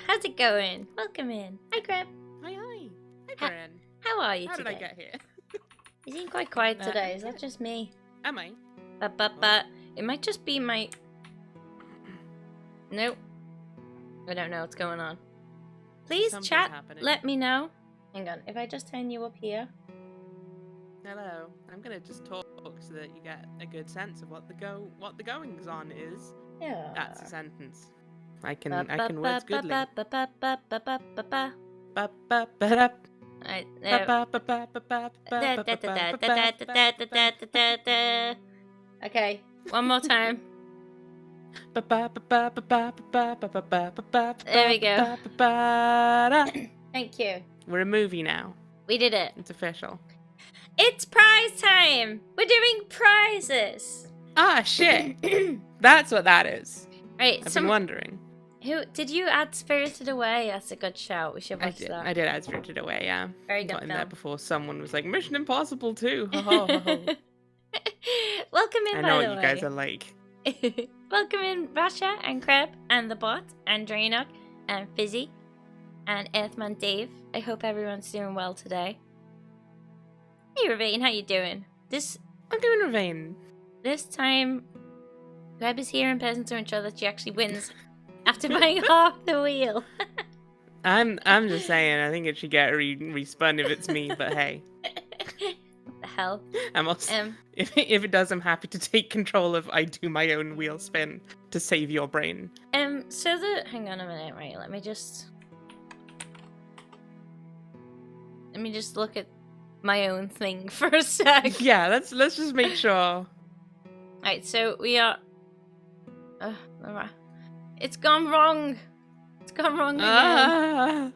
how's it going? Welcome in. Hi, Grab. Hi. Hi, Purin. How are you How today? did I get here? You seem quite quiet today. I'm Is that good. just me? Am I? But it might just be my... Nope. I don't know what's going on. Please, Something's chat, happening. let me know. Hang on, if I just turn you up here. Hello. I'm gonna just talk so that you get a good sense of what the goings on is. Yeah. That's a sentence. I can words goodly. Right, okay, one more time. There we go. Thank you. We're a movie now. We did it. It's official. It's prize time! We're doing prizes! Ah, shit! That's what that is. Right, I've been wondering. Who did you add Spirited Away? That's a good shout. We should watch that. I did add Spirited Away, yeah. Very good Got in there film. before someone was like, Mission Impossible 2. Welcome in, I by know the what way. you guys are like. Welcome in, Rasha and Kreb and the bot and Draenok and Fizzy and Earthman Dave. I hope everyone's doing well today. Hey, Ravine, how you doing? I'm doing Ravine. This time, Kreb is here in person to ensure that she actually wins after buying half the wheel. I'm just saying, I think it should get respun if it's me, but hey. What the hell? I'm also, if it does, I'm happy to take control of I do my own wheel spin to save your brain. Hang on a minute, right, let me just look at my own thing for a sec. Yeah, let's just make sure. Right, so we are... it's gone wrong! It's gone wrong again! Ah,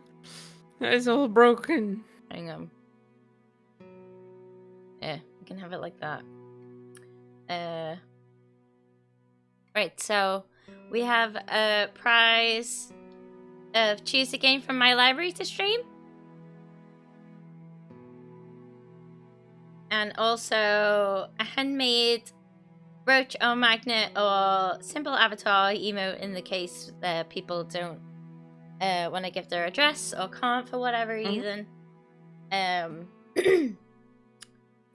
it's all broken. Hang on. Yeah, we can have it like that. Right, so we have a prize of choose a game from my library to stream. And also a handmade brooch or magnet or simple avatar emote in the case that people don't want to give their address or can't for whatever reason.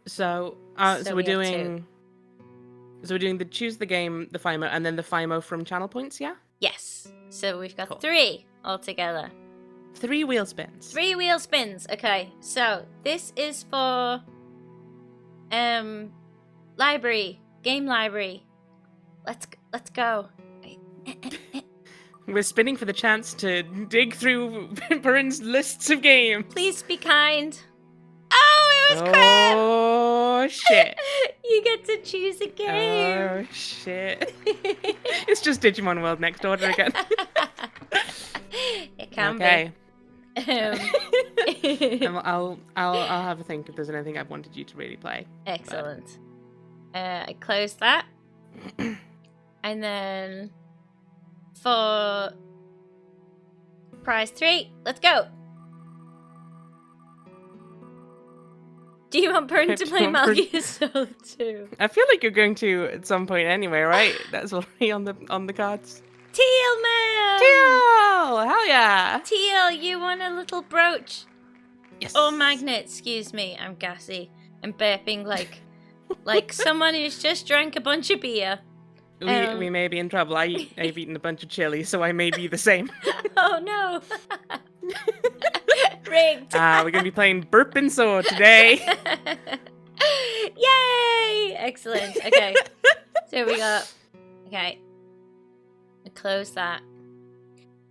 So we're doing the choose the game, the FIMO, and then the FIMO from channel points, yeah? Yes. So we've got Cool. 3 altogether. 3 wheel spins. 3 wheel spins. Okay. So this is for library, game library. Let's go. We're spinning for the chance to dig through Purin's lists of games. Please be kind. Oh, it was crap. Oh shit. You get to choose a game. Oh shit. It's just Digimon World Next Order again. It can okay. be. I'll have a think if there's anything I've wanted you to really play. Excellent. I closed that. And then for prize 3, let's go. Do you want Purin to play Metal Gear Solid 2? I feel like you're going to at some point anyway, right? That's already on the cards. Teal man! Teal! Hell yeah! Teal, you want a little brooch? Yes. Or magnet, excuse me. I'm gassy. I'm burping like someone who's just drank a bunch of beer. We may be in trouble. I've eaten a bunch of chili, so I may be the same. Oh no! Rigged! We're gonna be playing Burp and Sword today. Yay! Excellent. Okay. So we got... Okay. Close that.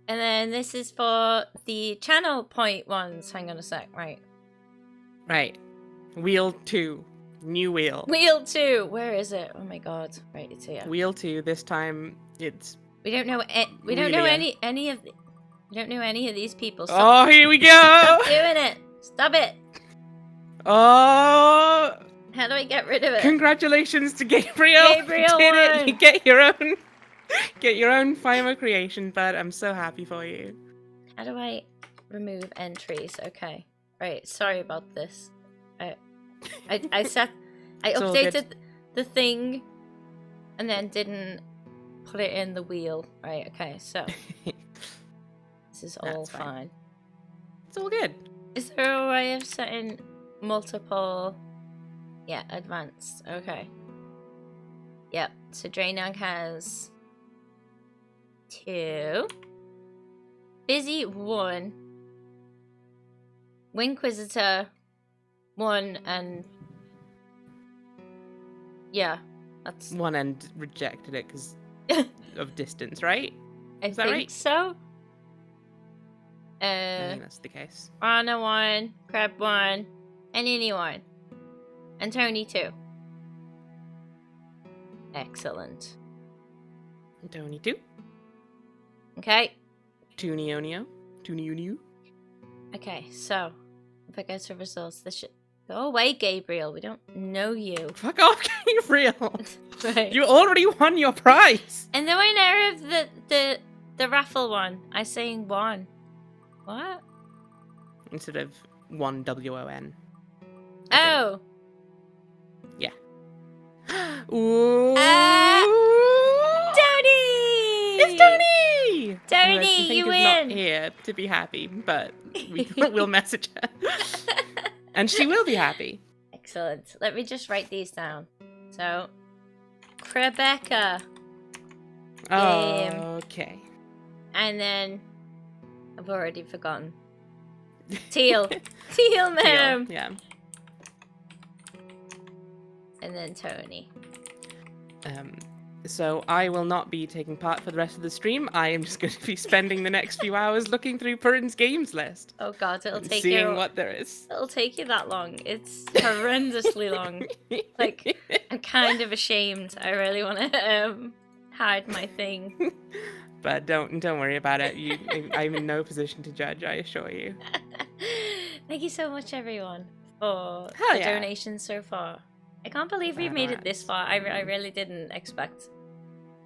And then this is for the channel point ones. Hang on a sec. Right. Wheel 2. New wheel. Wheel 2. Where is it? Oh my god. Right, it's here. Wheel 2. This time it's. We don't know. We don't know any of. We don't know any of these people. Oh, here we go. Stop doing it. Stop it. Oh. How do I get rid of it? Congratulations to Gabriel. Gabriel You did won. it. You get your own FIMO creation, bud. I'm so happy for you. How do I remove entries? Okay. Right. Sorry about this. I updated the thing and then didn't put it in the wheel. Right, okay, so this is all That's fine. It's all good. Is there a way of setting multiple? Yeah, advanced. Okay. Yep. So Draenor has 2. Busy 1. Winquisitor 1, and yeah, that's 1 and rejected it because of distance, right? Is that right? So. I think that's the case. Anna 1, Crab 1, and Innie 1, and Tony 2. Excellent. Tony 2. Okay. Tunionio. Tuniunio. Okay, so if I go to results, this should go away, Gabriel. We don't know you. Fuck off, Gabriel. Right. You already won your prize. And the winner of the raffle one, I saying 1. What? Instead of 1 WON. Oh. Yeah. Ooh. Tony! It's Tony! Tony, you win! Not here to be happy, but we'll message her. And she will be happy. Excellent. Let me just write these down. So, Rebecca. Okay. And then, I've already forgotten. Teal. Teal, ma'am. Yeah. And then Tony. So I will not be taking part for the rest of the stream. I am just going to be spending the next few hours looking through Purin's games list. Oh god, it'll take you... Seeing what there is. It'll take you that long. It's horrendously long. Like, I'm kind of ashamed. I really want to hide my thing. But don't worry about it. I'm in no position to judge, I assure you. Thank you so much, everyone, for the donations so far. I can't believe we've made it this far. I really didn't expect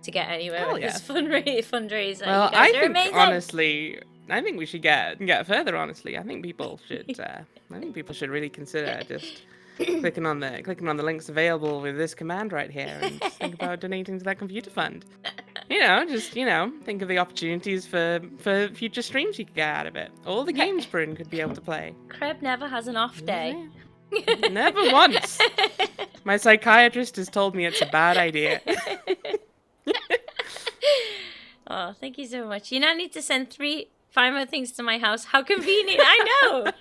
to get anywhere with this fundraiser. Well, I think honestly, I think we should get further. Honestly, I think people should. I think people should really consider just clicking on the links available with this command right here, and just think about donating to that computer fund. Just think of the opportunities for future streams you could get out of it. All the games Purin could be able to play. Kreb never has an off day. Never once. My psychiatrist has told me it's a bad idea. Oh, thank you so much. You now need to send 5 more things to my house. How convenient. I know.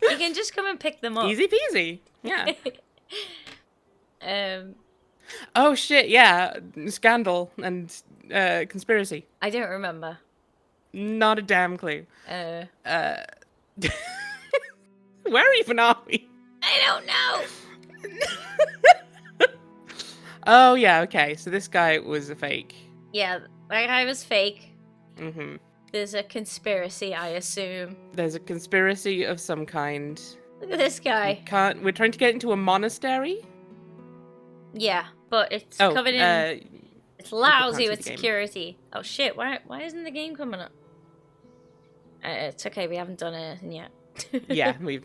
You can just come and pick them up. Easy peasy. Yeah. Oh shit, yeah. Scandal and conspiracy. I don't remember. Not a damn clue. Where even are we? I don't know. Oh yeah, okay. So this guy was a fake. Yeah, that guy was fake. Mm-hmm. There's a conspiracy, I assume. There's a conspiracy of some kind. Look at this guy. We're trying to get into a monastery? Yeah, but it's covered in... it's lousy with security. Oh shit, why isn't the game coming up? It's okay, we haven't done anything yet. Yeah, we've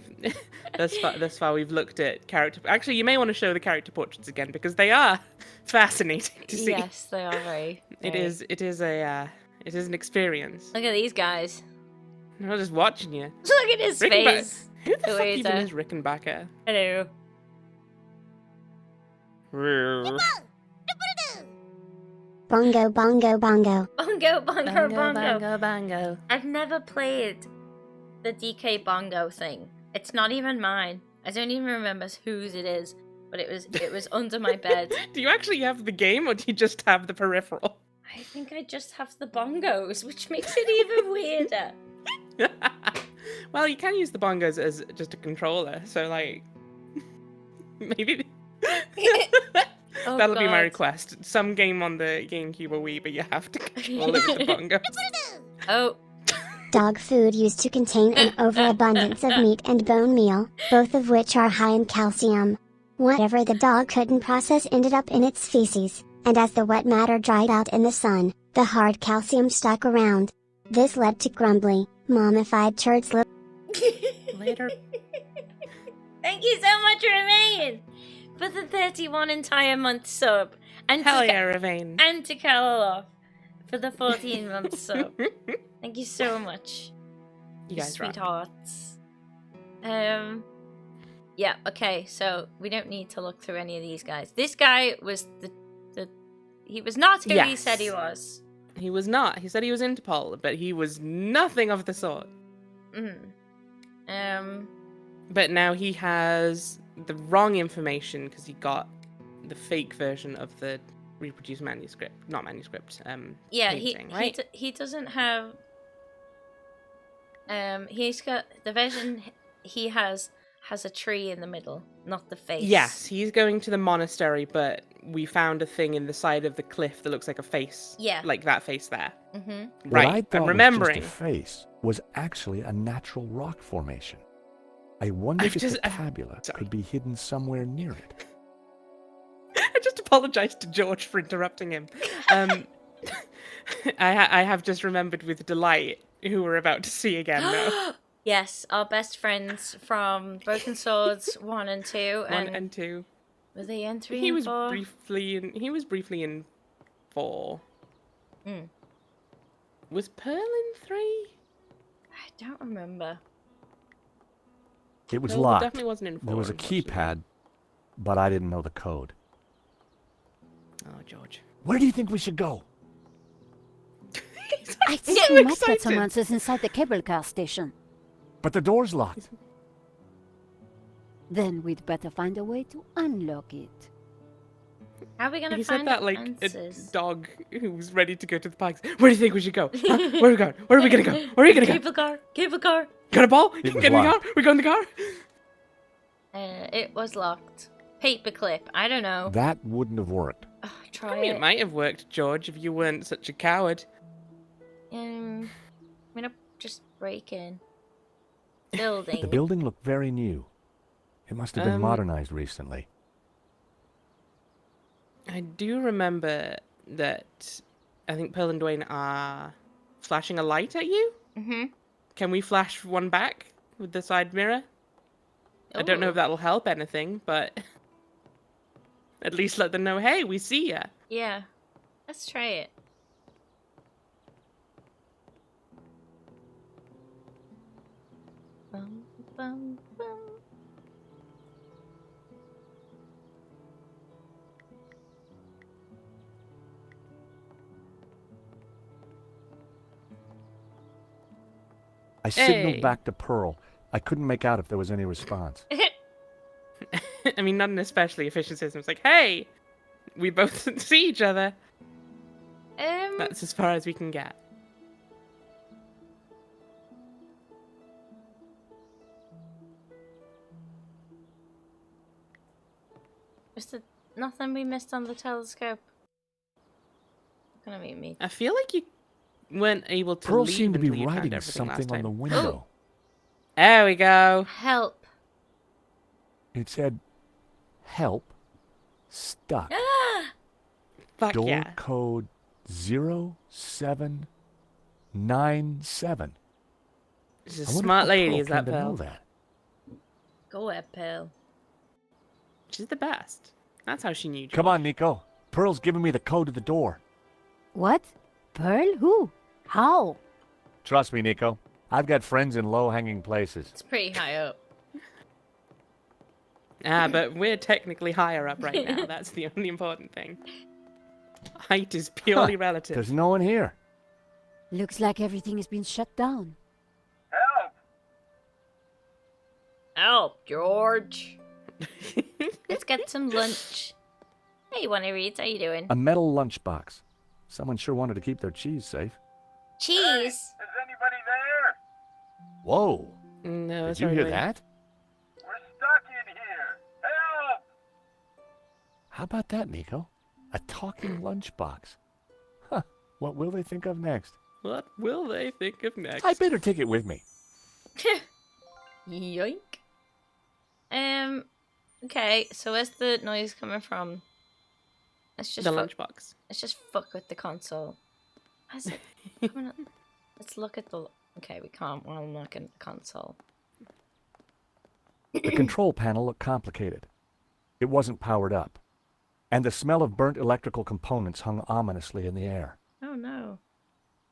thus far we've looked at character. Actually, you may want to show the character portraits again because they are fascinating to see. Yes, they are very. It is an experience. Look at these guys. I'm just watching you. Look at his face. Who the fuck even is Rickenbacker? Hello. Bongo, bongo, bongo. Bongo, bongo, bongo. Bongo, bongo. I've never played the DK bongo thing. It's not even mine. I don't even remember whose it is, but it was under my bed. Do you actually have the game, or do you just have the peripheral? I think I just have the bongos, which makes it even weirder. Well, you can use the bongos as just a controller, so like maybe Oh, that'll be my God. request. Some game on the GameCube or Wii, but you have to control it with the bongos. Oh. Dog food used to contain an overabundance of meat and bone meal, both of which are high in calcium. Whatever the dog couldn't process ended up in its feces, and as the wet matter dried out in the sun, the hard calcium stuck around. This led to grumbly, mummified turds. Later. Thank you so much, Remain, for the 31 entire month sub. And hell yeah, Remain. And to Kalaloff for the 14 months sub. Thank you so much. You guys rock. Sweethearts. Yeah, okay, so we don't need to look through any of these guys. This guy was he was not who he said he Yes. was. He was not. He said he was Interpol, but he was nothing of the sort. But now he has the wrong information because he got the fake version of the reproduced manuscript. Not manuscript, yeah, painting, right? he doesn't have... he's got... The version he has a tree in the middle, not the face. Yes, he's going to the monastery, but we found a thing in the side of the cliff that looks like a face. Yeah. Like that face there. Mm-hmm. What I Right, thought I'm was remembering. just a face was actually a natural rock formation. I wondered if the tabula could be hidden somewhere near it. I just apologise to George for interrupting him. I have just remembered with delight who we're about to see again now. Yes, our best friends from Broken Swords 1 and 2. 1 and 2. Were they in 3 He and was 4? briefly in 4. Mm. Was Pearl in 3? I don't remember. It was No, it locked. definitely wasn't in 4. There was a unfortunately. keypad, but I didn't know the code. Oh, George. Where do you think we should go? I so think we might excited. get some answers inside the cable car station. But the door's locked. Then we'd better find a way to unlock it. How are we going to He find said that like answers? a dog who was ready to go to the parks. Where do you think we should go? Huh? Where are we going? Where are we gonna go? Where are you gonna go? Cable car. Got a ball? It Get was in the car? locked. We go in the car? It was locked. Paperclip. I don't know. That wouldn't have worked. Try I mean, it. it might have worked, George, if you weren't such a coward. I'm gonna just break in. Building. The building looked very new. It must have been modernized recently. I do remember that I think Pearl and Dwayne are flashing a light at you. Mm-hmm. Can we flash one back with the side mirror? I don't know if that'll help anything, but at least let them know, hey, we see ya. Yeah. Let's try it. Bum, bum, bum. I signaled Hey. back to Pearl. I couldn't make out if there was any response. I mean, not an especially efficient system. It's like, hey, we both see each other. That's as far as we can get. Was there nothing we missed on the telescope? Gonna meet me. I feel like you weren't able to Pearl leave seemed to be until you found writing everything last something on time. the window. There we go. Help. It said, "Help, stuck. Fuck Door yeah. code 0797." She's a I wonder smart how lady, Pearl is that came to know Pearl? that. Go ahead, Pearl. She's the best. That's how she knew. Come on, Nico. Pearl's giving me the code to the door. What? Pearl? Who? How? Trust me, Nico. I've got friends in low-hanging places. It's pretty high up. But we're technically higher up right now. That's the only important thing. Height is purely relative. There's no one here. Looks like everything has been shut down. Help, George. Let's get some lunch. Hey, wanna read? How you doing? A metal lunchbox. Someone sure wanted to keep their cheese safe. Cheese. Is anybody there? Whoa. No, Did you sorry, hear Wayne. that? We're stuck in here. Help! How about that, Nico? A talking lunchbox. Huh. What will they think of next? What will they think of next? I better take it with me. Yoink. Okay, so where's the noise coming from? Let's just The fuck, lunchbox. let's just fuck with the console. How's it coming up? Let's look at the... Okay, we can't while I'm looking at the console. The control panel looked complicated. It wasn't powered up. And the smell of burnt electrical components hung ominously in the air. Oh no.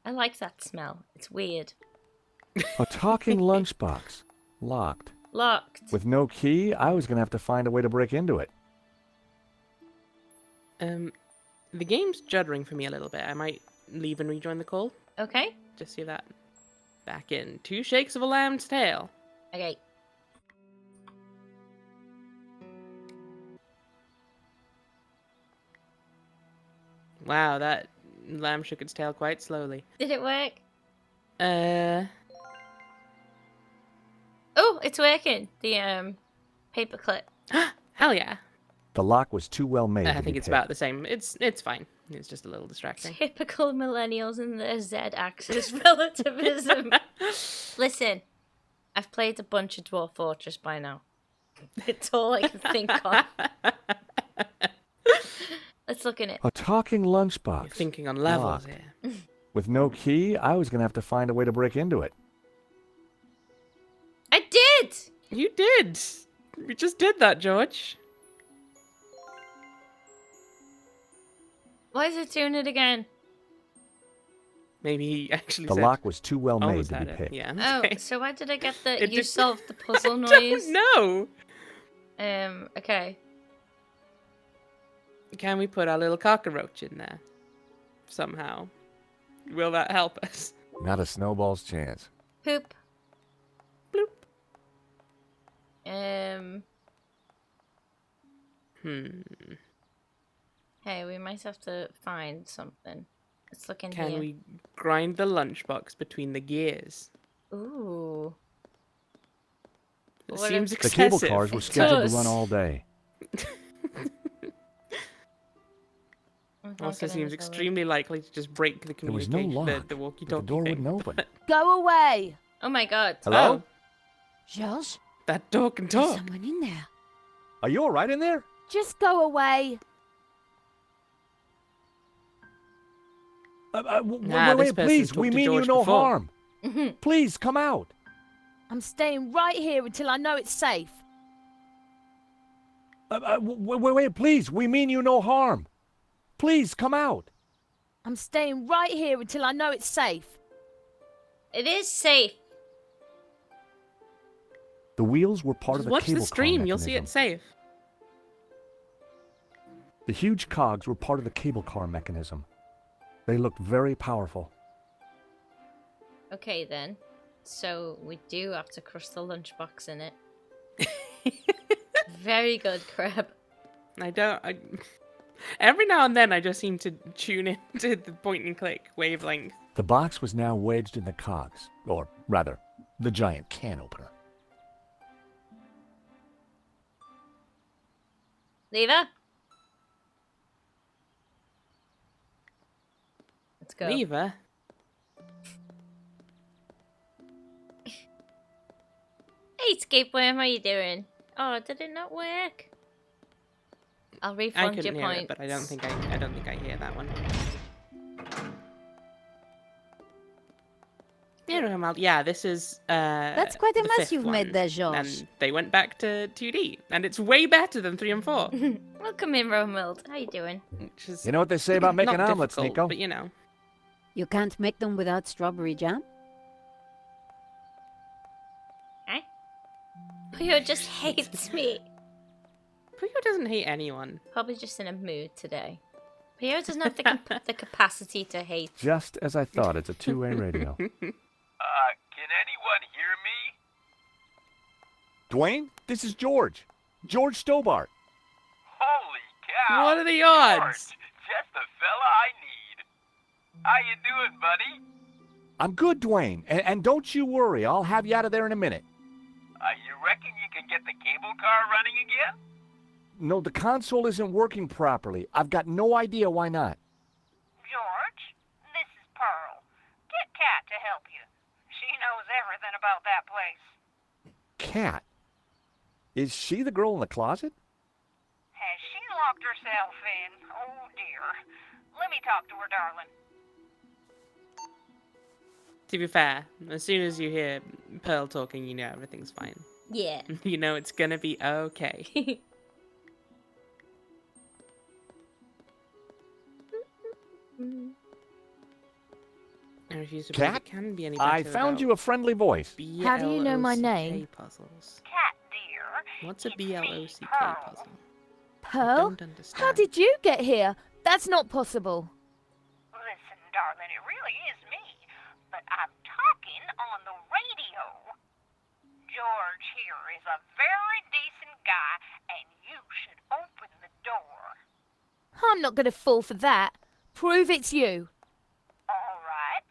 I like that smell. It's weird. A talking lunchbox. Locked. Locked. With no key, I was gonna have to find a way to break into it. The game's juddering for me a little bit. I might leave and rejoin the call. Okay. Just see that. Back in 2 shakes of a lamb's tail. Okay. Wow, that lamb shook its tail quite slowly. Did it work? Oh, it's working. The paperclip. Hell yeah. The lock was too well made. I think it's about the same. It's fine. It's just a little distracting. Typical millennials and their Z-axis relativism. Listen, I've played a bunch of Dwarf Fortress by now. It's all I can think of. Let's look in it. A talking lunchbox. You're thinking on levels Locked. here. With no key, I was gonna have to find a way to break into it. I did! You did! We just did that, George. Why is it doing it again? Maybe he actually The said... lock was too well made almost to be had it. picked. Yeah. Oh, okay. so why did I get the It you just- solved the puzzle I noise? don't know! Okay. Can we put our little cockroach in there? Somehow. Will that help us? Not a snowball's chance. Poop. Bloop. Hey, we might have to find something. Let's look in Can here. we grind the lunchbox between the gears? Ooh. It What seems if- The excessive. cable cars were It scheduled does. to run all day. I'm not Also getting seems this over. extremely likely to just break the There was no communication, lock, the but walkie-talkie the door thing. wouldn't open. Go away! Oh my god. Hello? Georges, That door can there's talk. someone in there. Are you all right in there? Just go away. Nah, this Wait, person's please. talked We to mean you George no before. harm. Please come out. I'm staying right here until I know it's safe. Wait, please. We mean you no harm. Please come out. I'm staying right here until I know it's safe. It is safe. The wheels were part of the Watch cable the stream, car you'll see mechanism. it safe. The huge cogs were part of the cable car mechanism. They looked very powerful. Okay then. So we do have to crush the lunchbox in it. Very good, Crab. Every now and then I just seem to tune in to the point and click wavelength. The box was now wedged in the cogs, or rather, the giant can opener. Lever. Let's go. Lever? Hey, Scapeworm, how you doing? Oh, did it not work? I'll I refund couldn't your hear points. it, but I don't think I hear that one. Yeah, this is That's quite a the mess fifth you've made one, there, Georges. And they went back to 2D, and it's way better than 3 and 4. Welcome in, Romuald. How you doing? Which is You know what they say about making not omelets, difficult, Nico? but you know. You can't make them without strawberry jam? Eh? Puyo just hates me. Puyo doesn't hate anyone. Probably just in a mood today. Puyo doesn't have the capacity to hate. Just as I thought, it's a two-way radio. Can anyone hear me? Dwayne, this is George. George Stobart. Holy cow! What are the odds? George, just the fella I need. How you doing, buddy? I'm good, Dwayne. And don't you worry, I'll have you out of there in a minute. You reckon you can get the cable car running again? No, the console isn't working properly. I've got no idea why not. George, this is Pearl. Get Kat to help you. She knows everything about that place. Cat? Is she the girl in the closet? Has she locked herself in? Oh, dear. Let me talk to her, darling. To be fair, as soon as you hear Pearl talking, you know everything's fine. Yeah. You know it's gonna be okay. I refuse to believe Cat, it can be any better I found without you a friendly voice. How do you know my BLOCK name? puzzles. Cat dear, What's a it's me, BLOCK Pearl. puzzle? I Pearl? don't How understand. did you get here? That's not possible. Listen, darling, it really is me, but I'm talking on the radio. George here is a very decent guy, and you should open the door. I'm not going to fall for that. Prove it's you. All right.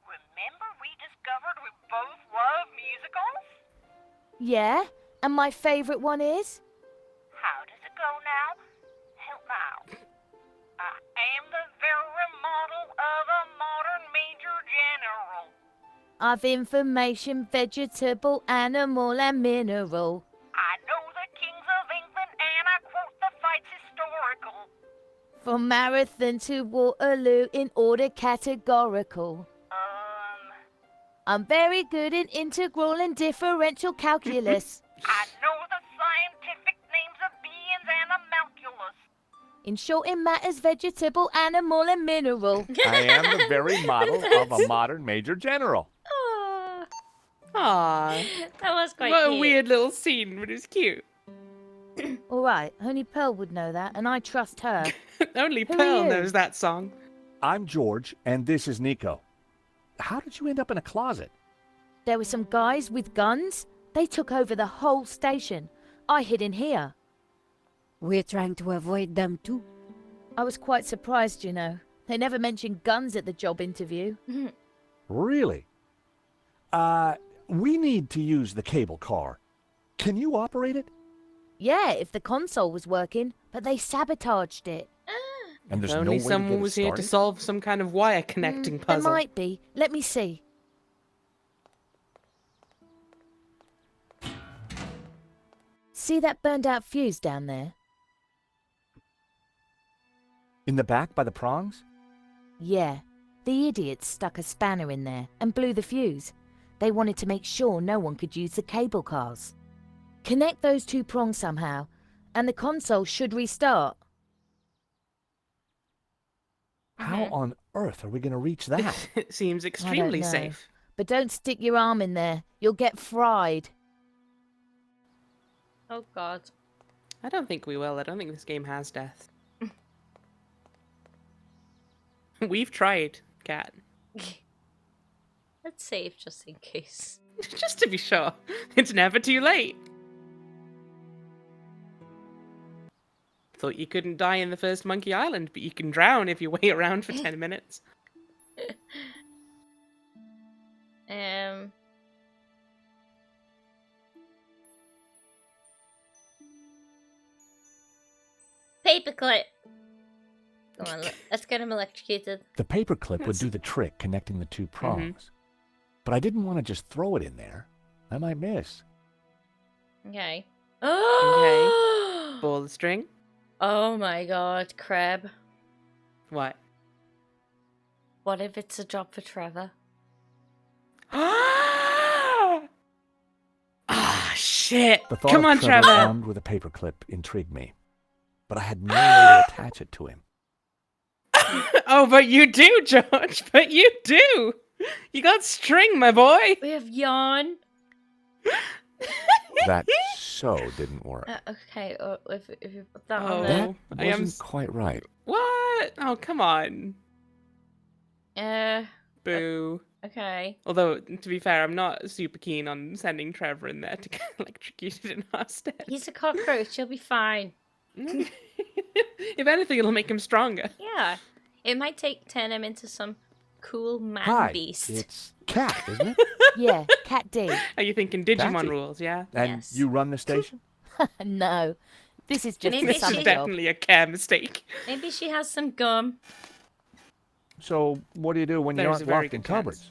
Remember we discovered we both love musicals? Yeah? And my favourite one is? How does it go now? Help me out. I am the very model of a modern major general. I've information, vegetable, animal, and mineral. I know the kings of England and I quote the fights historical. From Marathon to Waterloo in order categorical. I'm very good in integral and differential calculus. I know the scientific names of beings and homunculus. In short, it matters vegetable, animal, and mineral. I am the very model of a modern major general. Aw, Aww. that was quite What a cute. weird little scene, but it was cute. All right, only Pearl would know that, and I trust her. Only Who are Pearl you? knows that song. I'm George, and this is Nico. How did you end up in a closet? There were some guys with guns. They took over the whole station. I hid in here. We're trying to avoid them too. I was quite surprised, you know. They never mentioned guns at the job interview. Really? We need to use the cable car. Can you operate it? Yeah, if the console was working, but they sabotaged it. And If there's only no way to someone get it was here to started? solve some kind of wire connecting There puzzle. might be. Let me see. See that burned out fuse down there? In the back by the prongs? Yeah. The idiots stuck a spanner in there and blew the fuse. They wanted to make sure no one could use the cable cars. Connect those two prongs somehow, and the console should restart. How on earth are we going to reach that? It seems I extremely don't know. safe. But don't stick your arm in there. You'll get fried. Oh god. I don't think we will. I don't think this game has death. We've tried, Cat. Let's save just in case. Just to be sure. It's never too late. Thought you couldn't die in the first Monkey Island, but you can drown if you wait around for 10 minutes. Paperclip. Come on, let's get him electrocuted. The paperclip would do the trick connecting the two prongs. But I didn't want to just throw it in there. I might miss. Okay. Okay. Pull the string. Oh my god, Crab. What? What if it's a job for Trevor? Ah, shit. The thought Come of on, Trevor Trevor. armed with a paperclip intrigued me. But I had no way to attach it to him. Oh, but you do, George. But you do. You got string, my boy. We have yarn. That so didn't work. Okay, if you put that on Oh. there. That I am wasn't quite right. What? Oh, come on. Uh, Boo. okay. Although, to be fair, I'm not super keen on sending Trevor in there to get electrocuted in our stead. He's a cockroach, he'll be fine. If anything, it'll make him stronger. Yeah. It might turn him into some cool man Hi, beast. it's Cat, isn't it? Yeah, Cat D. Are you thinking Digimon That's it. rules, yeah? And Yes. you run the station? No, this is just Maybe a This summer is job. definitely a care mistake. Maybe she has some gum. So what do you do when you There's aren't a very locked in good chance. cupboards?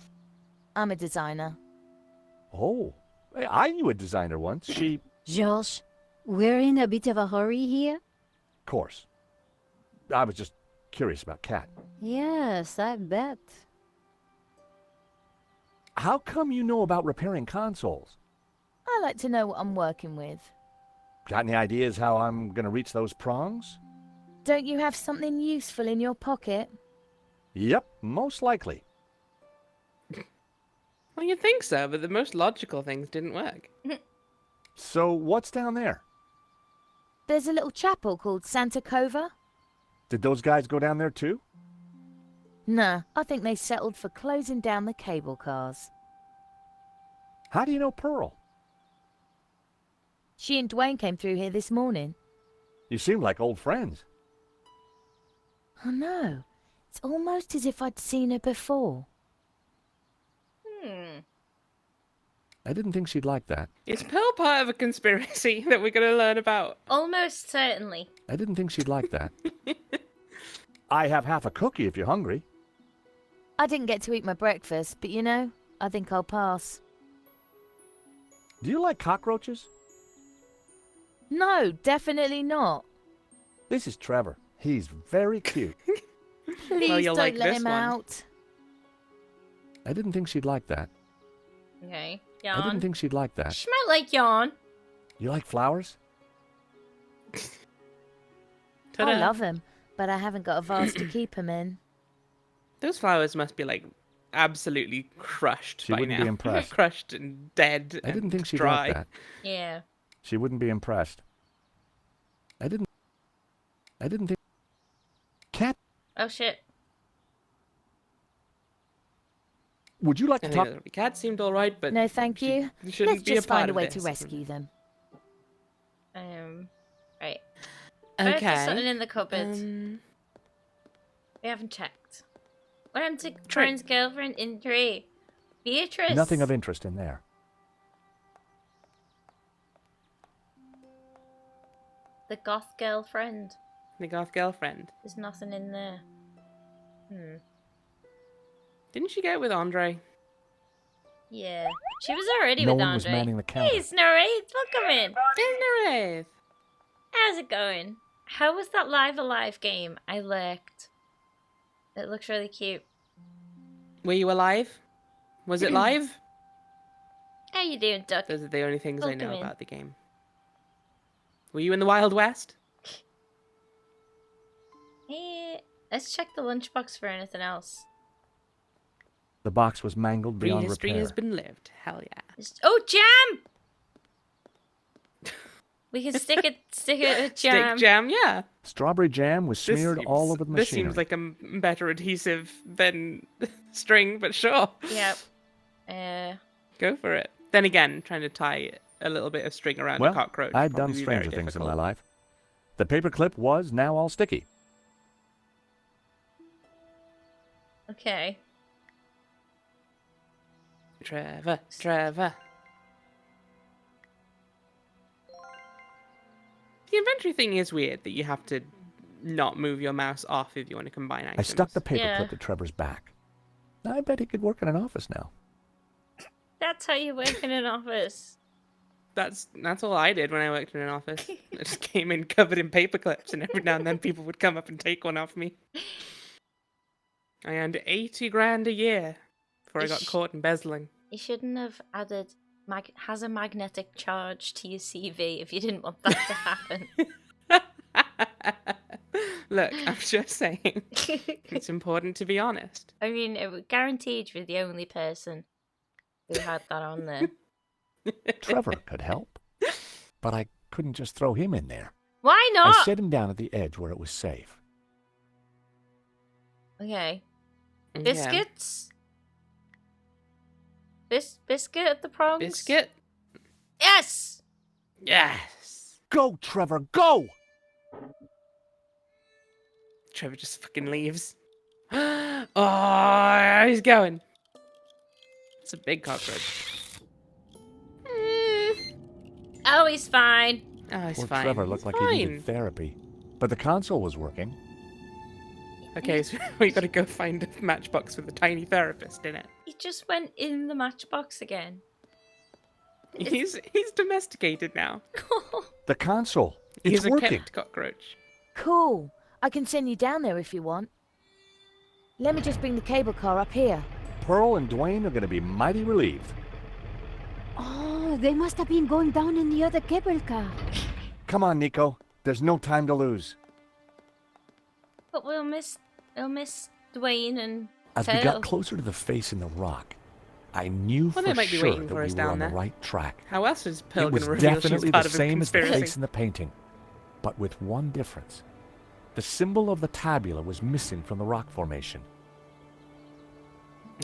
I'm a designer. Oh, hey, I knew a designer once. She, George, we're in a bit of a hurry here. of course. I was just curious about Cat. Yes, I bet. How come you know about repairing consoles? I like to know what I'm working with. Got any ideas how I'm going to reach those prongs? Don't you have something useful in your pocket? Yep, most likely. Well, you'd think so, but the most logical things didn't work. So what's down there? There's a little chapel called Santa Cova. Did those guys go down there too? Nah, I think they settled for closing down the cable cars. How do you know Pearl? She and Dwayne came through here this morning. You seem like old friends. I know. It's almost as if I'd seen her before. I didn't think she'd like that. Is Pearl part of a conspiracy that we're going to learn about? Almost certainly. I didn't think she'd like that. I have half a cookie if you're hungry. I didn't get to eat my breakfast, but you know, I think I'll pass. Do you like cockroaches? No, definitely not. This is Trevor. He's very cute. Please you'll don't like let this him one. out. I didn't think she'd like that. Okay. I Yawn. didn't think she'd like that. She might like yawn. You like flowers? Ta-da. I love him, but I haven't got a vase to keep him in. Those flowers must be, like, absolutely crushed She by wouldn't now. be impressed. Crushed and dead I didn't and think she'd dry. like that. Yeah. She wouldn't be impressed. I didn't think... Cat, Oh shit. would you like I to think talk? the cat seemed all right, but No, thank she you. shouldn't Let's be just a part find a of way this. to rescue them. Right. Where's Okay. there's something in the cupboard? We haven't checked. What happened to Purin's girlfriend in Tree? Beatrice. Nothing of interest in there. The goth girlfriend. The goth girlfriend. There's nothing in there. Didn't she get with Andre? Yeah. She was already No with one Andre. was manning the counter. Hey, Snorraith, welcome in. Hey, Narrath. How's it going? How was that Live Alive game? I lurked. It looks really cute. Were you alive? Was it live? How you doing, Duck? Those are the only things I Welcome know in. about the game. Were you in the Wild West? Hey, let's check the lunchbox for anything else. The box was mangled beyond Prehistory repair. has been lived. Hell yeah. Oh, jam! We can stick it with jam. Stick jam, yeah. Strawberry jam was This smeared seems- all over the This machinery. seems like a better adhesive than string, but sure. Yep. Go for it. Then again, trying to tie a little bit of string around well, a cockroach. I'd would probably done be very stranger things in my difficult. life. The paperclip was now all sticky. Okay. Trevor. The inventory thing is weird that you have to not move your mouse off if you want to combine I items. stuck the paperclip Yeah. to Trevor's back. I bet he could work in an office now. That's how you work in an office. That's all I did when I worked in an office. I just came in covered in paper clips, and every now and then people would come up and take one off me. I earned 80 grand a year before I got Ish. caught embezzling. You shouldn't have added has a magnetic charge to your CV if you didn't want that to happen. Look, I'm just saying, it's important to be honest. I mean, it would guaranteed you're the only person who had that on there. Trevor could help, but I couldn't just throw him in there. Why I not? set him down at the edge where it was safe. Okay. Yeah. Biscuits? Biscuit at the prongs? Biscuit? Yes! Yes! Go, Trevor, go! Trevor just fucking leaves. Oh, he's going. It's a big cockroach. Oh, he's fine. Oh, he's Poor fine. Trevor He's looked like fine. he needed therapy. But the console was working. Okay, so we gotta go find a matchbox with a tiny therapist in it. He just went in the matchbox again. He's domesticated now. The console, it's He's a working. kept cockroach. Cool. I can send you down there if you want. Let me just bring the cable car up here. Pearl and Dwayne are going to be mighty relieved. Oh, they must have been going down in the other cable car. Come on, Nico. There's no time to lose. But we'll miss Dwayne and As we Pearl. got closer to the face in the rock, I knew Well, they for might be sure waiting that for we us were down on the there. right track. How else is Pearl It was going to reveal she's definitely the part of a same as the conspiracy? face in the painting, but with one difference. The symbol of the tabula was missing from the rock formation.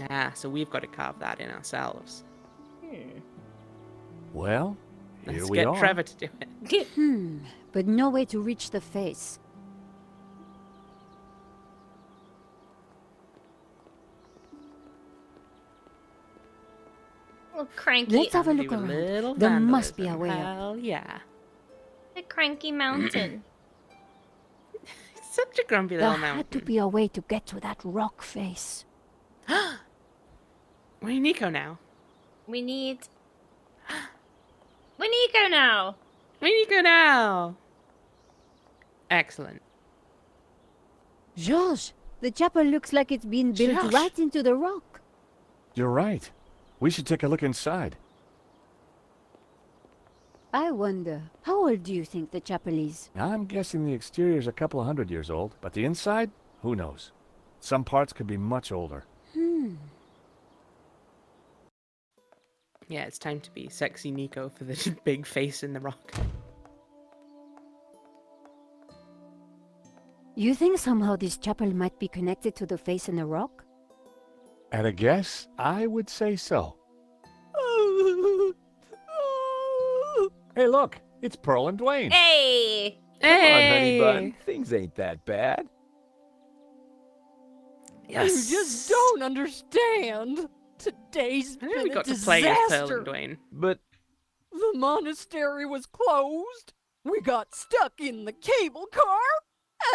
Ah, so we've got to carve that in ourselves. Well, here Let's we get are. Trevor to do it. But no way to reach the face. Well, cranky. Let's have a Do look around. little There must be a vandalism. way up. Hell yeah. A cranky mountain. It's such a grumpy There little had to mountain. be a way to get to that rock face. Where's Nico now? We need Nico now. Where Nico now? Excellent. George, the chapel looks like it's been built Josh. right into the rock. You're right. We should take a look inside. I wonder, how old do you think the chapel is? I'm guessing the exterior's a couple of 100 years old, but the inside? Who knows? Some parts could be much older. Yeah, it's time to be sexy Nico for the big face in the rock. You think somehow this chapel might be connected to the face in the rock? At a guess, I would say so. Hey, look! It's Pearl and Dwayne. Hey. Come on, honey Hey! bun. Things ain't that bad. Yes. You just don't understand. Today's I know been we a got to play as Pearl disaster. and Dwayne. But The monastery was closed. We got stuck in the cable car.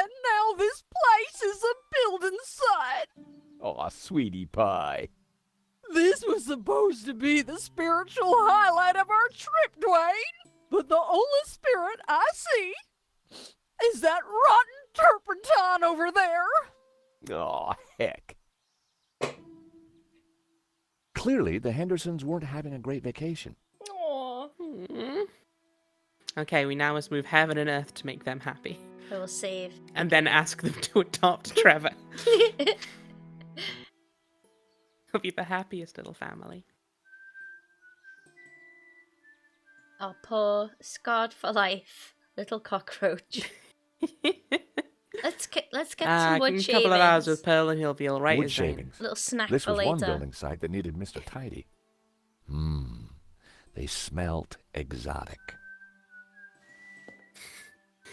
And now this place is a building site. aw, sweetie pie. This was supposed to be the spiritual highlight of our trip, Dwayne. But the only spirit I see is that rotten turpentine over there. Aw, heck. Clearly, the Hendersons weren't having a great vacation. Aww. Okay, we now must move heaven and earth to make them happy. I will save. And then ask them to adopt Trevor. He'll be the happiest little family. Our poor, scarred for life little cockroach. Let's get some wood A shavings. couple of hours with Pearl and he'll be alright. Wood shavings. Little snack This for was later. one building site that needed Mr. Tidy. They smelt exotic.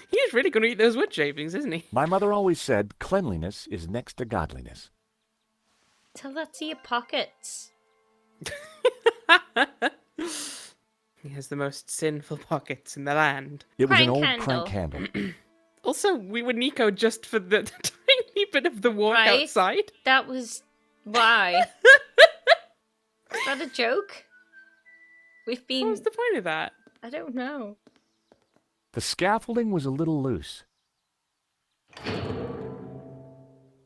He's really going to eat those wood shavings, isn't he? My mother always said cleanliness is next to godliness. Tell that to your pockets. He has the most sinful pockets in the land. It was an Crank old handle. crank handle. Also, we were Nico just for the tiny bit of the walk Right? outside. That was why. Is that a joke? We've been. What was the point of that? I don't know. The scaffolding was a little loose.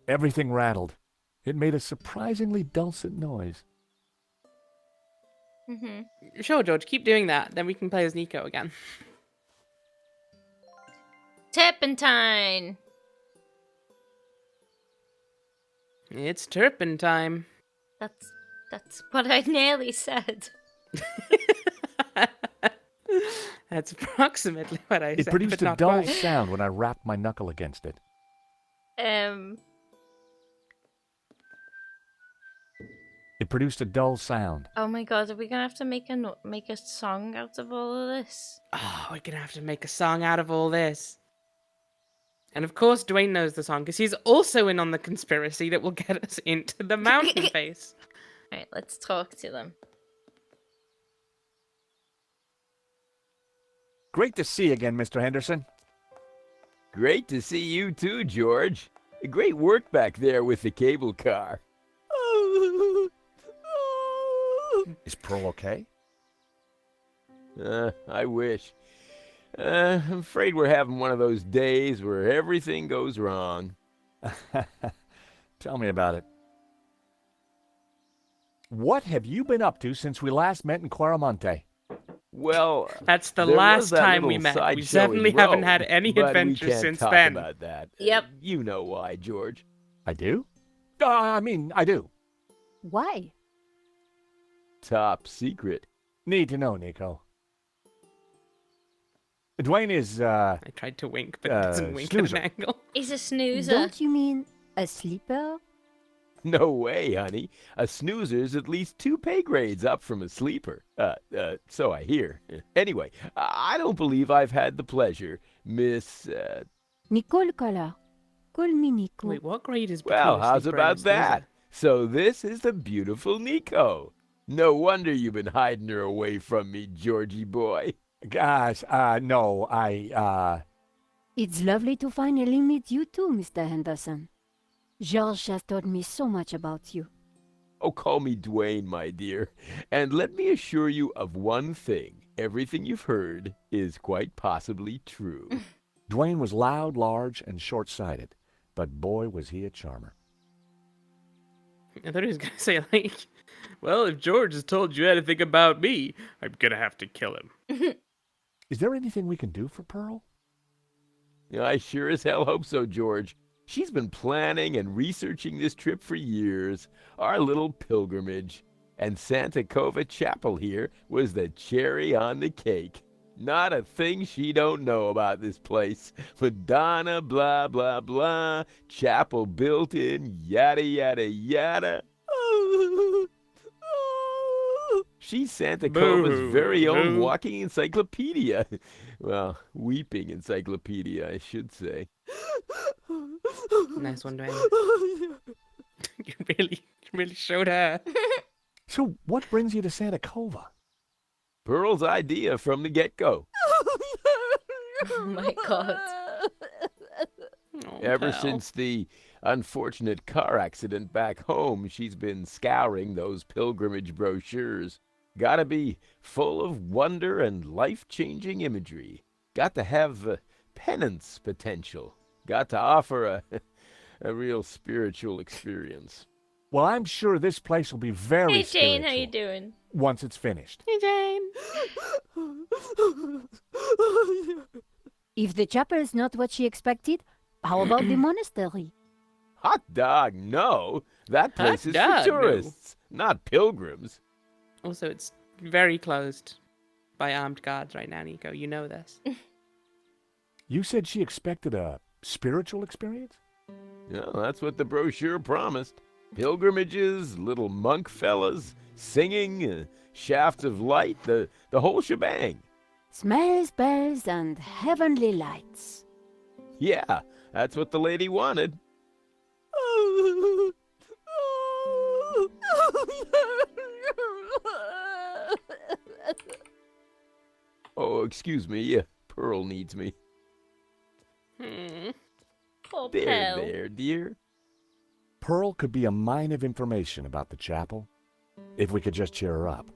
Everything rattled. It made a surprisingly dulcet noise. Sure, George, keep doing that. Then we can play as Nico again. Turpentine. It's turpentine. That's what I nearly said. That's approximately what I It said, produced but a not dull quite. sound when I rapped my knuckle against it. It produced a dull sound. Oh my god, are we gonna have to make a song out of all of this? Oh, we're gonna have to make a song out of all this. And of course, Dwayne knows the song because he's also in on the conspiracy that will get us into the mountain face. Alright, let's talk to them. Great to see you again, Mr. Henderson. Great to see you too, George. Great work back there with the cable car. Is Pearl okay? I wish. I'm afraid we're having one of those days where everything goes wrong. Tell me about it. What have you been up to since we last met in Quaramonte? Well, That's the there was last that time we little met. We sideshowy certainly haven't had row, any but adventures we can't since talk then. about that. Yep. You know why, George. I do? I do. Why? Top secret. Need to know, Nico. Dwayne is, I tried to wink, but it doesn't wink at snoozer. an angle. He's a snoozer. Don't you mean a sleeper? No way, honey. A snoozer's at least 2 pay grades up from a sleeper. So I hear. Anyway, I don't believe I've had the pleasure, Miss, Nicole Collar. Call me Nico. Wait, what grade is Well, between a how's sleeper and a about that? snoozer? So this is the beautiful Nico. No wonder you've been hiding her away from me, Georgie boy. Gosh, no, It's lovely to finally meet you too, Mr. Henderson. George has told me so much about you. Oh, call me Dwayne, my dear. And let me assure you of one thing. Everything you've heard is quite possibly true. Dwayne was loud, large, and short-sighted, but boy was he a charmer. I thought he was gonna say like, well, if George has told you anything about me, I'm gonna have to kill him. Is there anything we can do for Pearl? I sure as hell hope so, George. She's been planning and researching this trip for years, our little pilgrimage. And Santa Cova Chapel here was the cherry on the cake. Not a thing she don't know about this place. Madonna, blah, blah, blah. Chapel built in, yada, yada, yada. She's Santa Cova's very own boo. walking encyclopedia. Well, weeping encyclopedia, I should say. Nice one, Dwayne. You really showed her. So what brings you to Santa Cova? Pearl's idea from the get-go. Oh my god. Oh, Ever pal. since the unfortunate car accident back home, she's been scouring those pilgrimage brochures. Gotta be full of wonder and life-changing imagery. Got to have penance potential. Got to offer a real spiritual experience. Well, I'm sure this place will be very Hey Jane, how spiritual you doing? once it's finished. Hey, Jane. If the chapel is not what she expected, how about the monastery? Hot dog, no. That place Hot is dog, for no. tourists, not pilgrims. Also, it's very closed by armed guards right now, Nico. You know this. You said she expected a spiritual experience? Yeah, that's what the brochure promised. Pilgrimages, little monk fellas, singing, shafts of light, the whole shebang. Smells, bells, and heavenly lights. Yeah, that's what the lady wanted. Oh, excuse me. Pearl needs me. Poor There, Pearl. there, dear. Pearl could be a mine of information about the chapel, if we could just cheer her up.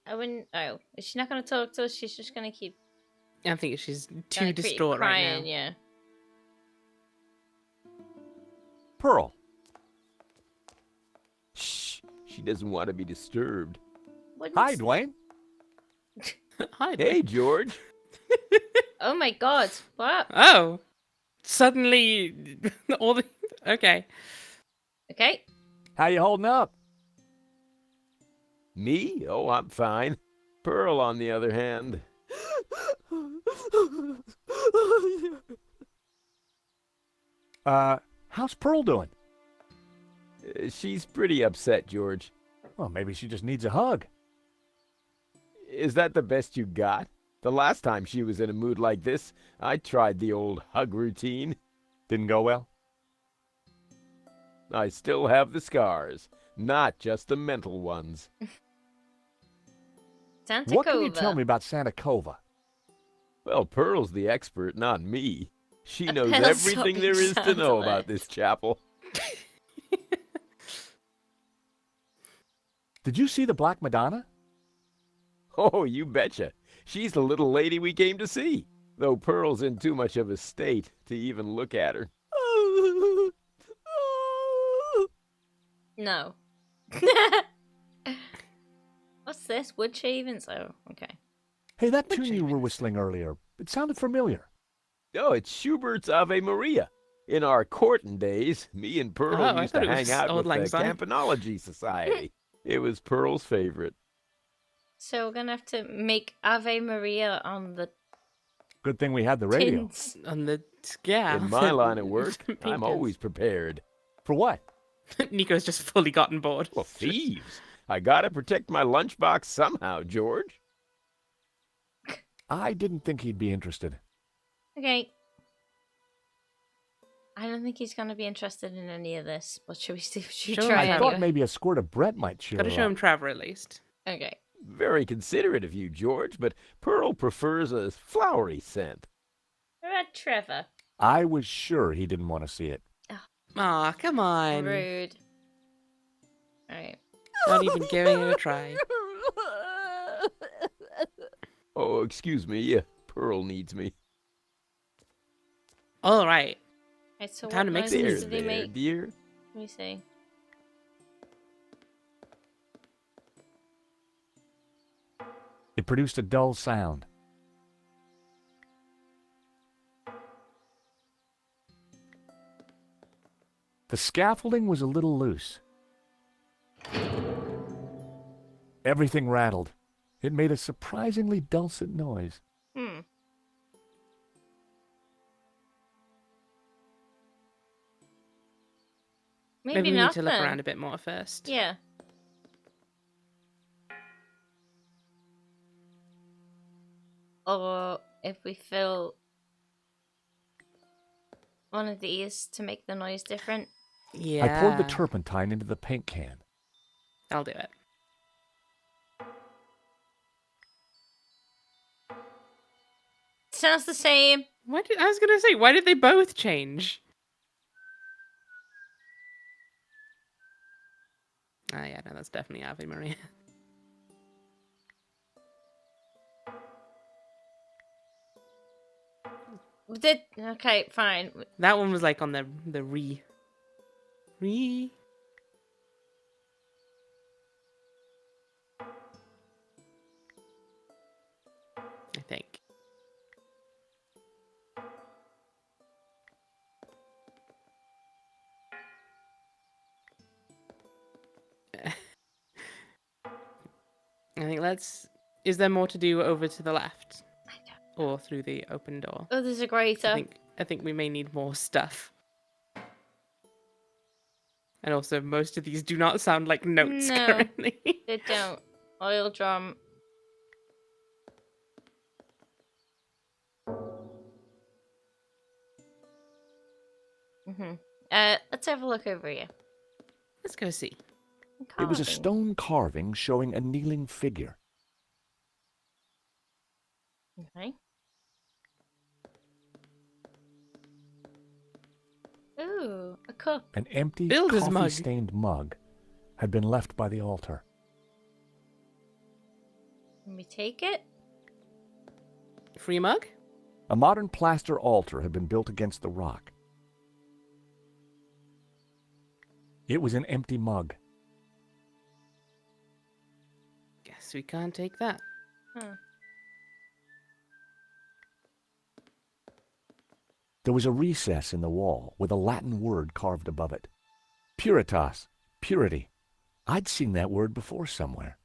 I wouldn't. Oh, is she not going to talk to us? She's just going to keep I think she's gonna too keep distraught crying, right now. Yeah. Pearl, Shh. She doesn't want to be disturbed. Wouldn't hi, s- Dwayne. Hi. Hey, Dwayne. George. Oh my god! What? Oh. Suddenly, all the... Okay. Okay. How you holding up? Me? Oh, I'm fine. Pearl, on the other hand. How's Pearl doing? She's pretty upset, George. Well, maybe she just needs a hug. Is that the best you got? The last time she was in a mood like this, I tried the old hug routine. Didn't go well? I still have the scars, not just the mental ones. Santa What can you Cova. tell me about Santa Cova? Well, Pearl's the expert, not me. She knows Pearl's everything there is to sounds know like- about this chapel. Did you see the Black Madonna? Oh, you betcha. She's the little lady we came to see, though Pearl's in too much of a state to even look at her. No. What's this? Wood shavings? Oh, okay. Hey, that tune you were whistling earlier, it sounded familiar. Oh, it's Schubert's Ave Maria. In our courting days, me and Pearl Oh, I used thought to it hang was out Auld with the Lang Syne. Campanology Society. It was Pearl's favorite. So we're gonna have to make Ave Maria on the Good thing we had the radio. tins. On the yeah. In my line of work, Pink I'm tins. always prepared. For what? Nico's just fully gotten bored. Well, thieves. I gotta protect my lunchbox somehow, George. I didn't think he'd be interested. Okay. I don't think he's gonna be interested in any of this, but should we see? Should we Sure, try I Trevor. thought anyway? maybe a squirt of Brett might cheer Gotta her show up. him Trevor at least. Okay. Very considerate of you, George, but Pearl prefers a flowery scent. What about Trevor? I was sure he didn't want to see it. Aw, come on. Rude. Alright. Not even giving it a try. Oh, excuse me. Pearl needs me. All right. Right, so Time what to make noises There, did they there, make? dear. Let me see. It produced a dull sound. The scaffolding was a little loose. Everything rattled. It made a surprisingly dulcet noise. Hmm. Maybe Maybe we not need to look then. around a bit more first. Yeah. Or if we fill one of these to make the noise different. Yeah. I poured the turpentine into the paint can. I'll do it. Sounds the same. I was gonna say, why did they both change? Ah, yeah, no, that's definitely Ave Maria. Okay, fine. That one was like on the re. I think. I think let's. Is there more to do over to the left? Or through the open door? Oh, there's a grater. I think we may need more stuff. And also, most of these do not sound like notes No, currently. they don't. Oil drum. Let's have a look over here. Let's go see. It was a Carving. stone carving showing a kneeling figure. Okay. Ooh, a cup. An empty, Builder's mug. coffee-stained mug had been left by the altar. Can we take it? Free mug? A modern plaster altar had been built against the rock. It was an empty mug. Guess we can't take that. Huh. There was a recess in the wall with a Latin word carved above it. Puritas, purity. I'd seen that word before somewhere.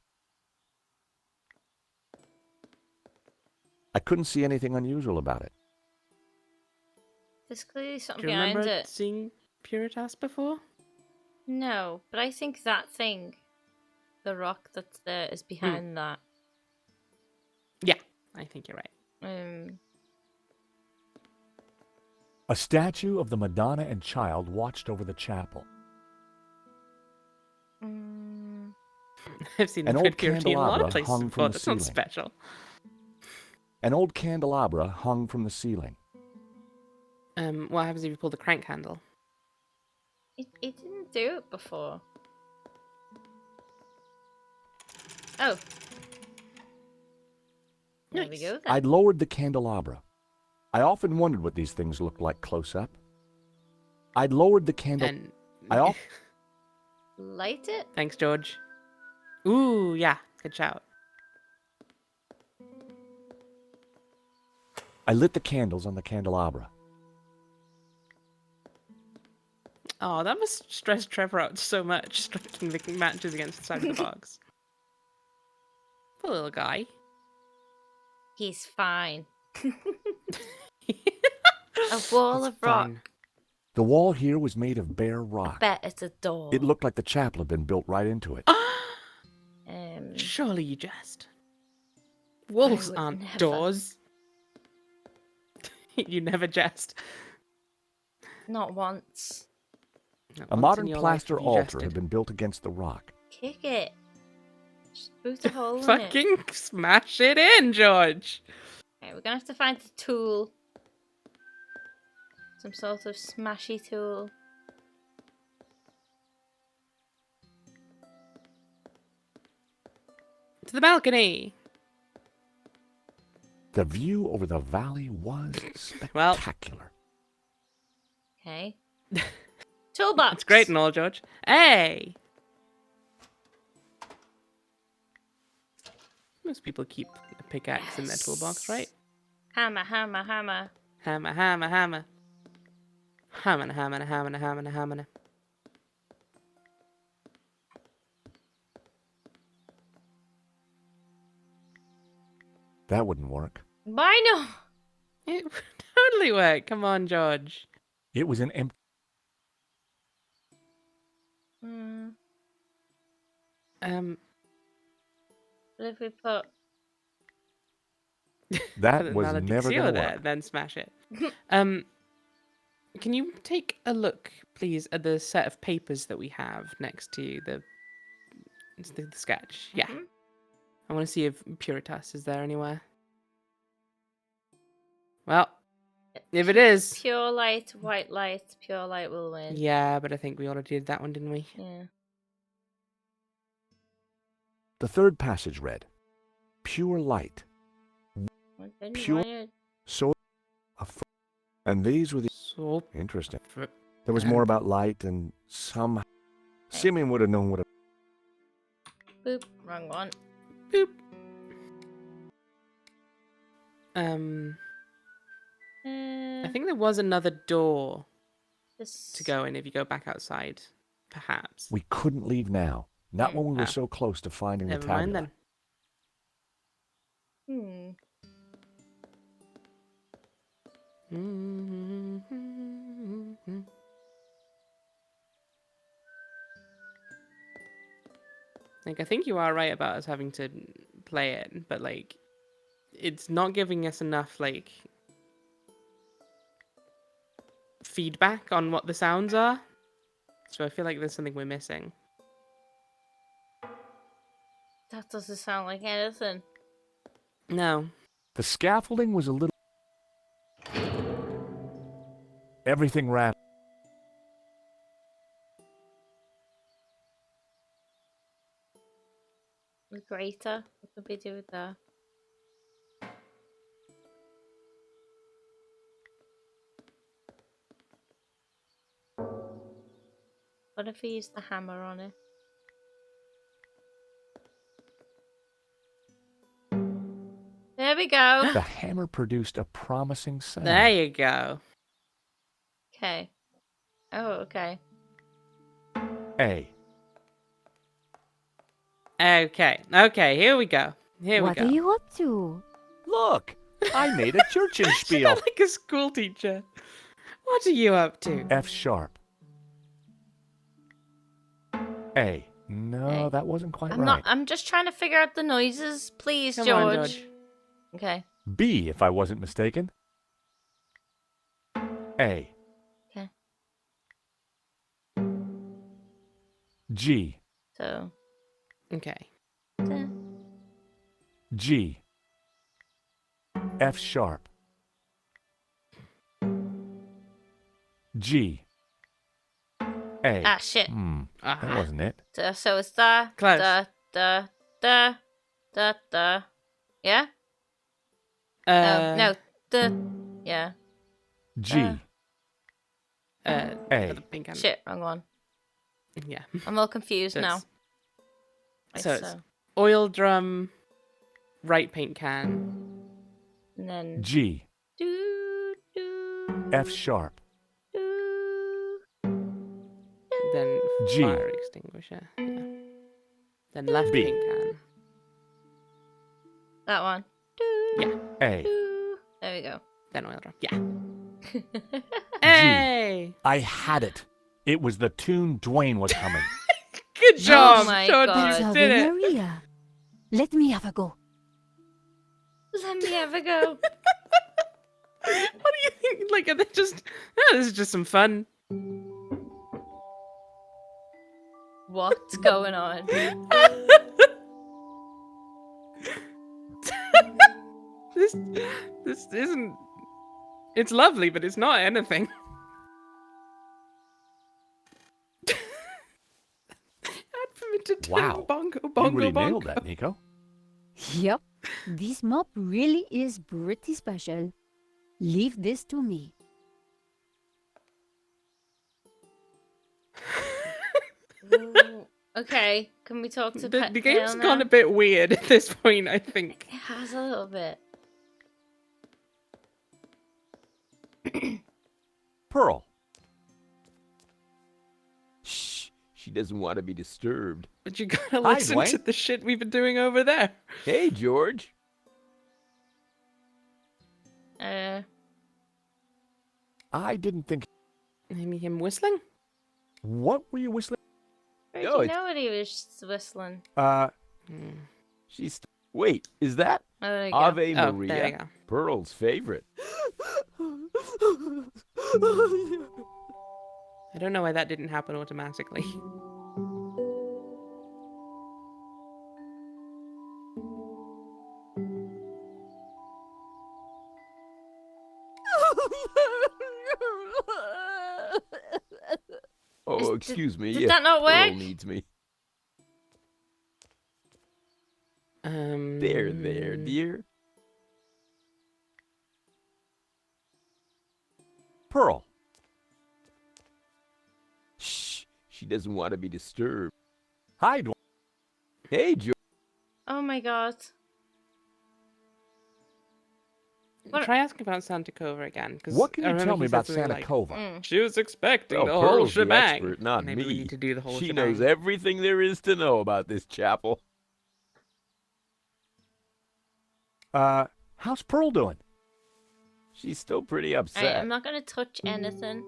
I couldn't see anything unusual about it. There's clearly something Do you behind remember it. seeing Puritas before? No, but I think that thing, the rock that's there, is behind that. Yeah, I think you're right. A statue of the Madonna and Child watched over the chapel. I've seen An the old Good Purity in a lot of candelabra places hung before. from the That's not ceiling. special. An old candelabra hung from the ceiling. What happens if you pull the crank handle? It didn't do it before. Oh. There we Nice. go then. I'd lowered the candelabra. I often wondered what these things looked like close up. I'd lowered the candle. And Light it? thanks, George. Ooh, yeah, good shout. I lit the candles on the candelabra. Oh, that must stress Trevor out so much, striking the matches against the side of the box. Poor little guy. He's fine. A wall He's of rock. fine. The wall here was made of bare I rock. bet it's a door. It looked like the chapel had been built right into it. Surely you jest. Wolves would aren't never. doors. You never jest. Not once. Not A once modern in your life plaster have you altar jested. had been built against the rock. Kick it. Just boot a hole in it. Fucking smash it in, George. Okay, we're gonna have to find the tool. Some sort of smashy tool. To the balcony. The view over the valley was Well. spectacular. Okay. Toolbox. It's great and all, George. Hey! Most people keep a pickaxe in their toolbox, right? Hammer, hammer, hammer. Hammer, hammer, hammer. Hammer, hammer, hammer, hammer, hammer. That wouldn't work. Why no? It would totally work. Come on, George. It was an empty. What if we put... That Put was another never seal going to there, work. then smash it. Can you take a look, please, at the set of papers that we have next to the sketch? Yeah. I want to see if Puritas is there anywhere. Well, if it is... Pure light, white light, pure light will win. Yeah, but I think we already did that one, didn't we? Yeah. The third passage read, "Pure light, pure so and these were the So... interesting. There was more about light, and somehow Simeon would have known what. Boop. Wrong one. Boop. I think there was another door to go in if you go back outside, perhaps. We couldn't leave now. Not when we were Oh. so close to finding Never the mind tabula. then. Like, I think you are right about us having to play it, but like, it's not giving us enough like feedback on what the sounds are. So I feel like there's something we're missing. That doesn't sound like anything. No. The scaffolding was a little. Everything ran. The grater. What could we do with that? What if we use the hammer on it? There we go. The hammer produced a promising sound. There you go. Okay. Oh, okay. A. Okay, here we go. Here What we go. are you up to? Look, I made a church She spiel. sound like a school teacher. What are you up to? F sharp. A. No, A. that wasn't quite I'm right. not. I'm just trying to figure out the noises, please, Come George. on, George. Okay. B, if I wasn't mistaken. A. Okay. G. So. Okay. G. F sharp. G. A. Ah, shit. That wasn't it. So it's da Close. da da da da da. Yeah. No. Da. Yeah. G. A. A. The pink hand. Shit. Wrong one. Yeah. I'm all confused So now. it's- So it's oil drum, right paint can. And then. G. Do do F sharp. do. Then G. fire extinguisher. Yeah. Then left B. pink can. That one. Yeah. A. There we go. Then oil drum. Yeah. Hey! I had it. It was the tune Dwayne was humming. Good job, my George. God. You Ave did it. Maria. Let me have a go. Let me have a go. What do you think? Like, are they just? Oh, this is just some fun. What's going on? This isn't. It's lovely, but it's not anything. Add permitted to Wow. bongo You bongo really bongo. nailed that, Nico. Yep, this mop really is pretty special. Leave this to me. Ooh, okay, can we talk to The Pet game's Tail gone now? a bit weird at this point, I think. It has a little bit. Pearl. Shh. She doesn't want to be disturbed. But you gotta Hi, listen to Dwayne. the shit we've been doing over there. Hey, George. I didn't think. Maybe him whistling? What were you whistling? Where'd No, you it's- know what he was whistling? She's. Wait, is that Oh, there you go. Ave Oh, Maria? there you go. Pearl's favorite. I don't know why that didn't happen automatically. Oh, excuse me. did that not Pearl work? needs me. There, There, dear. Pearl. Shh. She doesn't want to be disturbed. Hi, Dwayne. Hey, George. Oh my god. What- Try asking about Santa Cova again. 'Cause What can I you remember tell he me said about something Santa like, Cova? She was expecting Well, the whole Pearl's the shebang. expert, not Maybe we me. need to do the whole She shebang. knows everything there is to know about this chapel. How's Pearl doing? She's still pretty Alright, upset. I'm not gonna touch anything.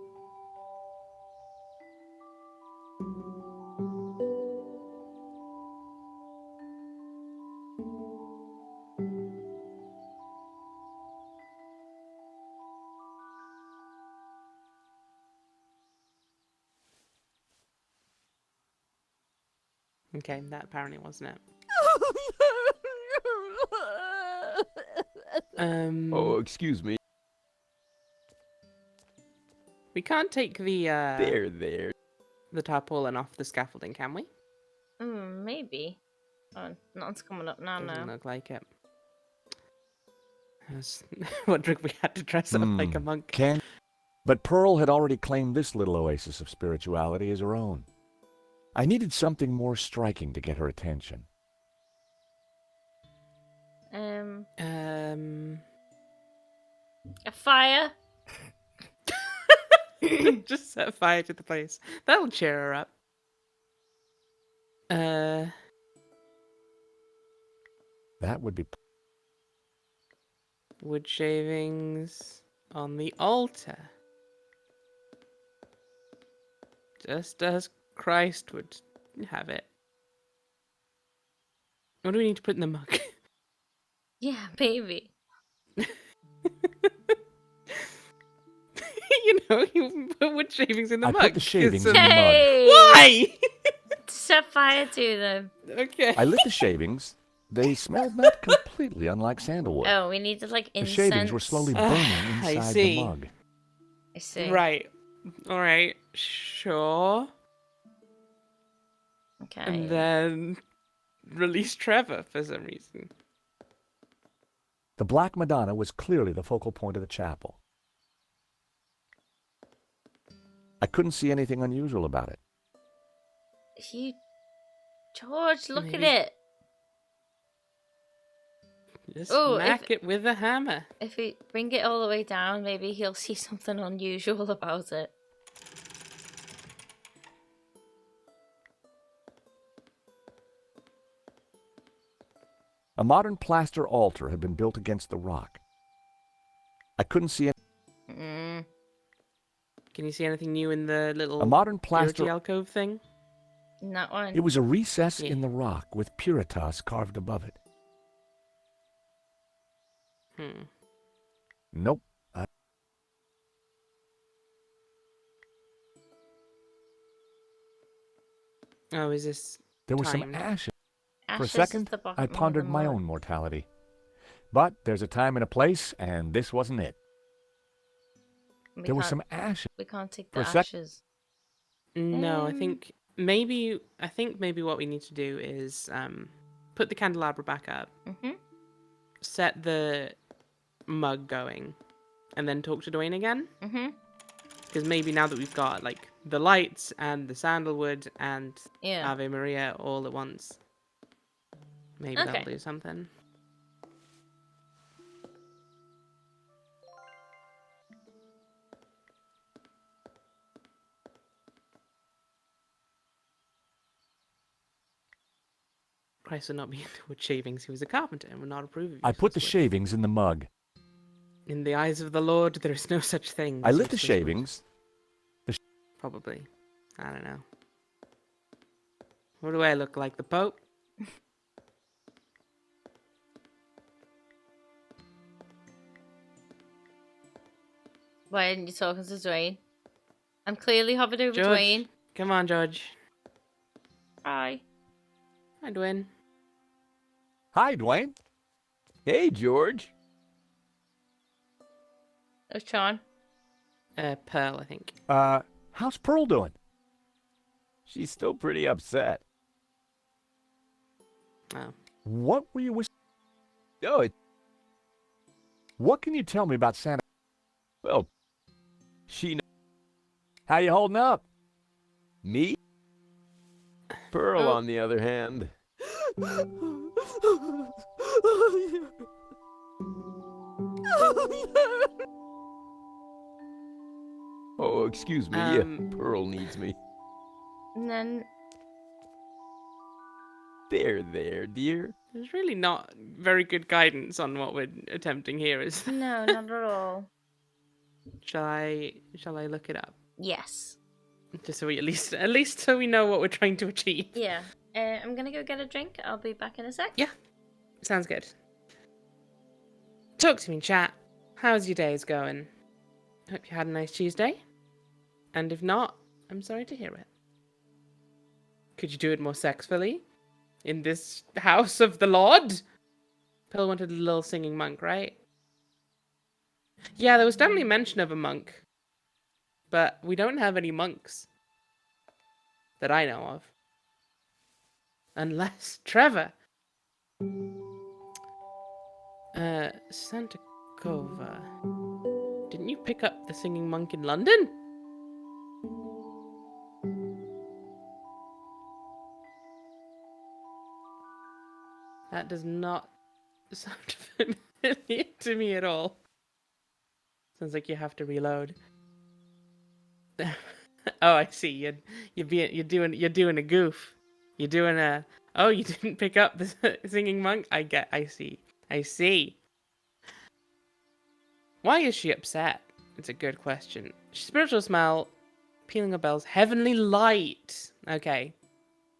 Okay, that apparently wasn't it. Oh, excuse me. We can't take the There. the tarpaulin off the scaffolding, can we? Maybe. Oh, nothing's coming up now, Doesn't no. look like it. I was wondering if we had to dress up like a monk. But Pearl had already claimed this little oasis of spirituality as her own. I needed something more striking to get her attention. A fire? Just set fire to the place. That'll cheer her up. That would be... Wood shavings on the altar. Just as Christ would have it. What do we need to put in the mug? Yeah, maybe. You know, you put wood shavings in the I mug. put the shavings in It's the mug. Hey! Why? Set fire to them. Okay. I lit the shavings. They smelled not completely unlike sandalwood. Oh, we needed like The incense. shavings were slowly burning I inside the see. mug. I see. Right. Alright. Sure. Okay. And then release Trevor for some reason. The Black Madonna was clearly the focal point of the chapel. I couldn't see anything unusual about it. George, look Maybe- at it. Just Oh, smack it with a hammer. If we bring it all the way down, maybe he'll see something unusual about it. A modern plaster altar had been built against the rock. I couldn't see it. Mm. Can you see anything new in the little A modern plaster. purity alcove thing? Not one. It was a recess Yeah. in the rock with Puritas carved above it. Nope. Oh, is this There was some timed? ashes. For a Ashes second, at the bottom I of the pondered my mud. own mortality. But there's a time and a place, and this wasn't it. There was some ashes. We can't take For the a sec- ashes. No, I think maybe what we need to do is put the candelabra back up, set the mug going, and then talk to Dwayne again. Because maybe now that we've got like the lights and the sandalwood and Ave Maria all at once, maybe that'll do something. Christ would not be into wood shavings. He was a carpenter and would not approve of I put the useless wood. shavings in the mug. In the eyes of the Lord, there is no such thing. I as lit the useless wood. shavings. Probably. I don't know. What do I look like? The Pope? Why didn't you talk to Dwayne? I'm clearly hovered over George. Dwayne. Come on, George. Hi. Hi, Dwayne. Hi, Dwayne. Hey, George. There's Sean. Pearl, I think. How's Pearl doing? She's still pretty upset. Oh. What were you whispering? Oh, What can you tell me about Santa? well, she How you holding up? Me? Pearl, Oh. on the other hand. Oh, excuse me. Pearl needs me. And then There, dear. There's really not very good guidance on what we're attempting here, is there? no, not at all. Shall I look it up? Yes. Just so we at least so we know what we're trying to achieve. Yeah. I'm gonna go get a drink. I'll be back in a sec. Yeah. Sounds good. Talk to me, chat. How's your days going? Hope you had a nice Tuesday. And if not, I'm sorry to hear it. Could you do it more sexfully? In this house of the Lord? Pearl wanted a little singing monk, right? Yeah, there was definitely mention of a monk. But we don't have any monks. That I know of. Unless Trevor. Santa Cova. Didn't you pick up the singing monk in London? That does not sound familiar to me at all. Sounds like you have to reload. Oh, I see. You're doing a goof. You're doing a. Oh, you didn't pick up the singing monk. I see. Why is she upset? It's a good question. Spiritual smell, peeling of bells, heavenly light. Okay,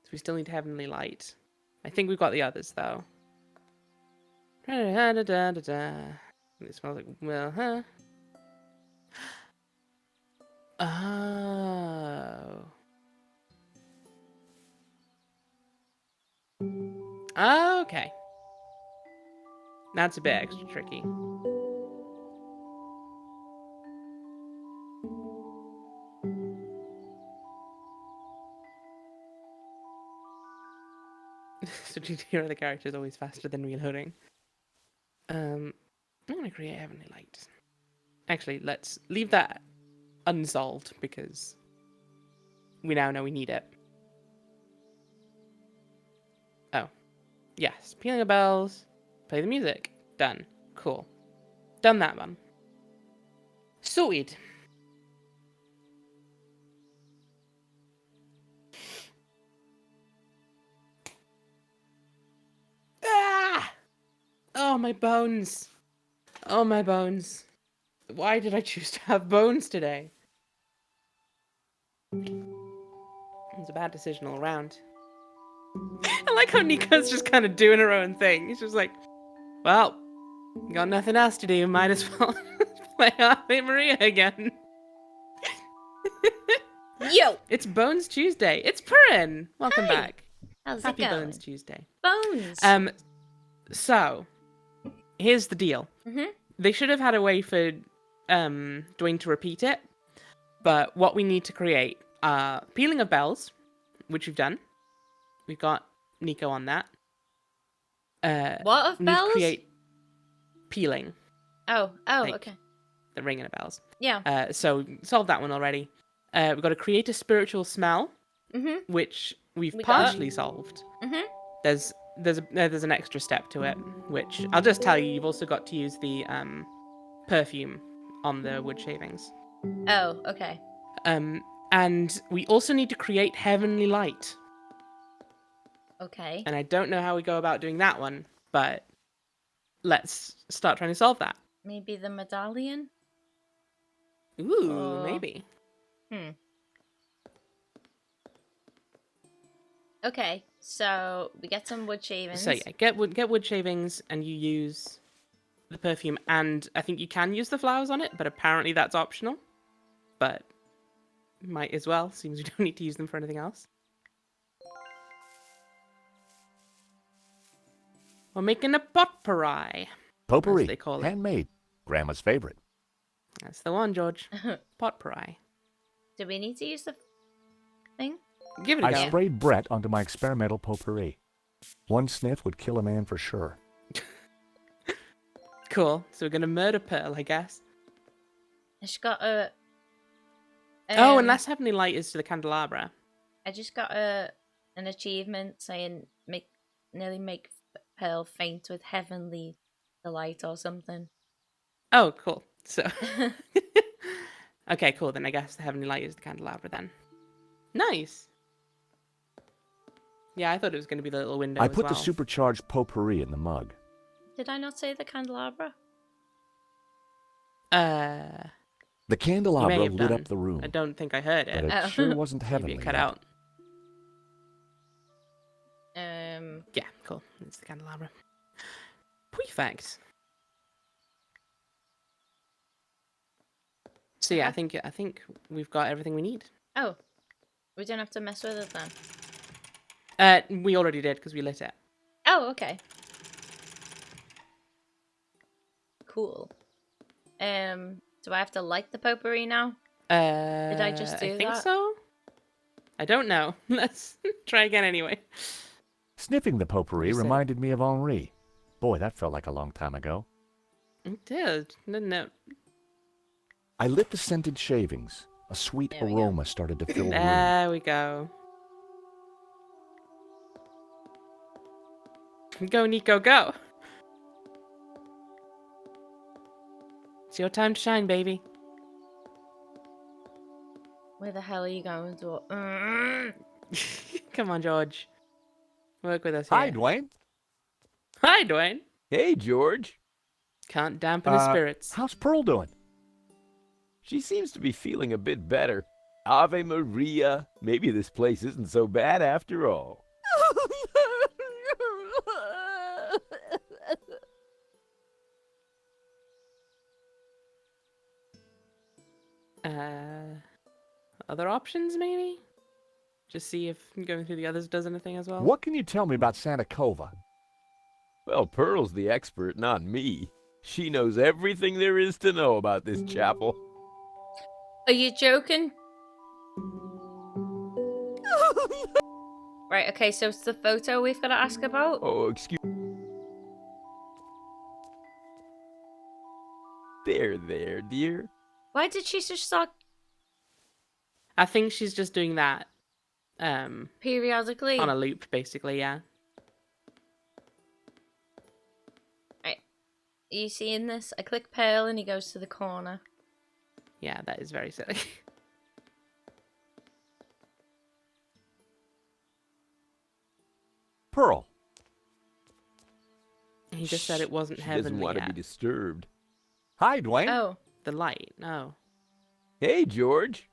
so we still need heavenly light. I think we've got the others though. It smells like huh? Oh. Okay. That's a bit extra tricky. So GTR the character is always faster than reloading. I'm gonna create heavenly light. Actually, let's leave that unsolved because we now know we need it. Oh. Yes. Pealing of bells. Play the music. Done. Cool. Done that one. Sorted. Ah! Oh, my bones. Oh, my bones. Why did I choose to have bones today? It was a bad decision all around. I like how Nico's just kind of doing her own thing. He's just like, well, got nothing else to do. Might as well play Ave Maria again. Yo! It's Bones Tuesday. It's Purin. Welcome Hi. back. How's Happy it going? Bones Tuesday. Bones! So, here's the deal. Mm-hmm. They should have had a way for Dwayne to repeat it, but what we need to create pealing of bells, which we've done. We've got Nico on that. What of need bells? to create pealing. Oh, like okay. the ringing of bells. Yeah. So solved that one already. We've got to create a spiritual smell, Mm-hmm. which we got partially solved. Mm-hmm. There's an extra step to it, which I'll just tell you. You've also got to use the perfume on the wood shavings. Oh, okay. And we also need to create heavenly light. Okay. And I don't know how we go about doing that one, but let's start trying to solve that. Maybe the medallion? Ooh, maybe. Okay, so we get some wood shavings. So yeah, get wood shavings, and you use the perfume, and I think you can use the flowers on it, but apparently that's optional. But might as well, seems we don't need to use them for anything else. We're making a potpourri. Potpourri, as they call it. handmade. Grandma's favorite. That's the one, George. Potpourri. Do we need to use the thing? Give it a I go. sprayed Brett onto my experimental potpourri. One sniff would kill a man for sure. Cool. So we're gonna murder Pearl, I guess. I just got a... oh, and last heavenly light is to the candelabra. I just got an achievement saying nearly make Pearl faint with heavenly delight or something. Oh, cool. So, okay, cool. Then I guess the heavenly light is the candelabra. Then, nice. Yeah, I thought it was going to be the little window. I as put well. the supercharged potpourri in the mug. Did I not say the candelabra? The candelabra have lit done. up the room. I don't think I heard it. But it sure wasn't Maybe heavenly. it cut yet. out. Um. Yeah, cool. It's the candelabra. Perfect. So yeah, I think we've got everything we need. Oh, we don't have to mess with it then. We already did because we lit it. Oh, okay. Cool. Do I have to light the potpourri now? Did I just do I think that? so. I don't know. Let's try again anyway. Sniffing the potpourri You said- reminded me of Henri. Boy, that felt like a long time ago. It did, didn't it? I lit the scented shavings. A sweet There we go. aroma started to fill the room. There we go. Go, Nico, go. It's your time to shine, baby. Where the hell are you going to? Come on, George. Work with us here. Hi, Dwayne. Hi, Dwayne. Hey, George. Can't dampen his spirits. How's Pearl doing? She seems to be feeling a bit better. Ave Maria. Maybe this place isn't so bad after all. Other options, maybe? Just see if going through the others does anything as well. What can you tell me about Santa Cova? Well, Pearl's the expert, not me. She knows everything there is to know about this chapel. Are you joking? Right, okay, so it's the photo we've got to ask about? Oh, excuse... There, dear. Why did she just start I think she's just doing that periodically? on a loop, basically, yeah. Right. Are you seeing this? I click Pearl and he goes to the corner. Yeah, that is very silly. Pearl. He just said it wasn't She doesn't heavenly want to be yet. disturbed. Hi, Dwayne. Oh, The light. No. Hey, George.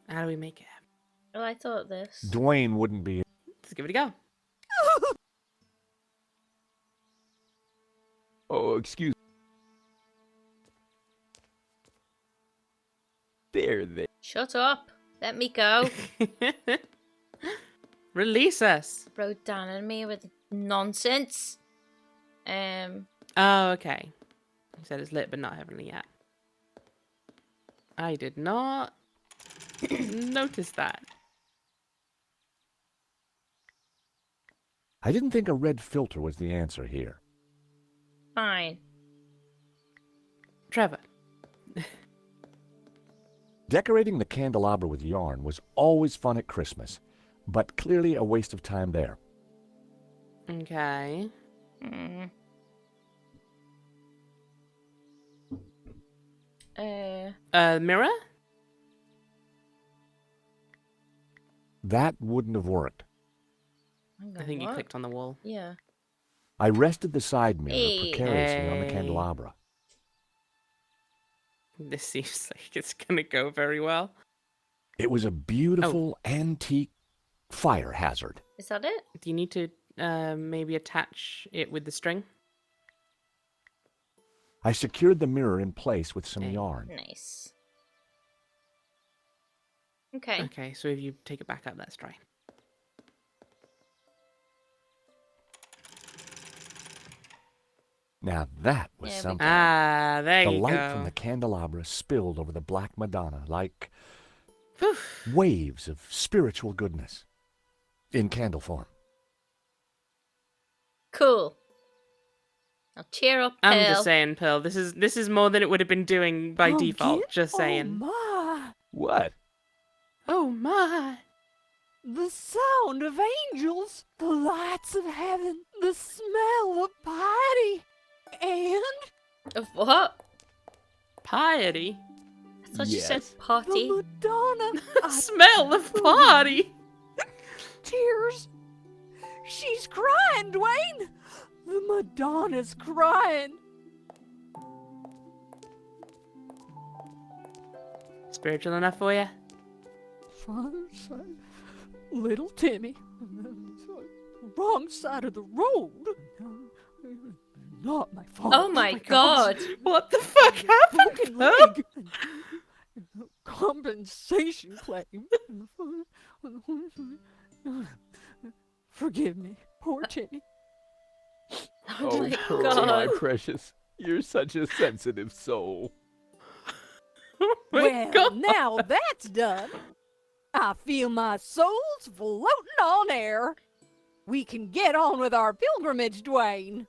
How do we make it happen? well, I thought this. Dwayne wouldn't be. Let's give it a go. Oh, excuse me. There. Shut up. Let me go. Release us. Rode down on me with nonsense. Oh, okay. He said it's lit but not heavenly yet. I did not notice that. I didn't think a red filter was the answer here. Fine. Trevor. Decorating the candelabra with yarn was always fun at Christmas, but clearly a waste of time there. Okay. Mirror? That wouldn't have worked. I think you What? clicked on the wall. Yeah. I rested the side mirror Hey. precariously on the Hey. candelabra. This seems like it's gonna go very well. It was a beautiful antique fire hazard. Is that it? Do you need to maybe attach it with the string? I secured the mirror in place with some Hey. yarn. Nice. Okay. Okay, so if you take it back up, let's try. Now that was There we something. Ah, there The you light go. from the candelabra spilled over the Black Madonna like Whew. waves of spiritual goodness in candle form. Cool. Now cheer up, I'm Pearl. just saying, Pearl. This is more than it would have been doing by default. Just saying. Oh, What? Oh my! the sound of angels, the lights of heaven, the smell of piety, and Of what? Piety. I thought you said Yes. party. the Madonna. Smell of party. Tears. She's crying, Dwayne. The Madonna's crying. Spiritual enough for you? Son, little Timmy. Wrong side of the road. Not my fault. Oh my god. What the fuck happened? Broken Pearl? leg. Compensation claim. Forgive me, poor Timmy. Oh my Pearl, my god. precious. You're such a sensitive soul. Oh my Well, god. now that's done. I feel my soul's floating on air. We can get on with our pilgrimage, Dwayne.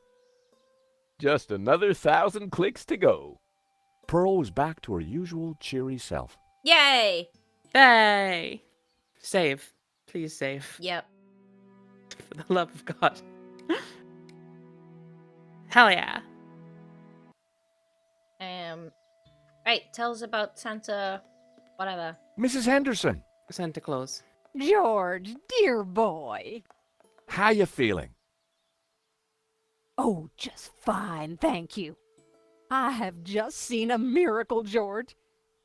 Just another 1,000 clicks to go. Pearl was back to her usual cheery self. Yay. Hey. Save. Please save. Yep. For the love of God. Hell yeah. Right, tell us about Santa whatever. Mrs. Henderson, Santa Claus. George, dear boy. how you feeling? Oh, just fine, thank you. I have just seen a miracle, George.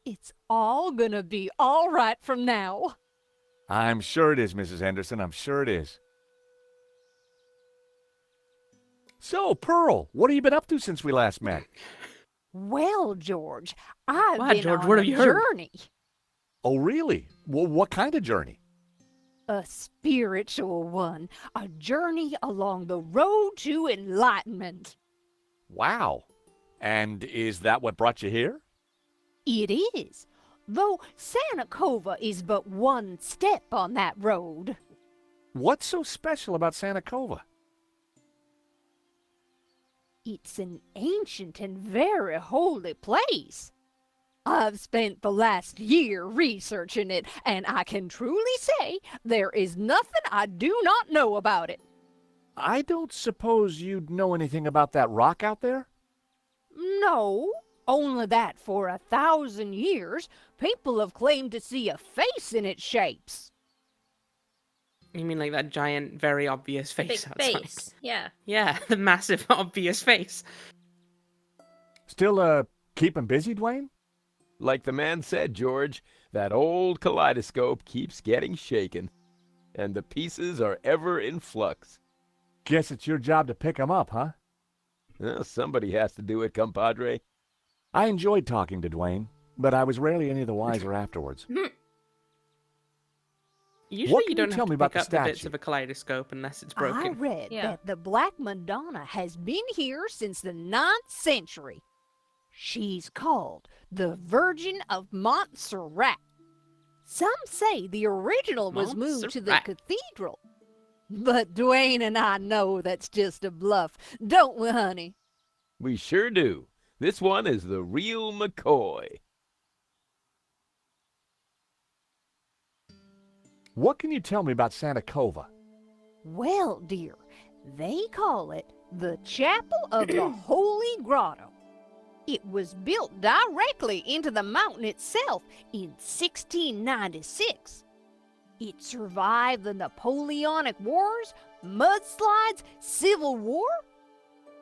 It's all gonna be all right from now. I'm sure it is, Mrs. Henderson. I'm sure it is. So, Pearl, what have you been up to since we last met? Well, George, I've What, been George? on What a have you heard? journey. Oh, really? Well, what kind of journey? A spiritual one. A journey along the road to enlightenment. Wow. And is that what brought you here? It is. Though Santa Cova is but one step on that road. What's so special about Santa Cova? It's an ancient and very holy place. I've spent the last year researching it, and I can truly say there is nothing I do not know about it. I don't suppose you'd know anything about that rock out there? No, only that for 1,000 years, people have claimed to see a face in its shapes. You mean like that giant, very obvious Big face outside? face. Yeah. Yeah, the massive, obvious face. Still, keeping busy, Dwayne? Like the man said, George, that old kaleidoscope keeps getting shaken, and the pieces are ever in flux. Guess it's your job to pick 'em up, huh? Well, somebody has to do it, compadre. I enjoyed talking to Dwayne, but I was rarely any the wiser afterwards. Usually What you can don't you have tell to me about pick the up the bits statue? of a kaleidoscope unless it's I broken. read Yeah. that the Black Madonna has been here since the 9th century. She's called the Virgin of Montserrat. Some say the original was moved to the Montserrat. cathedral. But Dwayne and I know that's just a bluff, don't we, honey? We sure do. This one is the real McCoy. What can you tell me about Santa Cova? Well, dear, they call it the Chapel of the Holy Grotto. It was built directly into the mountain itself in 1696. It survived the Napoleonic Wars, mudslides, Civil War.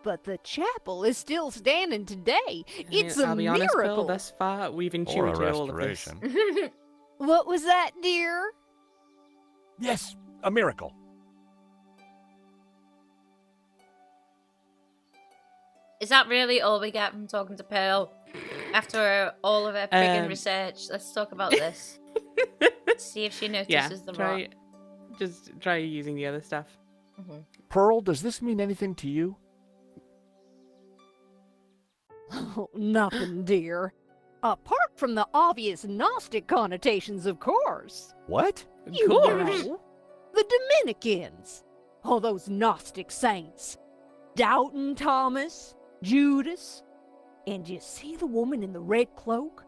But the chapel is still standing today. It's a I'll be honest, Bill, miracle. thus far we've Or a intuited all of this. restoration. What was that, dear? Yes, a miracle. Is that really all we get from talking to Pearl? After all of her friggin' research, let's talk about this. See if she notices Yeah, the try, rock. just try using the other stuff. Pearl, does this mean anything to you? Oh, nothing, dear. Apart from the obvious Gnostic connotations, of course. What? Of You course. know, the Dominicans. All those Gnostic saints. Doubting Thomas, Judas. And you see the woman in the red cloak?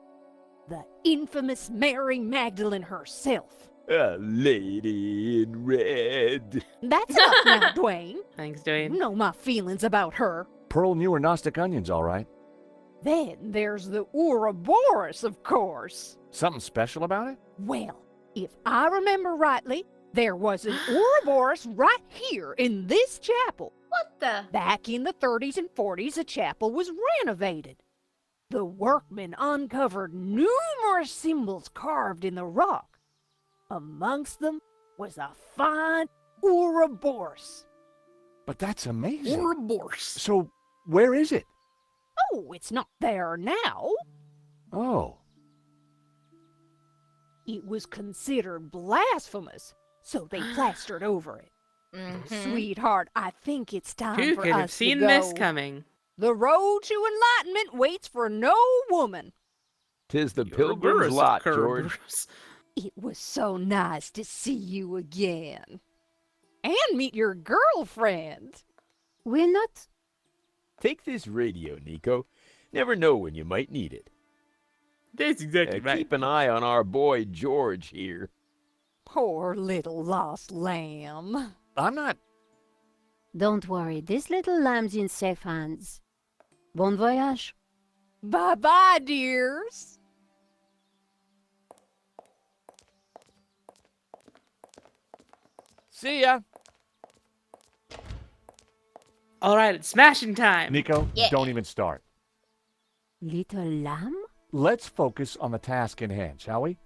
The infamous Mary Magdalene herself. A lady in red. That's enough now, Dwayne. Thanks, You Dwayne. know my feelings about her. Pearl knew her Gnostic onions, all right. Then there's the Ouroboros, of course. Something special about it? Well, if I remember rightly, there was an Ouroboros right here in this chapel. What the? Back in the 30s and 40s, the chapel was renovated. The workmen uncovered numerous symbols carved in the rock. Amongst them was a fine Ouroboros. But that's amazing. Ouroboros. So, where is it? Oh, it's not there now. Oh. It was considered blasphemous, so they plastered over it. Sweetheart, I think it's time Who for could us have seen to go. this coming? The road to enlightenment waits for no woman. 'Tis the Ouroboros pilgrim's of lot, George. Ouroboros. It was so nice to see you again. And meet your girlfriend. We're not. Take this radio, Nico. Never know when you might need it. That's exactly right. Keep an eye on our boy George here. Poor little lost lamb. I'm not. Don't worry, this little lamb's in safe hands. Bon voyage. Bye-bye, dears. See ya. All right, it's smashing time. Nico, Yeah. don't even start. Little lamb? Let's focus on the task in hand, shall we?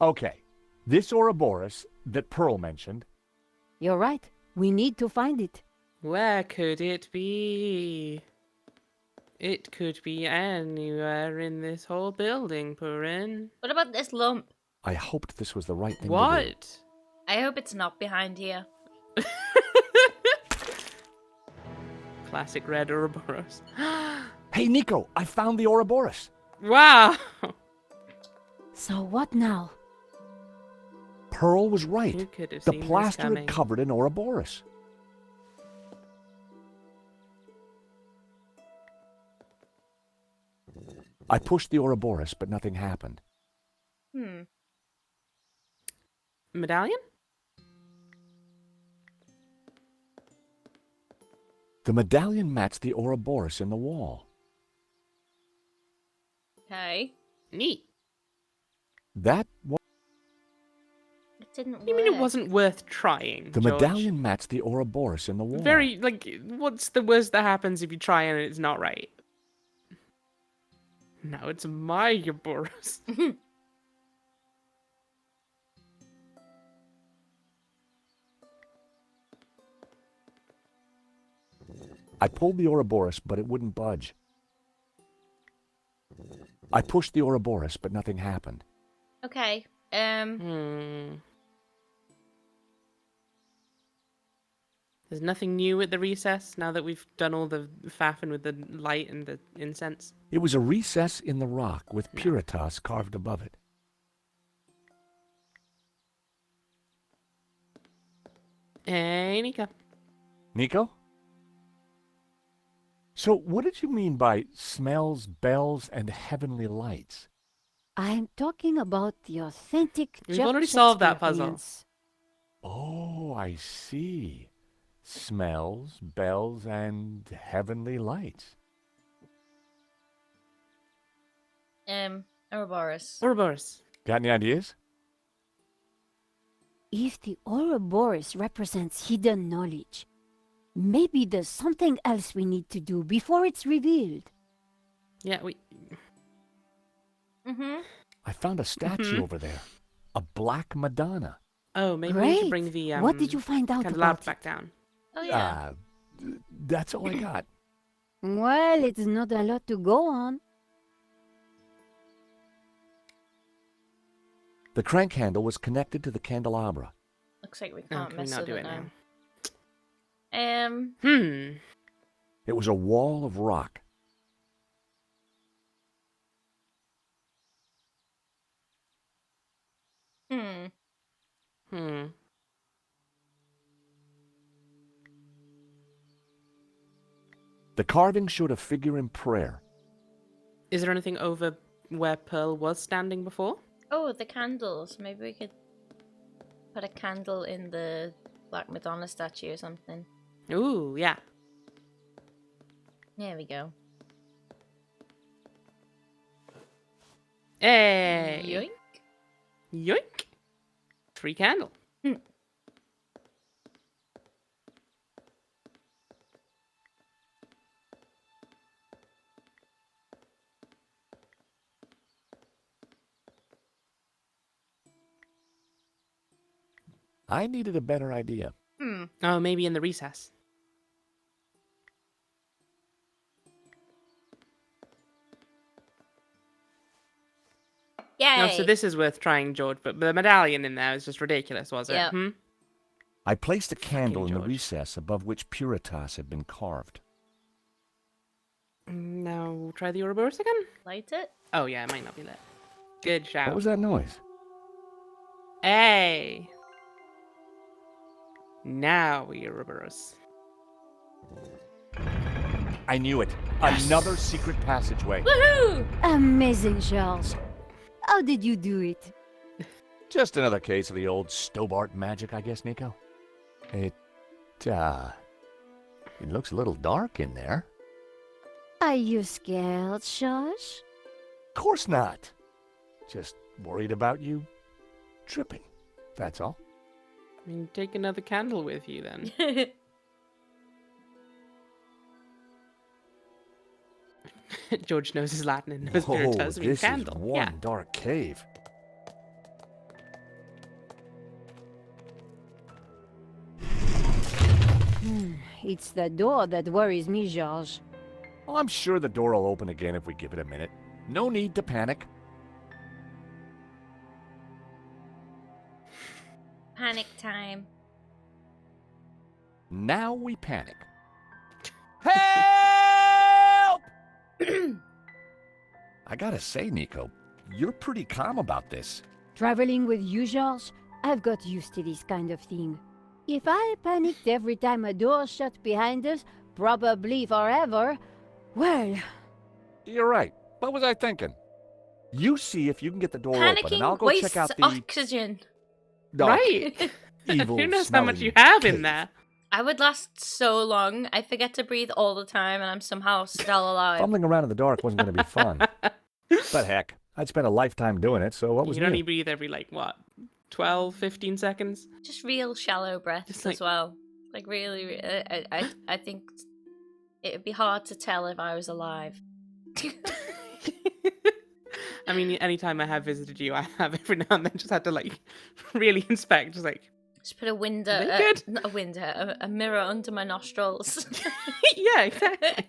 Okay. This Ouroboros that Pearl mentioned, You're right. We need to find it. Where could it be? It could be anywhere in this whole building, Purin. What about this lump? I hoped this was the right thing to do. What? I hope it's not behind here. Classic red Ouroboros. Hey, Nico, I found the Ouroboros. Wow! So what now? Pearl was Who right. could have The seen this plaster coming? had covered an Ouroboros. I pushed the Ouroboros, but nothing happened. Medallion? The medallion matched the Ouroboros in the wall. Okay. Neat. That was... didn't work. You mean it wasn't worth trying, The George? medallion matched the Ouroboros in the wall. Very, like, what's the worst that happens if you try and it's not right? Now it's my Ouroboros. I pulled the Ouroboros, but it wouldn't budge. I pushed the Ouroboros, but nothing happened. Okay. There's nothing new at the recess now that we've done all the faffing with the light and the incense. It was a recess in the rock with Puritas carved above it. Hey, Nika. Nico? So what did you mean by smells, bells, and heavenly lights? I'm talking about the authentic We've church already solved that puzzle. experience. Oh, I see. Smells, bells, and heavenly lights. Ouroboros. Ouroboros. Got any ideas? If the Ouroboros represents hidden knowledge, maybe there's something else we need to do before it's revealed. Yeah, I found a statue over there. A black Madonna. Oh, maybe we Great. should bring the What did you find out candelabra about back it? down. Oh yeah. That's all I got. Well, it's not a lot to go on. The crank handle was connected to the candelabra. Looks like we Oh, can't can we mess not with do it it now. now? It was a wall of rock. The carving showed a figure in prayer. Is there anything over where Pearl was standing before? Oh, the candles. Maybe we could put a candle in the Black Madonna statue or something. Ooh, yeah. There we go. Hey! Yoink. Yoink! Free candle. I needed a better idea. Oh, maybe in the recess. Yay! No, so this is worth trying, George, but the medallion in there is just ridiculous, was it? Yep. I placed a candle in the George. recess above which Puritas had been carved. Now we'll try the Ouroboros again? Light it. Oh yeah, it might not be lit. Good shout. What was that noise? Hey! Now we Ouroboros. I knew it. Another secret passageway. Woohoo! Amazing, Charles. How did you do it? Just another case of the old Stobart magic, I guess, Nico. It looks a little dark in there. Are you scared, Charles? Of course not. Just worried about you tripping. That's all. I mean, take another candle with you then. George knows his Latin and knows Puritas means this candle. is one Yeah. dark cave. It's the door that worries me, George. Well, I'm sure the door will open again if we give it a minute. No need to panic. Panic time. Now we panic. Help! I gotta say, Nico, you're pretty calm about this. Traveling with you, George, I've got used to this kind of thing. If I panicked every time a door shut behind us, probably forever, well... You're right. What was I thinking? You see if you can get the door open, and I'll Panicking go wastes check out the oxygen. Right. evil Who knows how much smelling you have cave. in there? I would last so long. I forget to breathe all the time, and I'm somehow still alive. Fumbling around in the dark wasn't going to be fun. But heck, I'd spent a lifetime doing it, so what was You new? only breathe every, like, what, 12, 15 seconds. Just real shallow breaths Just like- as well. Like really, I think it would be hard to tell if I was alive. I mean, anytime I have visited you, I have every now and then just had to like really inspect, just like Just put a window, Are they good? not a window, a mirror under my nostrils. yeah, exactly.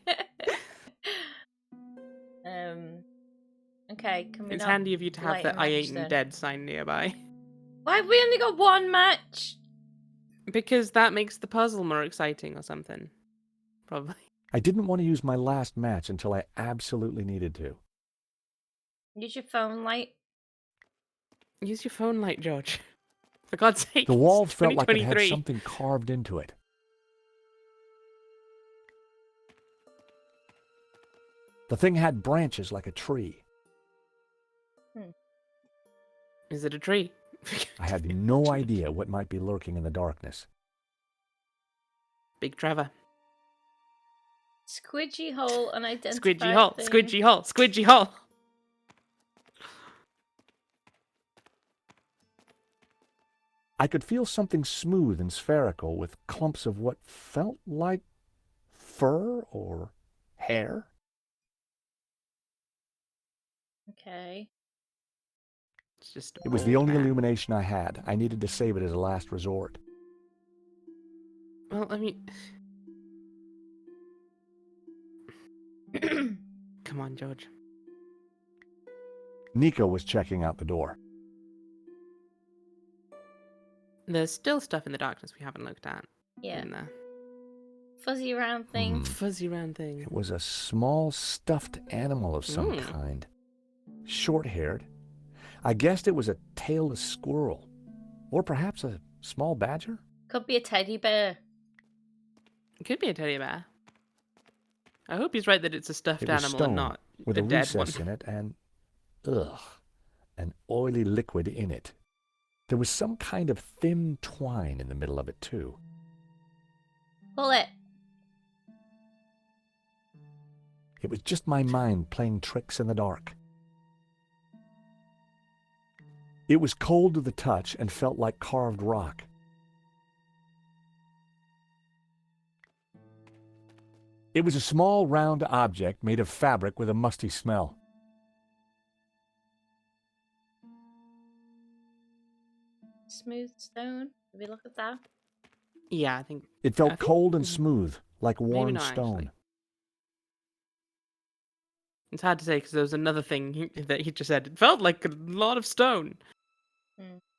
Okay, can we It's not handy of you to have light a the I match ate and then? dead sign nearby. Why have we only got one match? Because that makes the puzzle more exciting or something. Probably. I didn't want to use my last match until I absolutely needed to. Use your phone light. Use your phone light, George. For God's sake. The wall it's felt like it had 2023. something carved into it. The thing had branches like a tree. Is it a tree? I had no idea what might be lurking in the darkness. Big Trevor. Squidgy hole unidentified Squidgy hole. thing. Squidgy hole. Squidgy hole. I could feel something smooth and spherical with clumps of what felt like fur or hair. Okay. It's just. It was the only illumination I had. I needed to save it as a last resort. Well, I mean. Come on, George. Nico was checking out the door. There's still stuff in the darkness we haven't looked at. Yeah. In there. Fuzzy round thing. Fuzzy round thing. It was a small stuffed animal of some kind. Short-haired. I guessed it was a tailless squirrel. Or perhaps a small badger? Could be a teddy bear. It could be a teddy bear. I hope he's right that it's a stuffed It was animal stone, and not with a a dead one. recess in it and, an oily liquid in it. There was some kind of thin twine in the middle of it, too. Pull it. It was just my mind playing tricks in the dark. It was cold to the touch and felt like carved rock. It was a small, round object made of fabric with a musty smell. Smooth stone. Did we look at that? Yeah, I think. It felt cold and smooth, like Maybe worn not, stone. actually. It's hard to say because there was another thing that he just said. It felt like a lot of stone.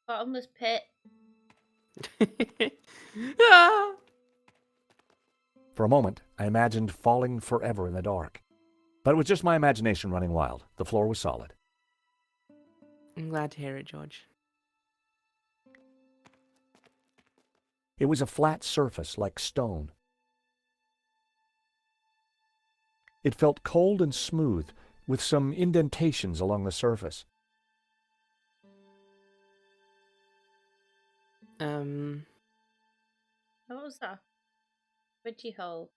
Bottomless pit. Ah! For a moment, I imagined falling forever in the dark. But it was just my imagination running wild. The floor was solid. I'm glad to hear it, George. It was a flat surface like stone. It felt cold and smooth, with some indentations along the surface. What was that? Squidgy hole.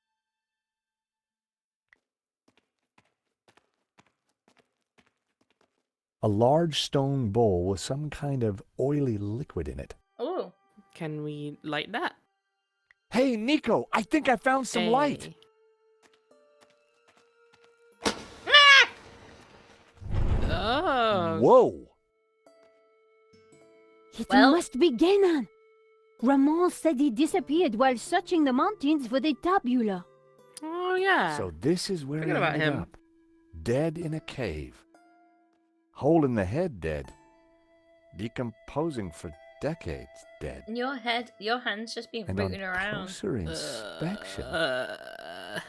A large stone bowl with some kind of oily liquid in it. Oh. Can we light that? Hey, Nico, I think I found some light. Oh. Whoa. It must be Genan. Ramon said he disappeared while searching the mountains for the tabula. Oh, yeah. So this is where he Forget about ended him. up. Dead in a cave. Hole in the head dead. Decomposing for decades dead. And your hand's just been And on rooting around. closer inspection,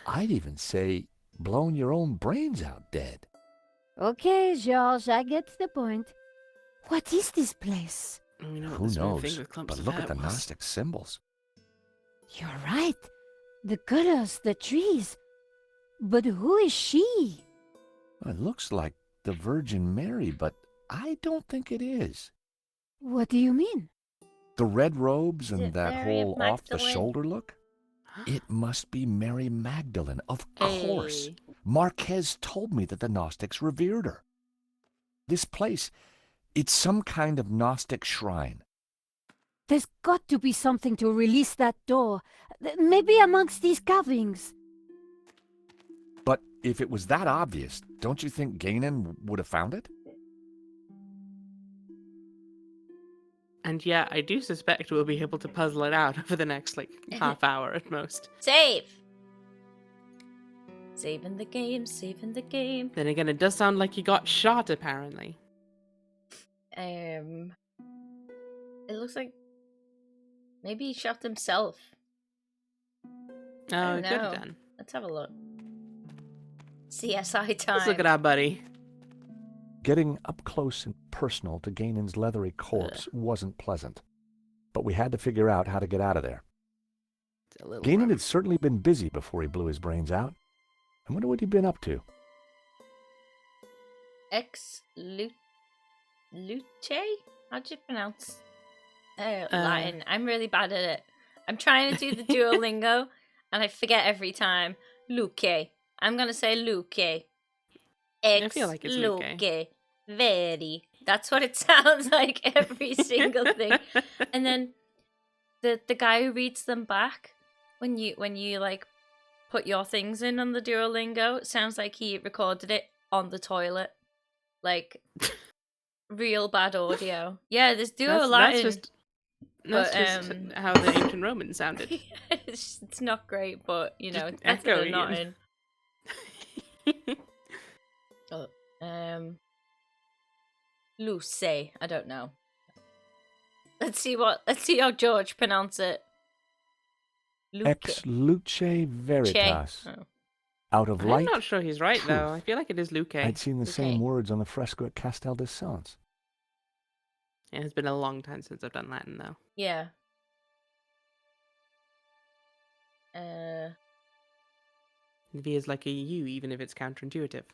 I'd even say blown your own brains out dead. Okay, George, I get the point. What is this place? We know what Who this small knows? thing with clumps But of look hair at the was. Gnostic symbols. You're right. The colors, the trees. But who is she? Well, it looks like the Virgin Mary, but I don't think it is. What do you mean? The red robes Is and it that Mary of whole Magdalene? off-the-shoulder look? It must be Mary Magdalene, of course. Hey. Marquez told me that the Gnostics revered her. This place, it's some kind of Gnostic shrine. There's got to be something to release that door. Maybe amongst these carvings. But if it was that obvious, don't you think Ganon would have found it? And yeah, I do suspect we'll be able to puzzle it out over the next, like, half hour at most. Save! Saving the game, saving the game. Then again, it does sound like he got shot, apparently. It looks like maybe he shot himself. Oh, I he don't could have know. done. Let's have a look. CSI time. Let's look at our buddy. Getting up close and personal to Ganon's leathery corpse wasn't pleasant. But we had to figure out how to get out of there. It's a little Ganon rough. had certainly been busy before he blew his brains out. I wonder what he'd been up to. Luce? How do you pronounce Latin? I'm really bad at it. I'm trying to do the Duolingo, and I forget every time. Luce. I'm gonna say Luce. I feel like it's Luce. Veri. That's what it sounds like every single thing. And then the guy who reads them back when you like put your things in on the Duolingo, it sounds like he recorded it on the toilet. Like real bad audio. Yeah, there's Duo Latin. That's just how the ancient Romans sounded. It's not great, but you know, it's Just better than not echoing. in. Luce, I don't know. Let's see how George pronounce it. Ex luce veritas. Oh. Out of I'm light. not sure he's right, though. truth. I feel like it is Luque. I'd seen the Luce. same words on the fresco at Castel de Sants. It has been a long time since I've done Latin, though. Yeah. V is like a U, even if it's counterintuitive.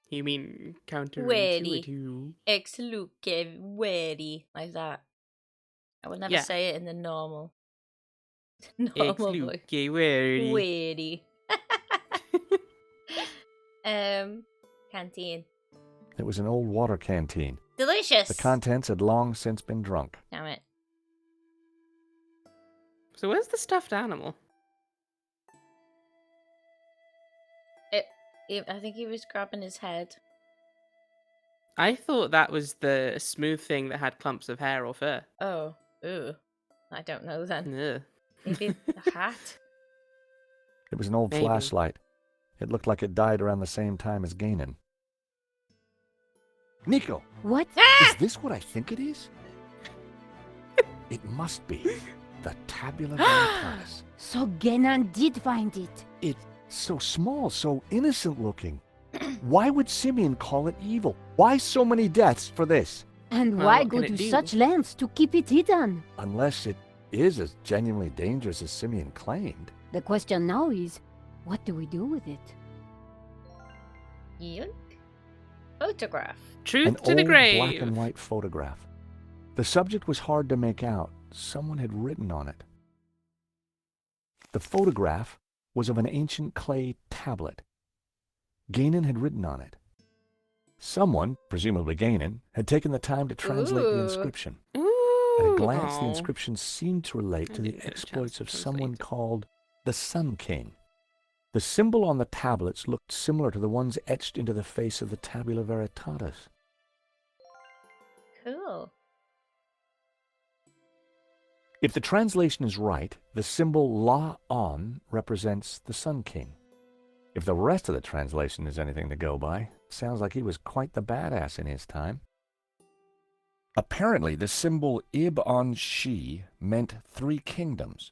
You mean counterintuitive? Ex luce veri, like that. I would never Yeah. say it in the normal Ex voice. Luque veri. Weirdy. Canteen. It was an old water canteen. Delicious. The contents had long since been drunk. Damn it. So where's the stuffed animal? I think he was grabbing his head. I thought that was the smooth thing that had clumps of hair or fur. Oh, ooh. I don't know then. Ugh. Maybe the hat. It was an old Maybe. flashlight. It looked like it died around the same time as Ganon. Nico, What? is this what I think it is? It must be the Tabula Veritatis. So Genon did find it. It's so small, so innocent looking. Why would Simeon call it evil? Why so many deaths for this? And Well, why what go can it to do? such lengths to keep it hidden? Unless it is as genuinely dangerous as Simeon claimed. The question now is, what do we do with it? Yoink. Photograph. Truth An to the old grave. black and white photograph. The subject was hard to make out. Someone had written on it. The photograph was of an ancient clay tablet. Ganon had written on it. Someone, presumably Ganon, had taken the time to translate the Ooh. inscription. Ooh. At a glance, the Aw. inscription seemed to relate I to the didn't get a chance exploits to of someone translate. called the Sun King. The symbol on the tablets looked similar to the ones etched into the face of the Tabula Veritatis. Cool. If the translation is right, the symbol La-On represents the Sun King. If the rest of the translation is anything to go by, sounds like he was quite the badass in his time. Apparently, the symbol Ib-On-Shi meant 3 kingdoms.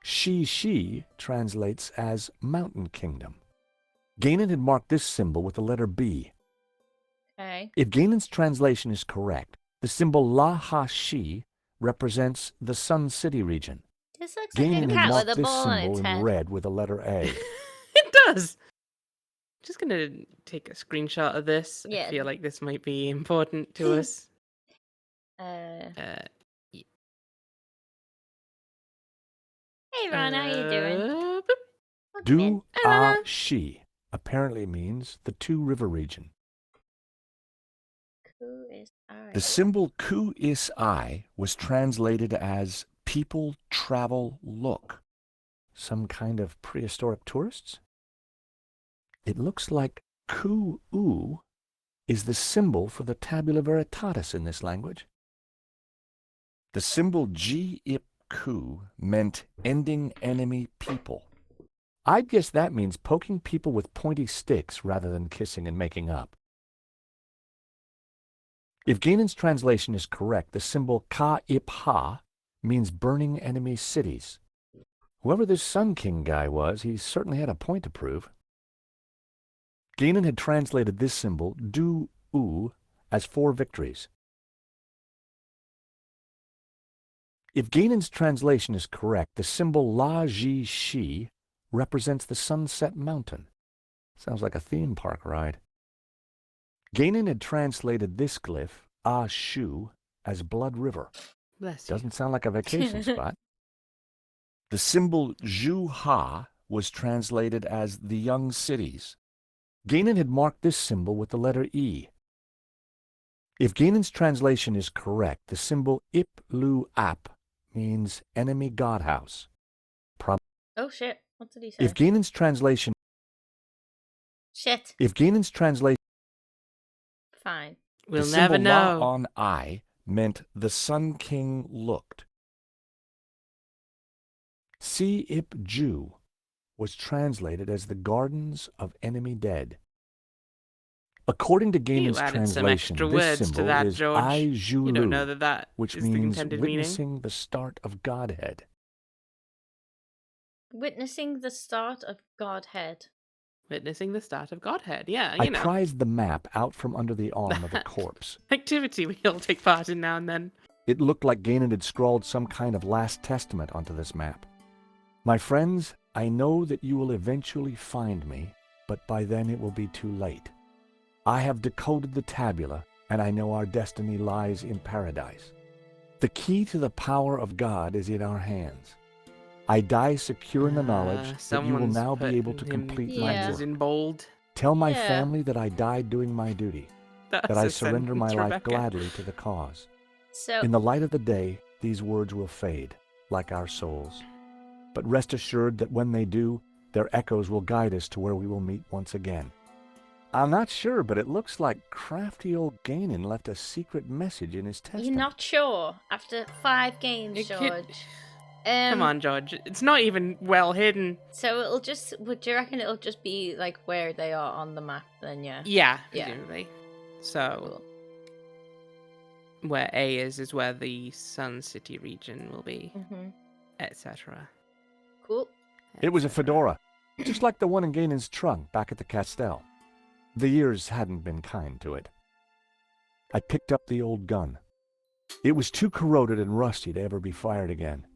Shi translates as Mountain Kingdom. Ganon had marked this symbol with the letter B. Okay. If Ganon's translation is correct, the symbol La-Ha-Shi represents the Sun City region. This looks like a Ganon had cat marked with a this ball on symbol its in head. red with the letter A. It does. Just gonna take a screenshot of this. Yeah. I feel like this might be important to us. Hey Ron, how you doing? boop. Welcome in. Du-A-Shi apparently means the Two River region. Who is I? The symbol Ku Is I was translated as people travel look. Some kind of prehistoric tourists? It looks like Ku U is the symbol for the tabula veritatis in this language. The symbol G Ip Ku meant ending enemy people. I'd guess that means poking people with pointy sticks rather than kissing and making up. If Gainan's translation is correct, the symbol Ka Ip Ha means burning enemy cities. Whoever this Sun King guy was, he certainly had a point to prove. Gainan had translated this symbol, Du U, as 4 victories. If Gainan's translation is correct, the symbol La Ji Shi represents the Sunset Mountain. Sounds like a theme park ride. Gainan had translated this glyph, Ah Shu, as Blood River. Bless you. Doesn't sound like a vacation spot. The symbol Zhu Ha was translated as the Young Cities. Gainan had marked this symbol with the letter E. If Gainan's translation is correct, the symbol Ip Lu Ap means enemy godhouse. Oh shit! What did he say? If Gainan's translation Shit. If Gainan's translation Fine. We'll the never symbol La know. on I meant the Sun King looked. Si Ip Ju was translated as the Gardens of Enemy Dead. According to You Gainan's added some translation, extra this words to symbol that, is George. I Ju You don't Lu, know that that which is the means intended meaning. witnessing the start of Godhead. Witnessing the start of Godhead. Witnessing the start of Godhead. Yeah, I you know. prized the map out from under the arm of a corpse. Activity we all take part in now and then. It looked like Gainan had scrawled some kind of last testament onto this map. My friends, I know that you will eventually find me, but by then it will be too late. I have decoded the tabula, and I know our destiny lies in paradise. The key to the power of God is in our hands. I die secure in the knowledge that you will Someone's now be able to putting complete Yeah. my lenses work. in bold. Tell my Yeah. family that I died doing my duty, That's that I a surrender my sentence, life Rebecca. gladly to the cause. So In the light of the day, these words will fade, like our souls. But rest assured that when they do, their echoes will guide us to where we will meet once again. I'm not sure, but it looks like crafty old Gainan left a secret message in his testament. you're not sure after 5 games, It could- George. Come on, George. It's not even well hidden. So it'll just. Would you reckon it'll just be like where they are on the map? Then yeah. Yeah, Yeah. presumably. So, Cool. where A is where the Sun City region will be, Mm-hmm. etc. Cool. It was a fedora, just like the one in Gainan's trunk back at the Castell. The years hadn't been kind to it. I picked up the old gun. It was too corroded and rusty to ever be fired again.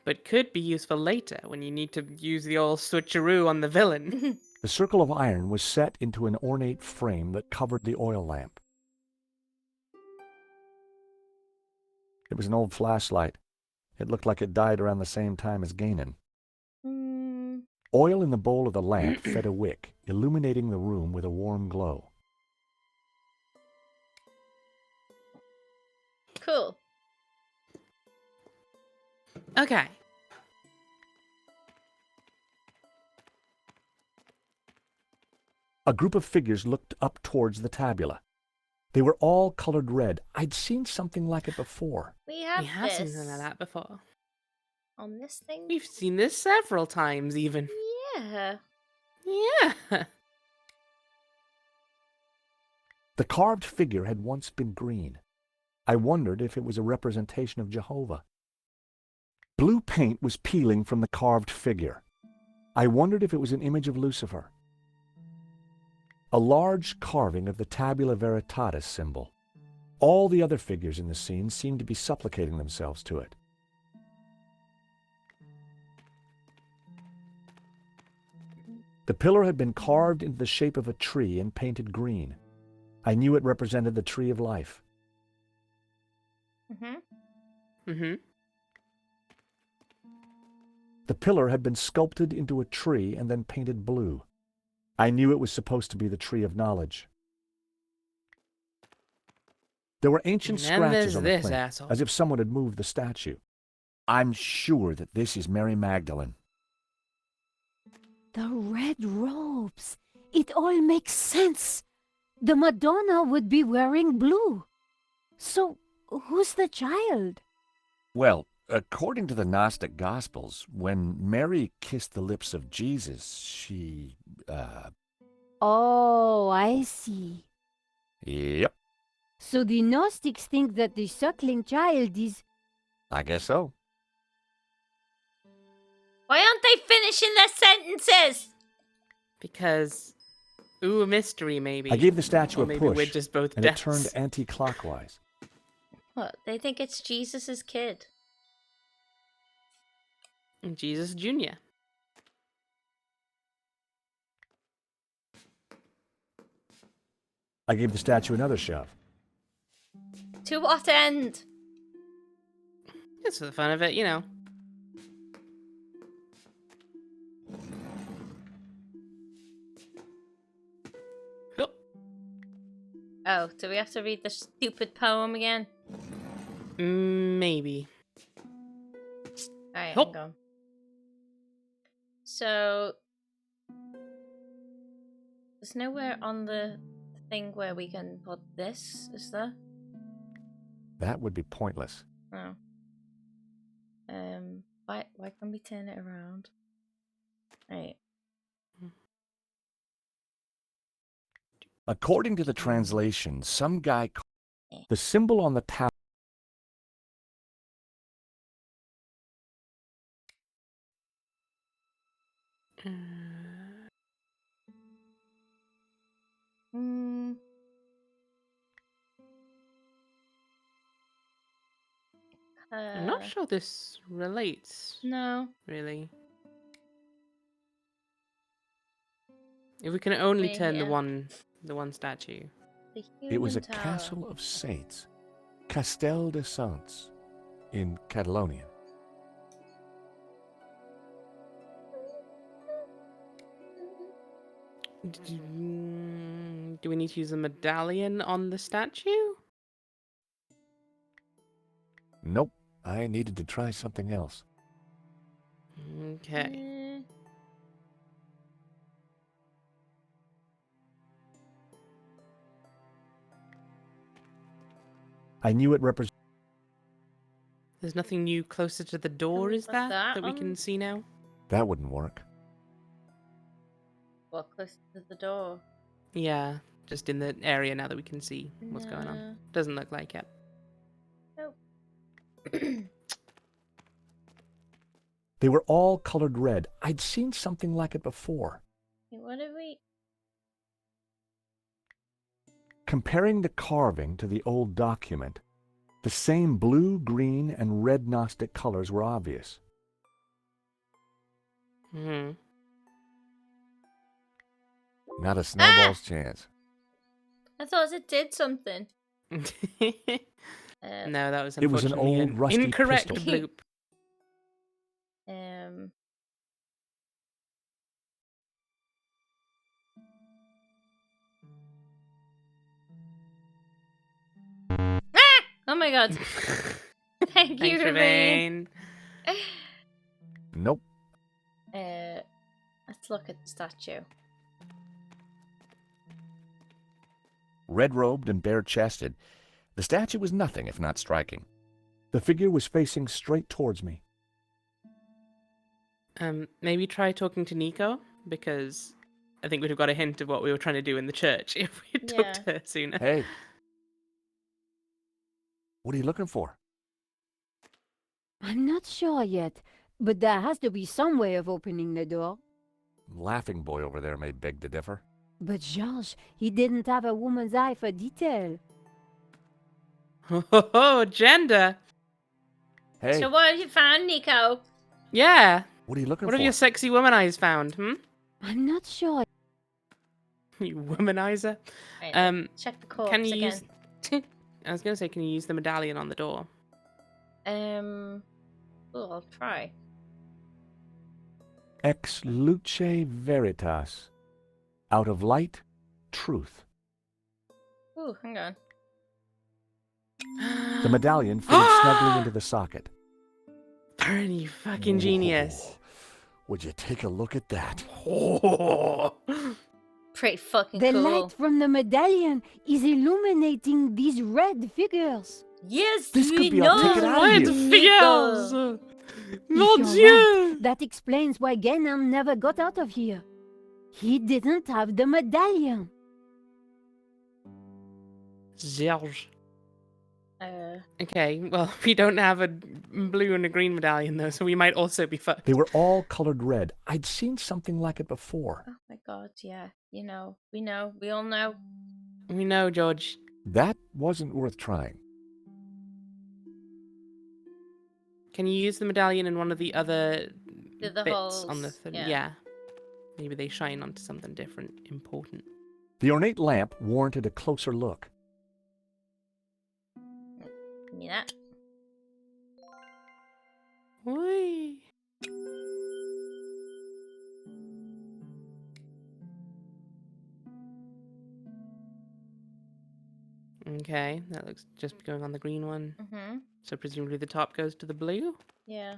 But could be useful later when you need to use the old switcheroo on the villain. The circle of iron was set into an ornate frame that covered the oil lamp. It was an old flashlight. It looked like it died around the same time as Gainan. Mm, Oil in the bowl of the lamp fed a wick, illuminating the room with a warm glow. cool. Okay. A group of figures looked up towards the tabula. They were all colored red. I'd seen something like it before. We have We have seen this something like that before. on this thing. We've seen this several times, even. Yeah. Yeah. The carved figure had once been green. I wondered if it was a representation of Jehovah. Blue paint was peeling from the carved figure. I wondered if it was an image of Lucifer. A large carving of the tabula veritatis symbol. All the other figures in the scene seemed to be supplicating themselves to it. The pillar had been carved into the shape of a tree and painted green. I knew it represented the tree of life. Mm-hmm. Mm-hmm. The pillar had been sculpted into a tree and then painted blue. I knew it was supposed to be the tree of knowledge. There were ancient And then scratches there's on the this plinth, asshole. as if someone had moved the statue. I'm sure that this is Mary Magdalene. The red robes. It all makes sense. The Madonna would be wearing blue. So, who's the child? Well, according to the Gnostic Gospels, when Mary kissed the lips of Jesus, she, Oh, I see. Yep, So the Gnostics think that the suckling child is... I guess so. Why aren't they finishing their sentences? Because, ooh, a mystery maybe. I gave the statue Or a maybe we're push, just both and it deaths. turned anti-clockwise. What? They think it's Jesus's kid. Jesus Jr. I gave the statue another shove. To what end? Just for the fun of it, you know. Oh, Oh, do we have to read the stupid poem again? maybe. Alright, Oh. hang on. So... There's nowhere on the thing where we can put this, is there? That would be pointless. Oh. Why can't we turn it around? Right. According to the translation, some guy... The symbol on the tablet... Hmm. I'm not sure this relates, No. really. If we can only Right turn here. the one statue. The It was a human tower. castle of saints, Castel de Sants, in Catalonia. Do we need to use a medallion on the statue? Nope, I needed to try something else. Okay. I knew it represented... There's nothing new closer to the door, we is put there? that That we on? can see now? That wouldn't work. Well, close to the door. Yeah, just in the area now that we can see what's going on. No. Doesn't look like it. Nope. They were all colored red. I'd seen something like it before. What did we... Comparing the carving to the old document, the same blue, green, and red Gnostic colors were obvious. Hmm. Not a snowball's chance. I thought it did something. No, that was It was an unfortunately old rusty incorrect pistol. bloop. Oh my god. Thank you, Thanks, Ravine. Nope. Let's look at the statue. Red-robed and bare-chested, the statue was nothing if not striking. The figure was facing straight towards me. Maybe try talking to Nico, because I think we'd have got a hint of what we were trying to do in the church if we had talked to her sooner. Hey. What are you looking for? I'm not sure yet, but there has to be some way of opening the door. Laughing boy over there may beg to differ. But Georges, he didn't have a woman's eye for detail. Oh, gender! Hey, So what have you found, Nico? Yeah! what are you looking What for? have your sexy woman eyes found, I'm not sure. You womanizer. Right, check the corpse Can you again. use... I was going to say, can you use the medallion on the door? Oh, I'll try. Ex luce veritas. Out of light, truth. Ooh, hang on. The medallion fitted snugly into the socket. Purin, you fucking genius. Whoa. Would you take a look at that? Oh. Pretty fucking The cool. light from the medallion is illuminating these red figures. Yes, This we could be our know. ticket out of Red here. figures! Mon If you're Dieu! right, that explains why Genan never got out of here. He didn't have the medallion. Serge. Uh, Okay, well, we don't have a blue and a green medallion, though, so we might also be fucked. They were all colored red. I'd seen something like it before. oh my god, yeah. You know, we all know. We know, George. That wasn't worth trying. Can you use the medallion in one of the other The bits on the holes, thing? yeah. Yeah. Maybe they shine onto something different, important. The ornate lamp warranted a closer look. Give me that. Whee! Okay, that looks just going on the green one. Mm-hmm. So presumably the top goes to the blue? Yeah.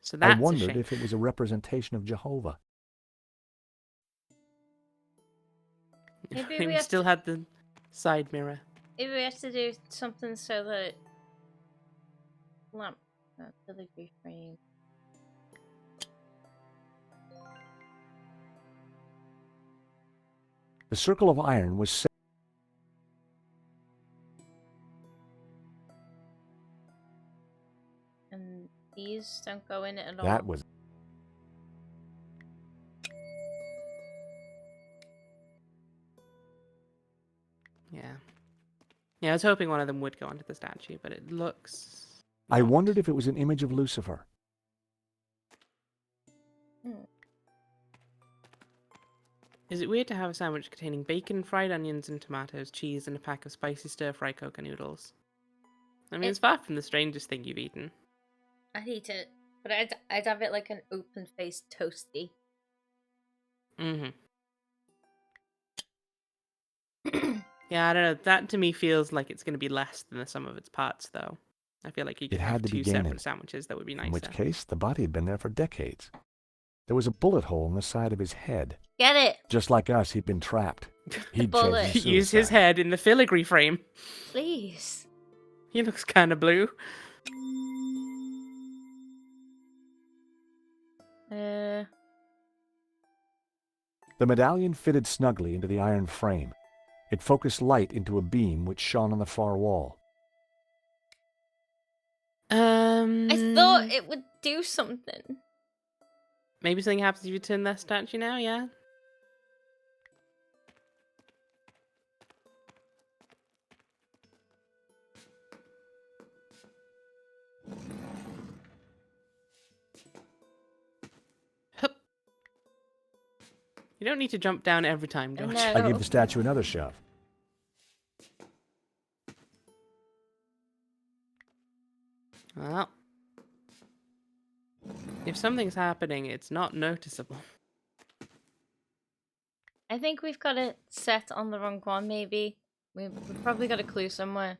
So I that's a wondered shame. if it was a representation of Jehovah. Maybe we we have still to- had the side mirror. Maybe we have to do something so that lamp filigree frame. The circle of iron was set. And these don't go in it at all. That was. Yeah. Yeah, I was hoping one of them would go onto the statue, but it looks... I not. wondered if it was an image of Lucifer. Is it weird to have a sandwich containing bacon, fried onions and tomatoes, cheese, and a pack of spicy stir-fry coca noodles? I mean, it's far from the strangest thing you've eaten. I'd eat it, but I'd have it like an open-faced toasty. Mm-hmm. Yeah, I don't know. That to me feels like it's going to be less than the sum of its parts, though. I feel like you could It have had to be two separate Ganon. sandwiches that would be nicer. In which case, the body had been there for decades. There was a bullet hole in the side of his head. Get it, Just like us, he'd been trapped. He'd bullet. chosen Use his suicide. head in the filigree frame. please. He looks kind of blue. The medallion fitted snugly into the iron frame. It focused light into a beam which shone on the far wall. I thought it would do something. Maybe something happens if you turn that statue now, yeah? Hup. You don't need to jump down every time, George. No. I gave the statue another shove. Well, if something's happening, it's not noticeable. I think we've got it set on the wrong one, maybe. We've probably got a clue somewhere.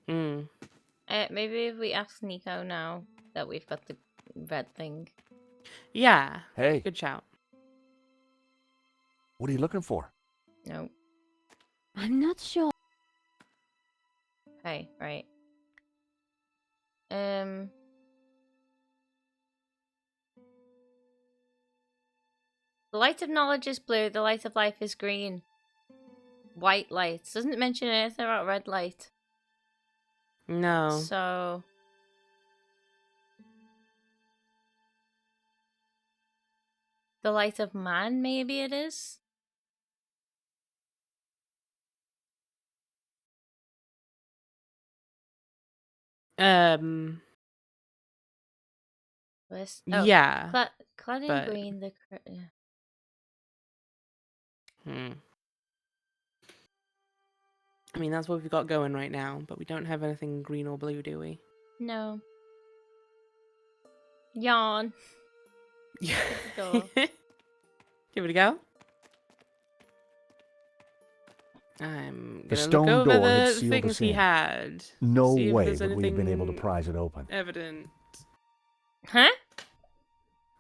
Mm. Maybe if we ask Nico now that we've got the red thing. Yeah. Hey, Good shout. what are you looking for? No. I'm not sure. Okay, right. The light of knowledge is blue, the light of life is green. White light. Doesn't mention anything about red light. No. So... the light of man, maybe it is? Yeah. Clad in but- green, yeah. I mean, that's what we've got going right now, but we don't have anything green or blue, do we? No. Yawn. Yeah. door. Give it a go. I'm The gonna look stone over door had the sealed things us he in. had. No See if way there's would we have been able to anything prise it open. evident. Huh?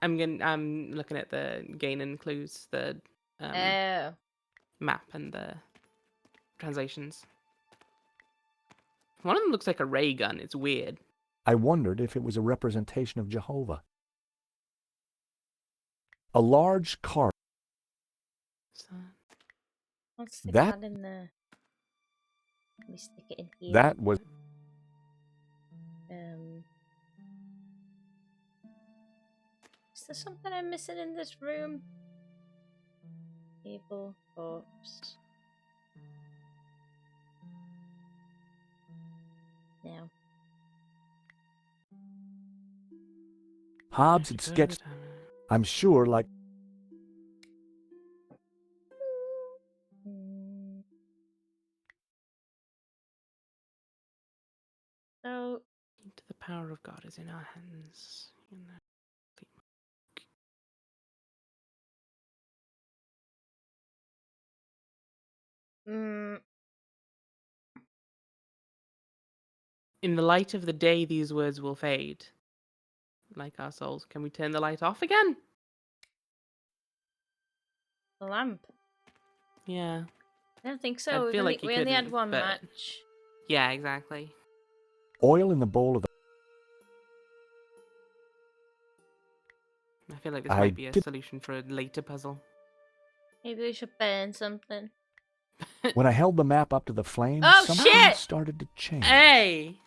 I'm looking at the gain and clues, the Oh. map and the translations. One of them looks like a ray gun. It's weird. I wondered if it was a representation of Jehovah. A large cart. So, Let's stick That- that in there. Let me stick it in here. That was Is there something I'm missing in this room? Table, corpse. No. Hobbs had sketched, I'm sure, like Mm. So, the power of God is in our hands. mm, In the light of the day, these words will fade. Like our souls. Can we turn the light off again? the lamp. Yeah. I don't think I so. feel like you we only had couldn't, one but- match. Yeah, exactly. oil in the bowl of the... I feel like this I might be a did- solution for a later puzzle. Maybe we should burn something. When I held the map up to the flame, Oh, something shit! started to change. Hey!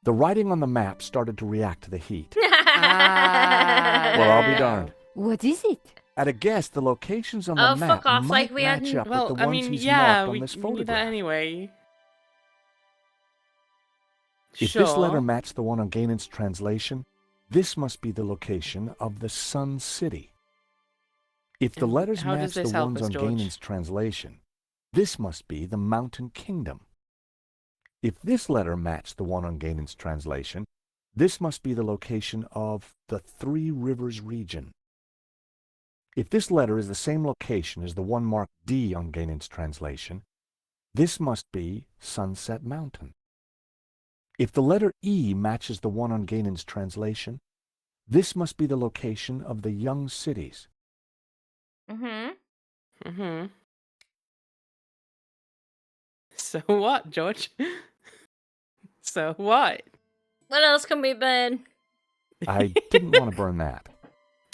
The writing on the map started to react to the heat. Ah, Well, I'll be there we darned. go. What is it? At a guess, the locations on the Oh, map fuck off, might like we match hadn't- up Well, with the I ones mean, he's yeah, marked on we this knew that photograph. anyway. If this letter matched the one on Gainan's translation, this must be the location of the Sun City. If the And letters how does match the this help ones us, on George? Gainan's translation, this must be the Mountain Kingdom. If this letter matched the one on Gainan's translation, this must be the location of the Three Rivers region. If this letter is the same location as the one marked D on Gainan's translation, this must be Sunset Mountain. If the letter E matches the one on Gainan's translation, this must be the location of the Young Cities. Mm-hmm. Mm-hmm. So what, George? So what? What else can we burn? I didn't want to burn that.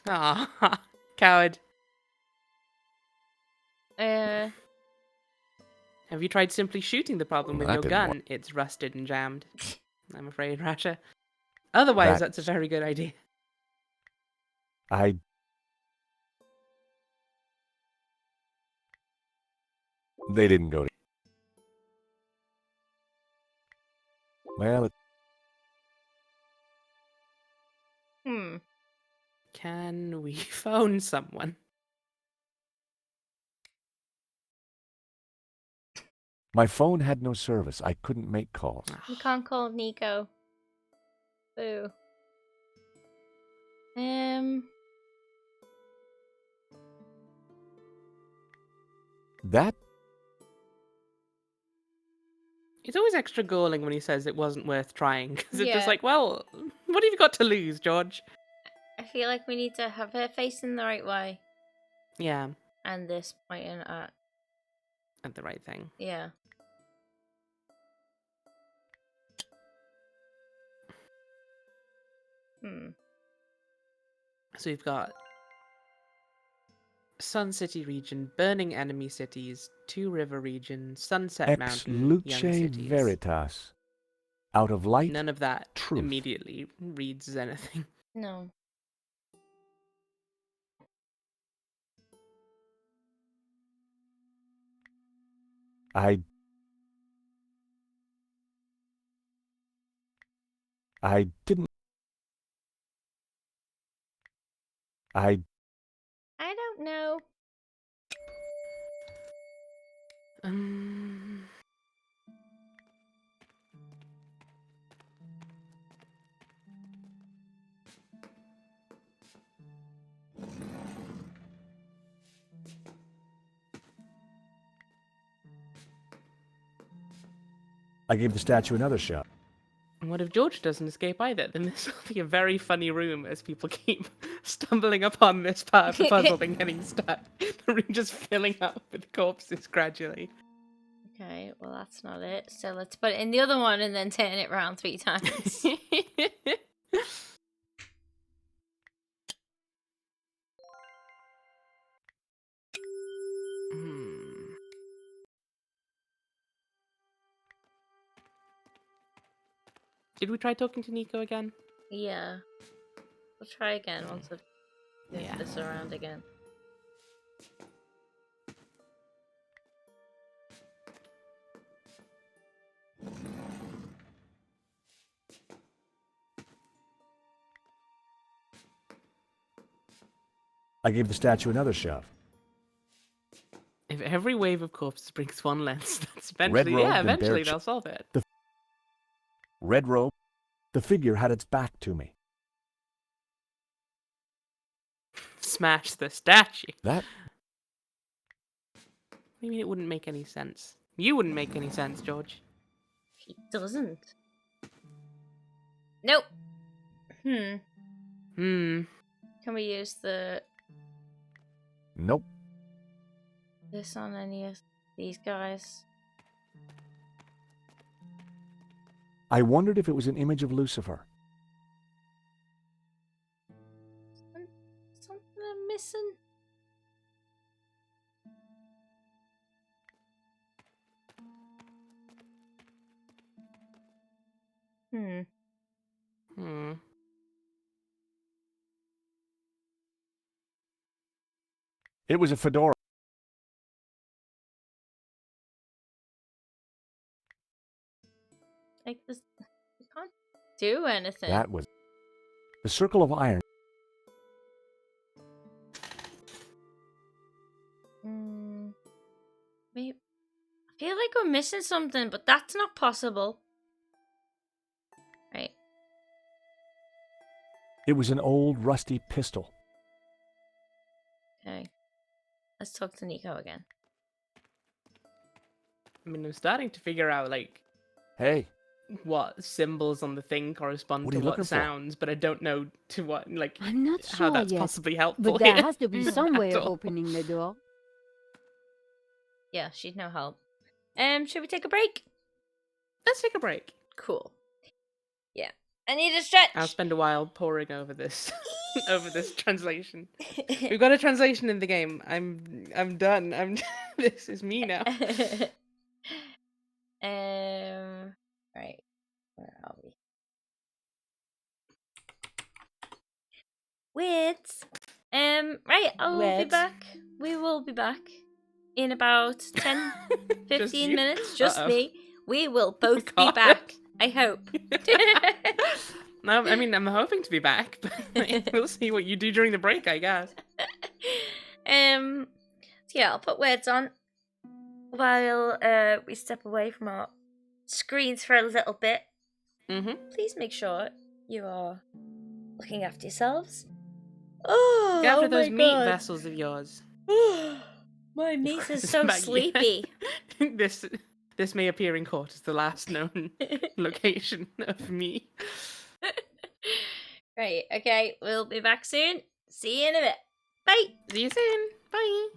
Ah, coward. Uh, Have you tried simply shooting the problem with That your didn't gun? It's rusted and jammed. I'm afraid, Rasha. Otherwise, that's a very good idea. They didn't go to... Well, Can we phone someone? my phone had no service. I couldn't make calls. we can't call Nico. Boo. That It's always extra galling when he says it wasn't worth trying. Because it's Yeah. just like, well, what have you got to lose, George? I feel like we need to have her facing the right way. Yeah, And this pointing at... at the right thing. Yeah. So we've got Sun City region, burning enemy cities, Two River region, Sunset ex Mountain, luce young cities. veritas. Out of light, None of that truth. immediately reads as anything. No. I didn't... I don't know. I gave the statue another shove. And what if George doesn't escape either? Then this will be a very funny room as people keep stumbling upon this part of the puzzle and getting stuck. The room just filling up with corpses gradually. Okay, well that's not it. So let's put it in the other one and then turn it around 3 times. Did we try talking to Nico again? Yeah. We'll try again once I've moved Yeah. this around again. I gave the statue another shove. If every wave of corpses brings one lens, that's eventually, Red-robed yeah, and bare eventually ch- they'll solve it. Red robe. The figure had its back to me. Smash the statue. That I mean, it wouldn't make any sense. You wouldn't make any sense, George. He doesn't. Nope. Hmm. Can we use Nope. this on any of these guys? I wondered if it was an image of Lucifer. Something I'm missing? It was a fedora. Like this, you can't do anything. That was the circle of iron. Maybe I feel like we're missing something, but that's not possible. Right. It was an old rusty pistol. Okay. Let's talk to Nico again. I mean, I'm starting to figure out, like, Hey, what symbols on the thing correspond What are to you what looking for? sounds, but I don't know to what, like, I'm not how sure that's yet, possibly helpful. but there here has to be some way at of all. opening the door. Yeah, she'd no help. Should we take a break? Let's take a break. Cool. Yeah. I need a stretch. I'll spend a while poring over this, over this translation. We've got a translation in the game. I'm done. This is me now. Right. Where are we? Wits. Right, I'll be Wits. back. We will be back in about 10, 15 you? minutes. Just Uh-oh. me. We will both be God. back. I hope. No, I mean, I'm hoping to be back, but we'll see what you do during the break, I guess. So yeah, I'll put words on while we step away from our screens for a little bit. Mm-hmm. Please make sure you are looking after yourselves. Oh, Get after oh those my meat God. vessels of yours. My niece is so Back- sleepy. This may appear in court as the last known location of me. Right, okay, we'll be back soon. See you in a bit. Bye. See you soon. Bye.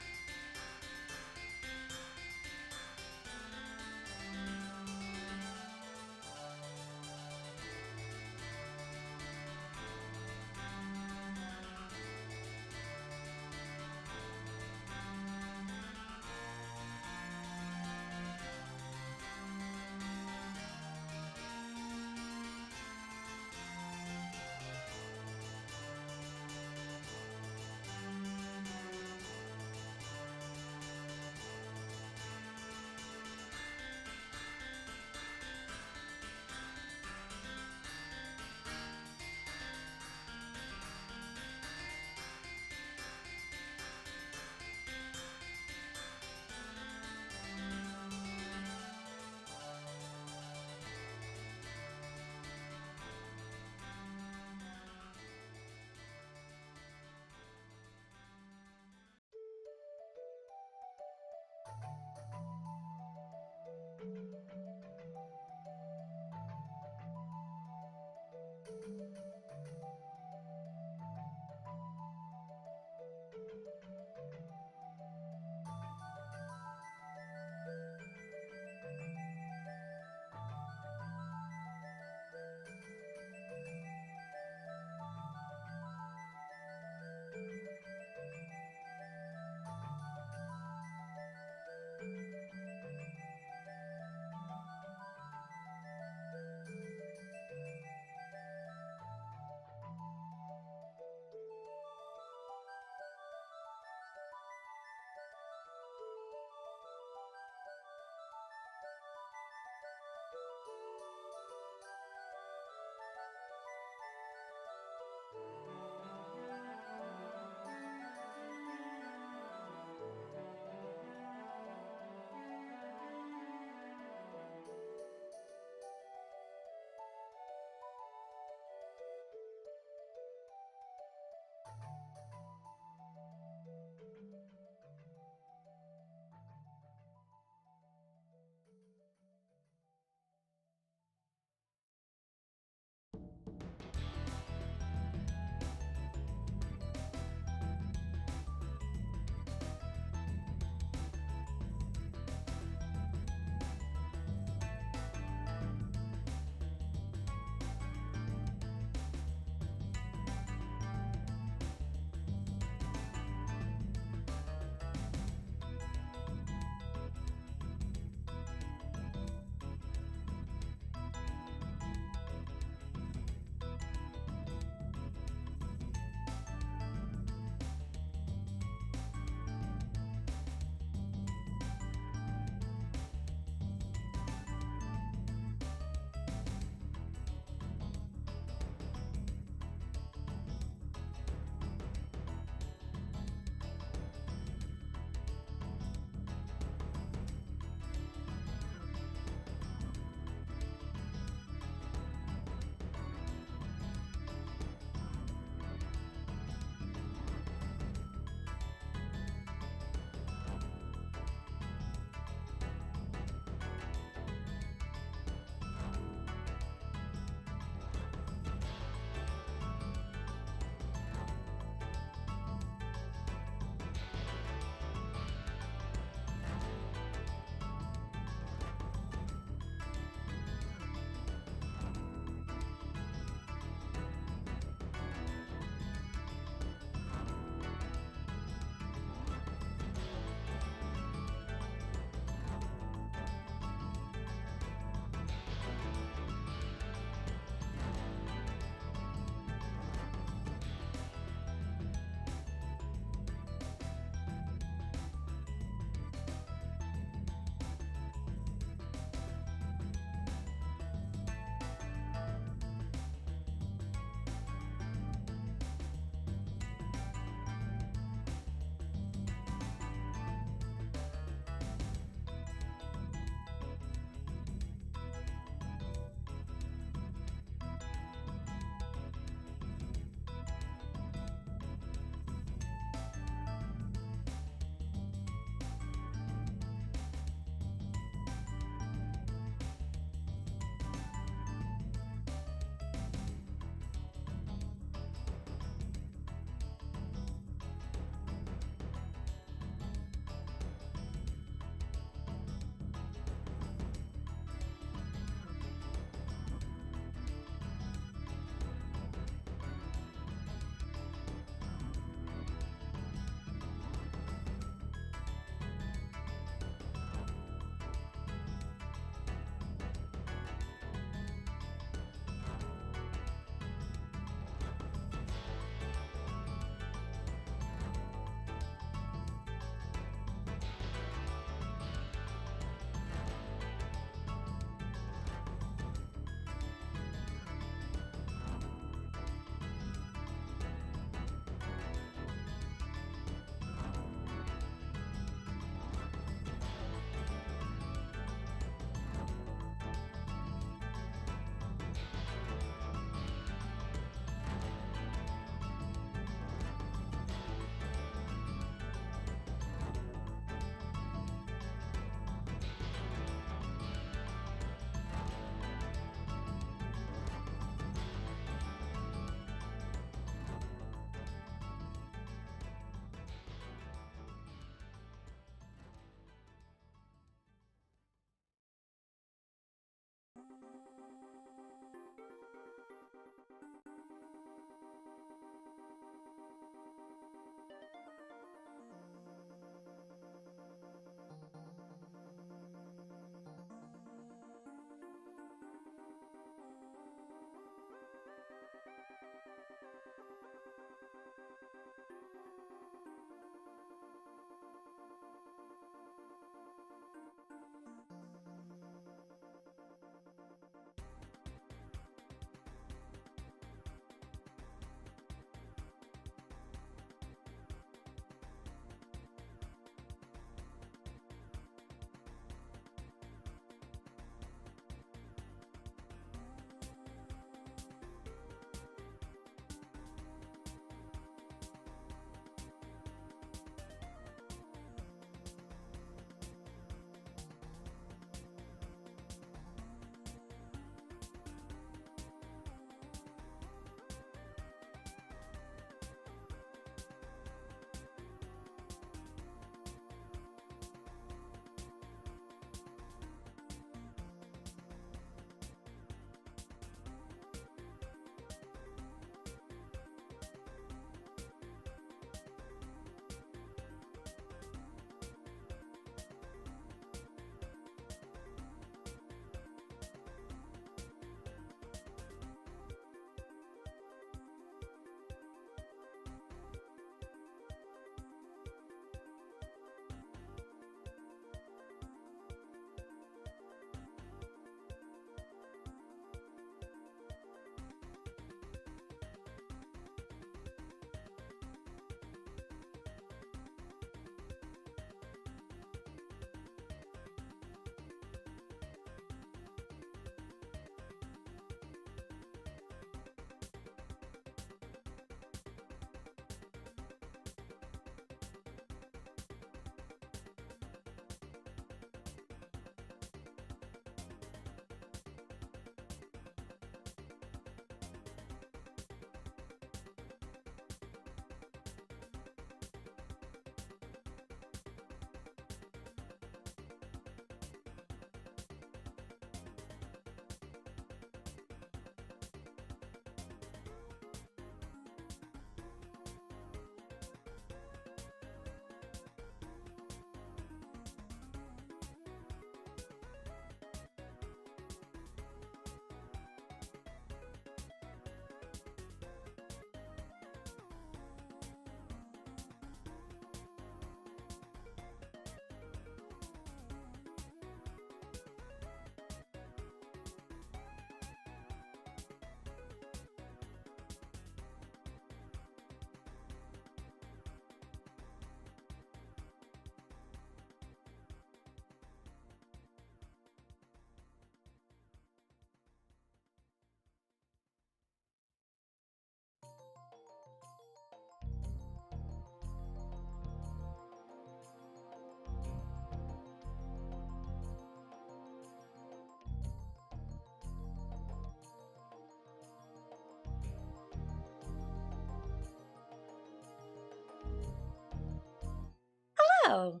Oh.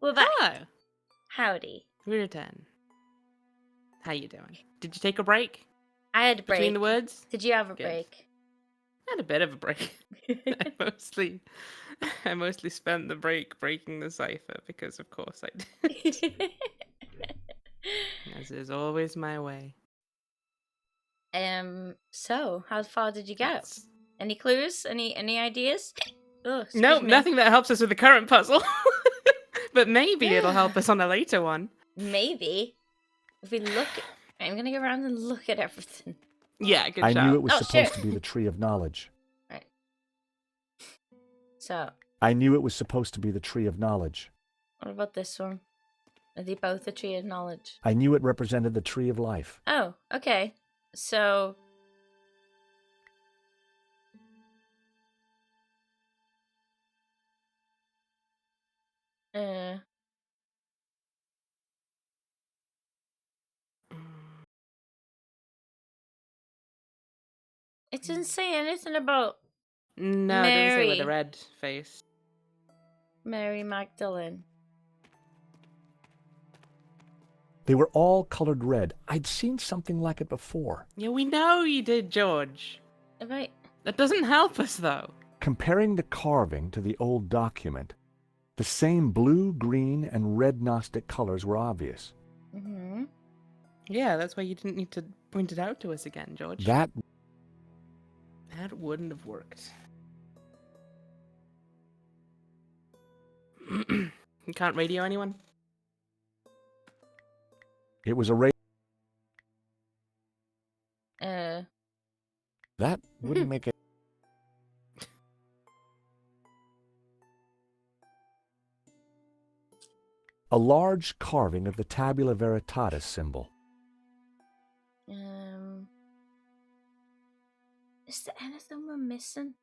We're back. Hello. Howdy. We return. How you doing? Did you take a break I had a break. between the words? Did you have a Good. break? I had a bit of a break. I mostly spent the break breaking the cipher because, of course, I did. As is always my way. So how far did you go? That's- Any clues? Any ideas? Oh, excuse No, me. nothing that helps us with the current puzzle. But maybe it'll help us on a later one. Maybe. If we look, I'm gonna go around and look at everything. Yeah, good I job. knew it was Oh, supposed shit. to be the tree of knowledge. Right. So, I knew it was supposed to be the tree of knowledge. what about this one? Are they both a tree of knowledge? I knew it represented the tree of life. Oh, okay. So, it didn't say anything about No, it doesn't say with a Mary. red face. Mary Magdalene. They were all colored red. I'd seen something like it before. Yeah, we know you did, George. Have I? That doesn't help us, though. Comparing the carving to the old document, the same blue, green, and red Gnostic colors were obvious. Mm-hmm. Yeah, that's why you didn't need to point it out to us again, George. That That wouldn't have worked. You can't radio anyone? it was a ray. That wouldn't make it. A large carving of the Tabula Veritatis symbol. Is there anything we're missing?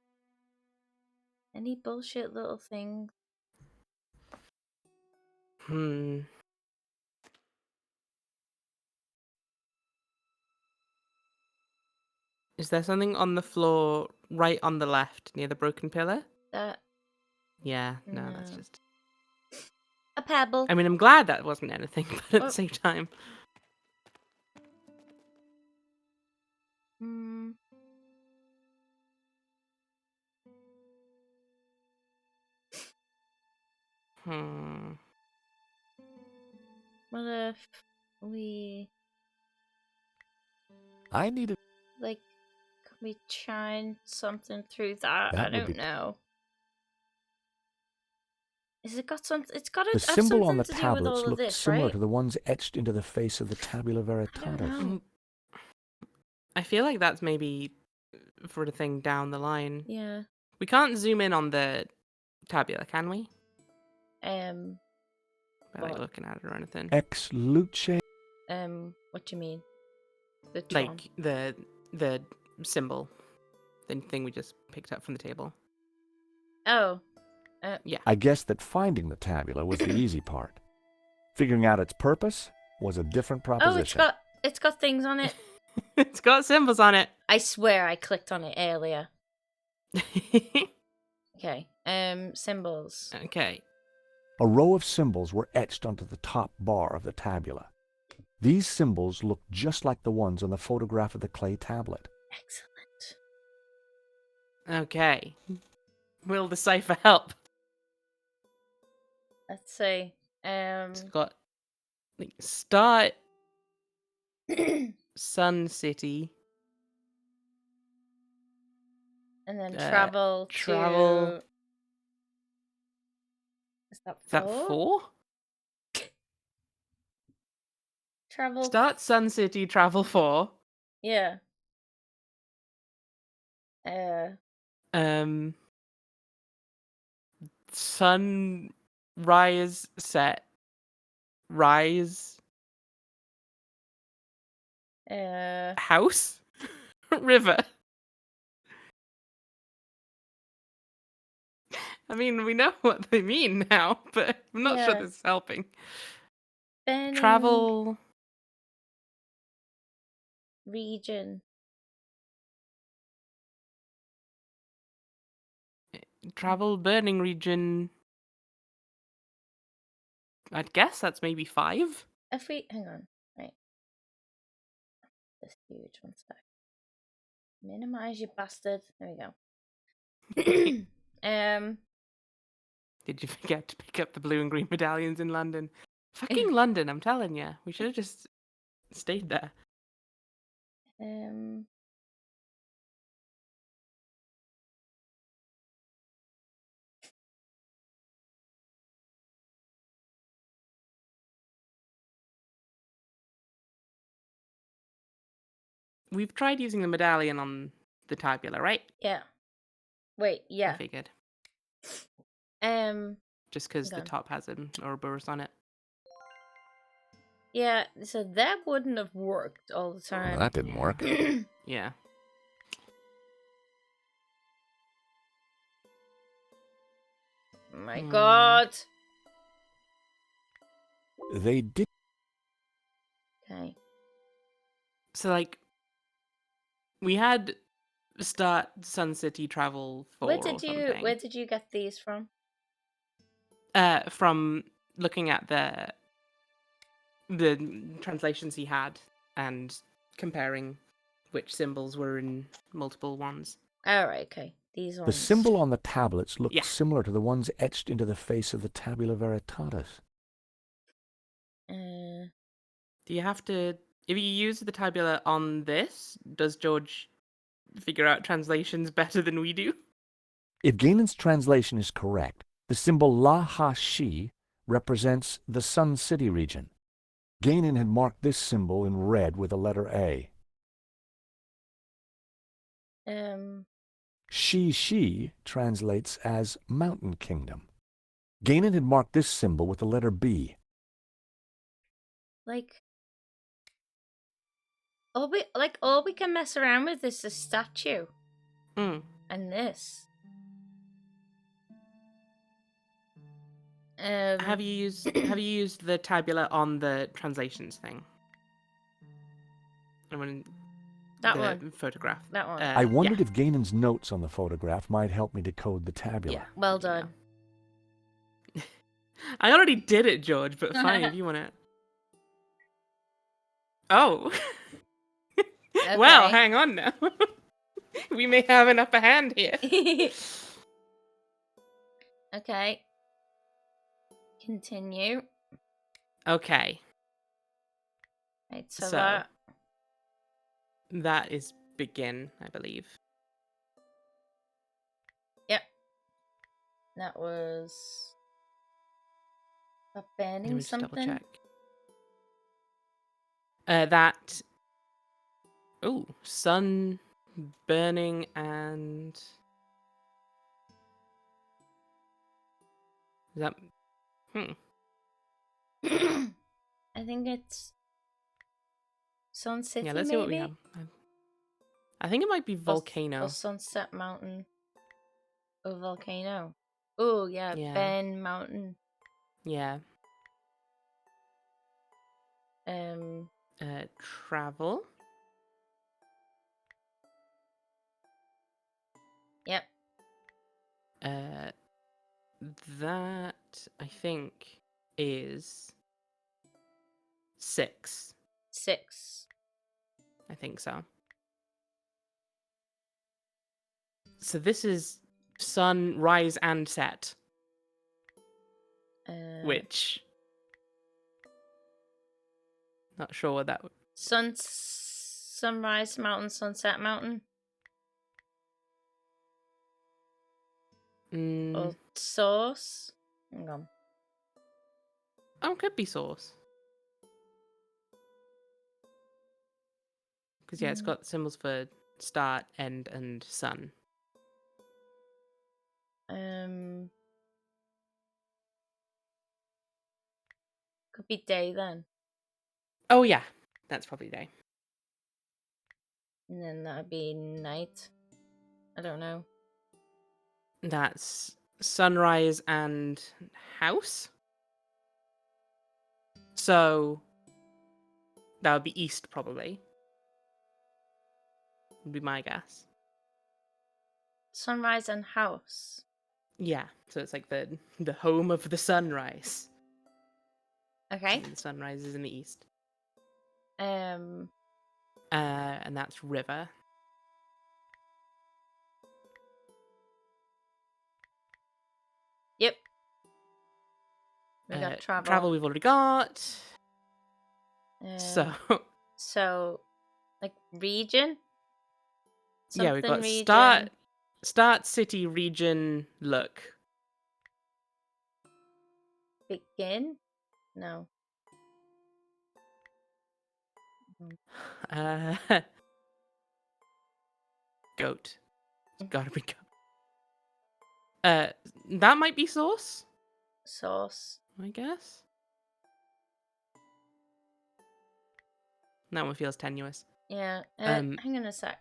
Any bullshit little thing? Is there something on the floor right on the left near the broken pillar? That Yeah, no, that's No. just... a pebble. I mean, I'm glad that wasn't anything, but at Oh. the same time... Hmm. What if we I needed. like? Can we shine something through that? That I would don't be- know. Is it got something? It's got to The have symbol on something the to do with tablets all of looked this, similar right? to the ones etched into the face of the Tabula I don't Veritatis. know. I feel like that's maybe for the thing down the line. Yeah. We can't zoom in on the tabula, can we? By By like what? looking at it or anything. Ex luce. What do you mean? The Tron. Like the symbol, the thing we just picked up from the table. Oh. Yeah. I guess that finding the tabula was the easy part. Figuring out its purpose was a different proposition. Oh, it's got things on it. It's got symbols on it. I swear I clicked on it earlier. Okay. Symbols. Okay. A row of symbols were etched onto the top bar of the tabula. These symbols looked just like the ones on the photograph of the clay tablet. Excellent. Okay. Will the cipher help? Let's see. It's got like start Sun City. And then travel travel. to... Is that Is that 4? Travel... Start Sun City, travel 4. Yeah. Sunrise set. Rise. House. River. I mean, we know what they mean now, but I'm not sure Yeah. this is helping. Burning Travel. region. Travel burning region. I'd guess that's maybe 5. If we hang on, right. This huge one sec. Minimize, you bastard. There we go. Did you forget to pick up the blue and green medallions in London? Fucking London, I'm telling you. We should have just stayed there. We've tried using the medallion on the tabula, right? Yeah. Wait, I yeah. figured. Just because the hang on. top has an Ouroboros on it. Yeah, so that wouldn't have worked all the time. Well, that didn't work. Yeah. My God. They did. Okay. So, like, we had start Sun City Travel 4 Where or did something. you get these from? From looking at the translations he had and comparing which symbols were in multiple ones. All right, okay. These ones. The symbol on the tablets looked Yeah. similar to the ones etched into the face of the Tabula Veritatis. Do you have to... If you use the tabula on this, does George figure out translations better than we do? If Gainan's translation is correct, the symbol La Ha Shi represents the Sun City region. Gainan had marked this symbol in red with the letter A. Shi translates as Mountain Kingdom. Gainan had marked this symbol with the letter B. Like all we can mess around with is the statue. Mm. And this. Have you used the tabula on the translations thing? I mean, that the one photograph. That one. I wondered if Gainan's notes on the photograph might help me decode the tabula. Yeah, well done. I already did it, George, but fine if you want it. Oh. Okay. Well, hang on now. We may have an upper hand here. Okay. Continue. Okay. Right, so that is begin, I believe. Yep. That was Let banning me just double something. check. That. Oh, sun burning and. Is that? I think it's Sun City. Yeah, let's see what we have. I think it might be volcano. Or Sunset Mountain. Or volcano. Oh yeah, Yeah. Ben Mountain. Yeah. Travel. Yep. That I think is 6. 6. I think so. So this is sun, rise, and set. Which... Not sure what that would... Sunrise Mountain, Sunset Mountain? Or source? Hang on. Oh, could be source. Because, yeah, it's got symbols for start, end, and sun. Could be day then. Oh, yeah. That's probably day. And then that'd be night. I don't know. That's sunrise and house. So that would be east, probably. Would be my guess. Sunrise and house. Yeah, so it's like the home of the sunrise. Okay. And the sun rises in the east. Um. And that's river. Yep. We got travel. Travel we've already got. So, like region. Yeah, we've got region. start, city, region, look. Begin? No. Goat. It's gotta be goat. That might be source, Source. I guess. That one feels tenuous. Yeah. Hang on a sec.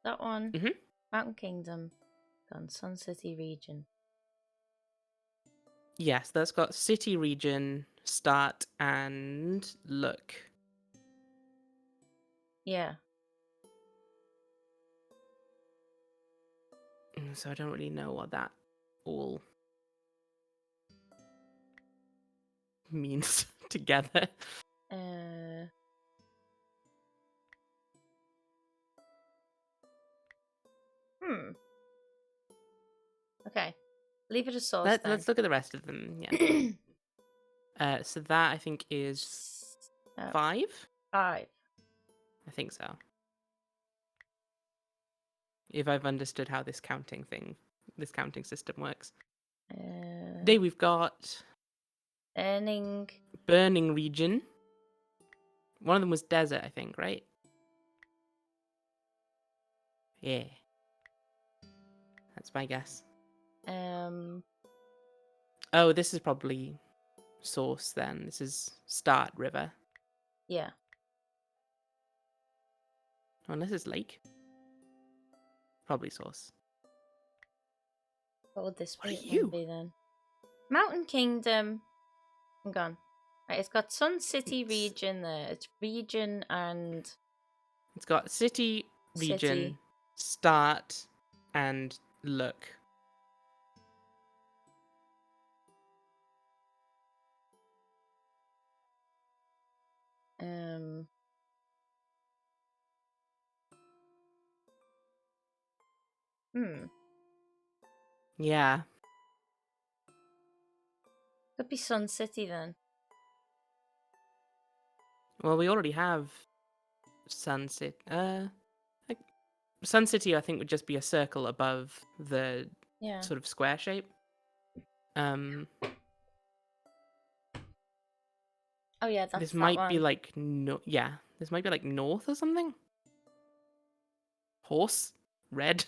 That one. Mhm. Mountain Kingdom. Gone. Sun City region. Yes, that's got city, region, start, and look. Yeah. So I don't really know what that all means together. Okay. Leave it as source then. Let's look at the rest of them. Yeah. So that I think is 5. 5. I think so. If I've understood how this counting system works. Today we've got burning region. One of them was desert, I think, right? Yeah. That's my guess. Oh, this is probably source then. This is start river. Yeah. Unless it's lake. Probably source. What would this What are you? be then? Mountain Kingdom. I'm gone. Right, it's got Sun City region there. It's region and... It's got city, region, start, and look. Yeah. Could be Sun City then. Well, we already have Sun City. Sun City, I think, would just be a circle above the sort of square shape. Oh yeah, that's this that might one. be like this might be like north or something. Horse, red.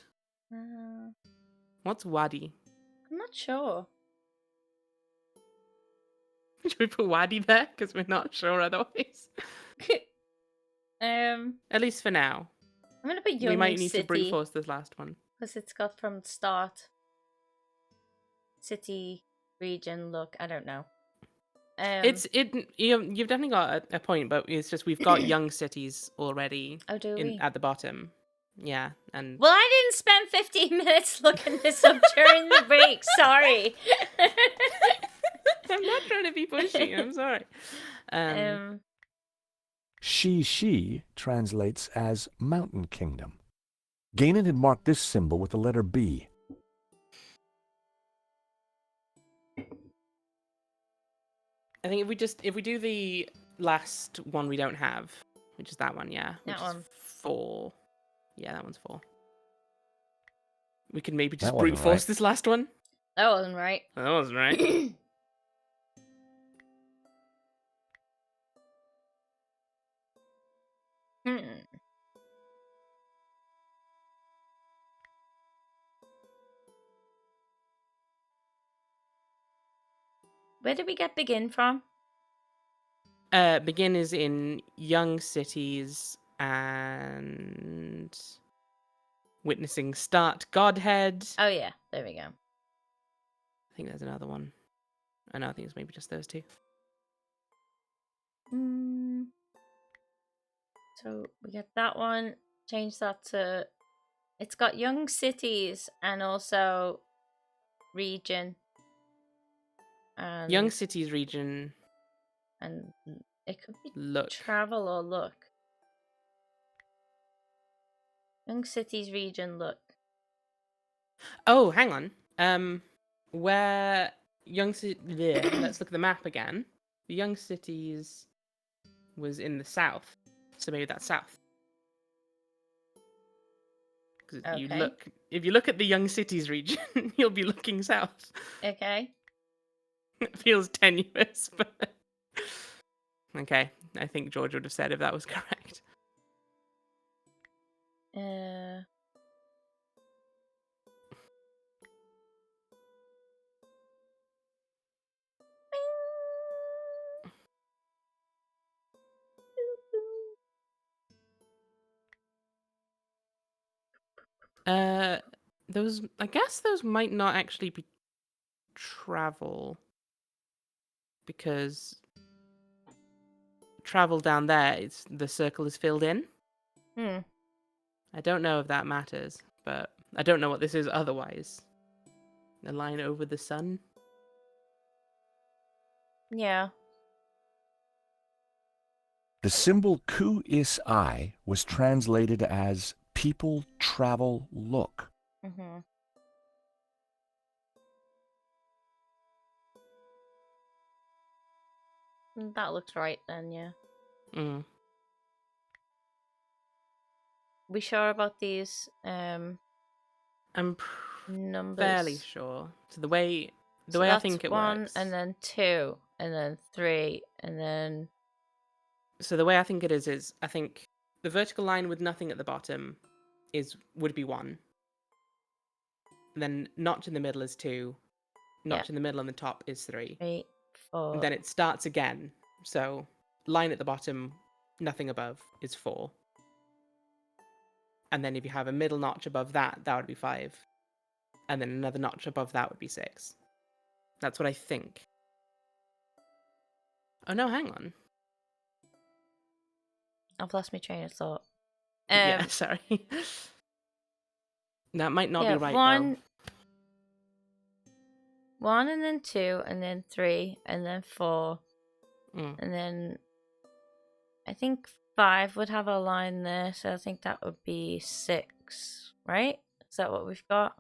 What's Wadi? I'm not sure. Should we put Wadi there? Because we're not sure otherwise. At least for now. I'm gonna put Young We might need City, to brute force this last one. because it's got from start. City, region, look, I don't know. You've definitely got a point, but it's just we've got young cities already. Oh, do we? At the bottom. Yeah, and well, I didn't spend 15 minutes looking this up during the break. Sorry. I'm not trying to be pushy. I'm sorry. She translates as Mountain Kingdom. Gainan had marked this symbol with the letter B. I think if we do the last one we don't have, which is that one, yeah. That one. Is 4. Yeah, that one's 4. We can maybe just That brute wasn't force right. this last one. That wasn't right. That wasn't right. Where did we get begin from? Begin is in young cities and witnessing start Godhead. Oh yeah, there we go. I think there's another one. I know, I think it's maybe just those 2. So we get that one. Change that to... It's got young cities and also region. And Young cities region. And it could be Look. travel or look. Young cities region look. Oh, hang on. Where young city? Let's look at the map again. The young cities was in the south, so maybe that's south. Because Okay. if you look at the young cities region, you'll be looking south. Okay. It feels tenuous, but okay. I think George would have said if that was correct. Those, I guess those might not actually be travel, because travel down there, the circle is filled in. I don't know if that matters, but I don't know what this is otherwise. A line over the sun? Yeah. The symbol Ku Is I was translated as people, travel, look. Mm-hmm. That looks right then, yeah. Mm. We sure about these I'm numbers? fairly sure. So the way So I that's think it 1, works. and then 2, and then 3, and then... So the way I think it is I think the vertical line with nothing at the bottom would be 1. Then notch in the middle is 2. Notch in the middle on the top is 3. 3, 4... And then it starts again. So line at the bottom, nothing above, is 4. And then if you have a middle notch above that, that would be 5. And then another notch above that would be 6. That's what I think. Oh no, hang on. I've lost my train of thought. Yeah, sorry. That might not be right, 1, though. 1, and then 2, and then 3, and then 4, Mm. and then I think 5 would have a line there, so I think that would be 6, right? Is that what we've got?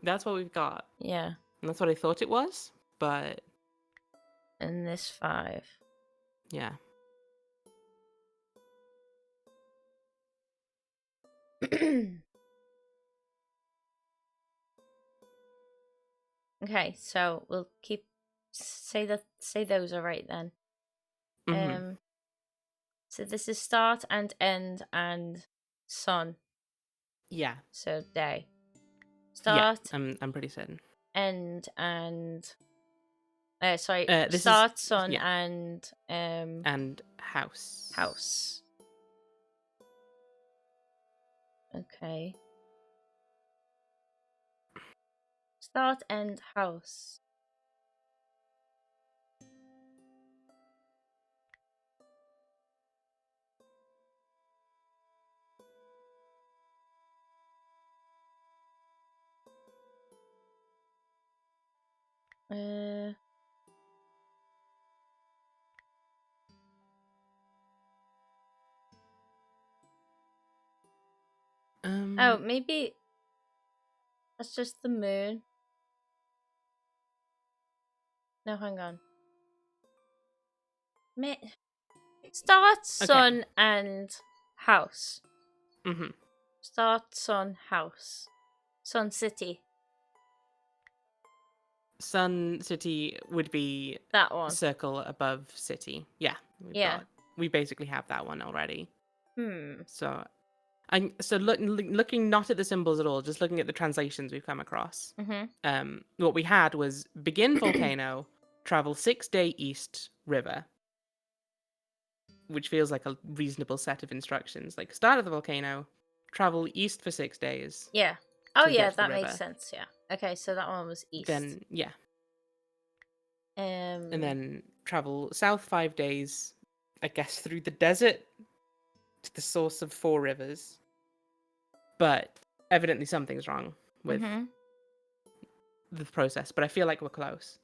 That's what we've got. Yeah. And that's what I thought it was, but... And this 5. Yeah. Okay, so we'll say those are right then. Mm-hmm. So this is start and end and sun. Yeah. So day. Start. Yeah, I'm pretty certain. End and This start, is, sun, yeah. and house. House. Okay. Start, end, house. Oh, maybe that's just the moon. No, hang on. Start, sun, and house. Mm-hmm. Start, sun, house. Sun City. Sun City would be that one. Circle above city. Yeah. We basically have that one already. So looking not at the symbols at all, just looking at the translations we've come across. Mm-hmm. What we had was begin volcano, travel 6-day east river, which feels like a reasonable set of instructions. Like start of the volcano, travel east for 6 days. Yeah. Oh yeah, that river. makes sense. Yeah. Okay, so that one was east. Then yeah. And then travel south 5 days, I guess through the desert to the source of 4 rivers. But evidently something's wrong with the process, but I feel like we're close.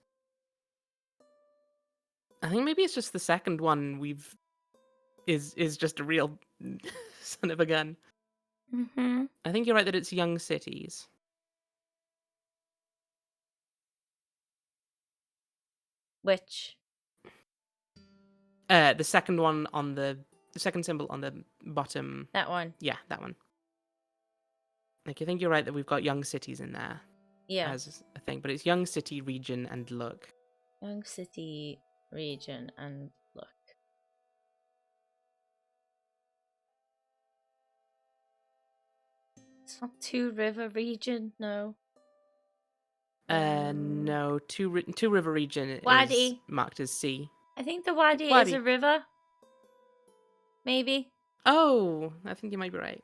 I think maybe it's just the second one is just a real son of a gun. Mm-hmm. I think you're right that it's young cities. Which? The second one on the second symbol on the bottom. That one. Yeah, that one. Like, I think you're right that we've got young cities in there Yeah. as a thing, but it's young city, region, and look. Young city, region, and look. It's not Two River region, no. No, two river region is Wadi. marked as C. I think the Wadi is Wadi. a river. Maybe. Oh, I think you might be right.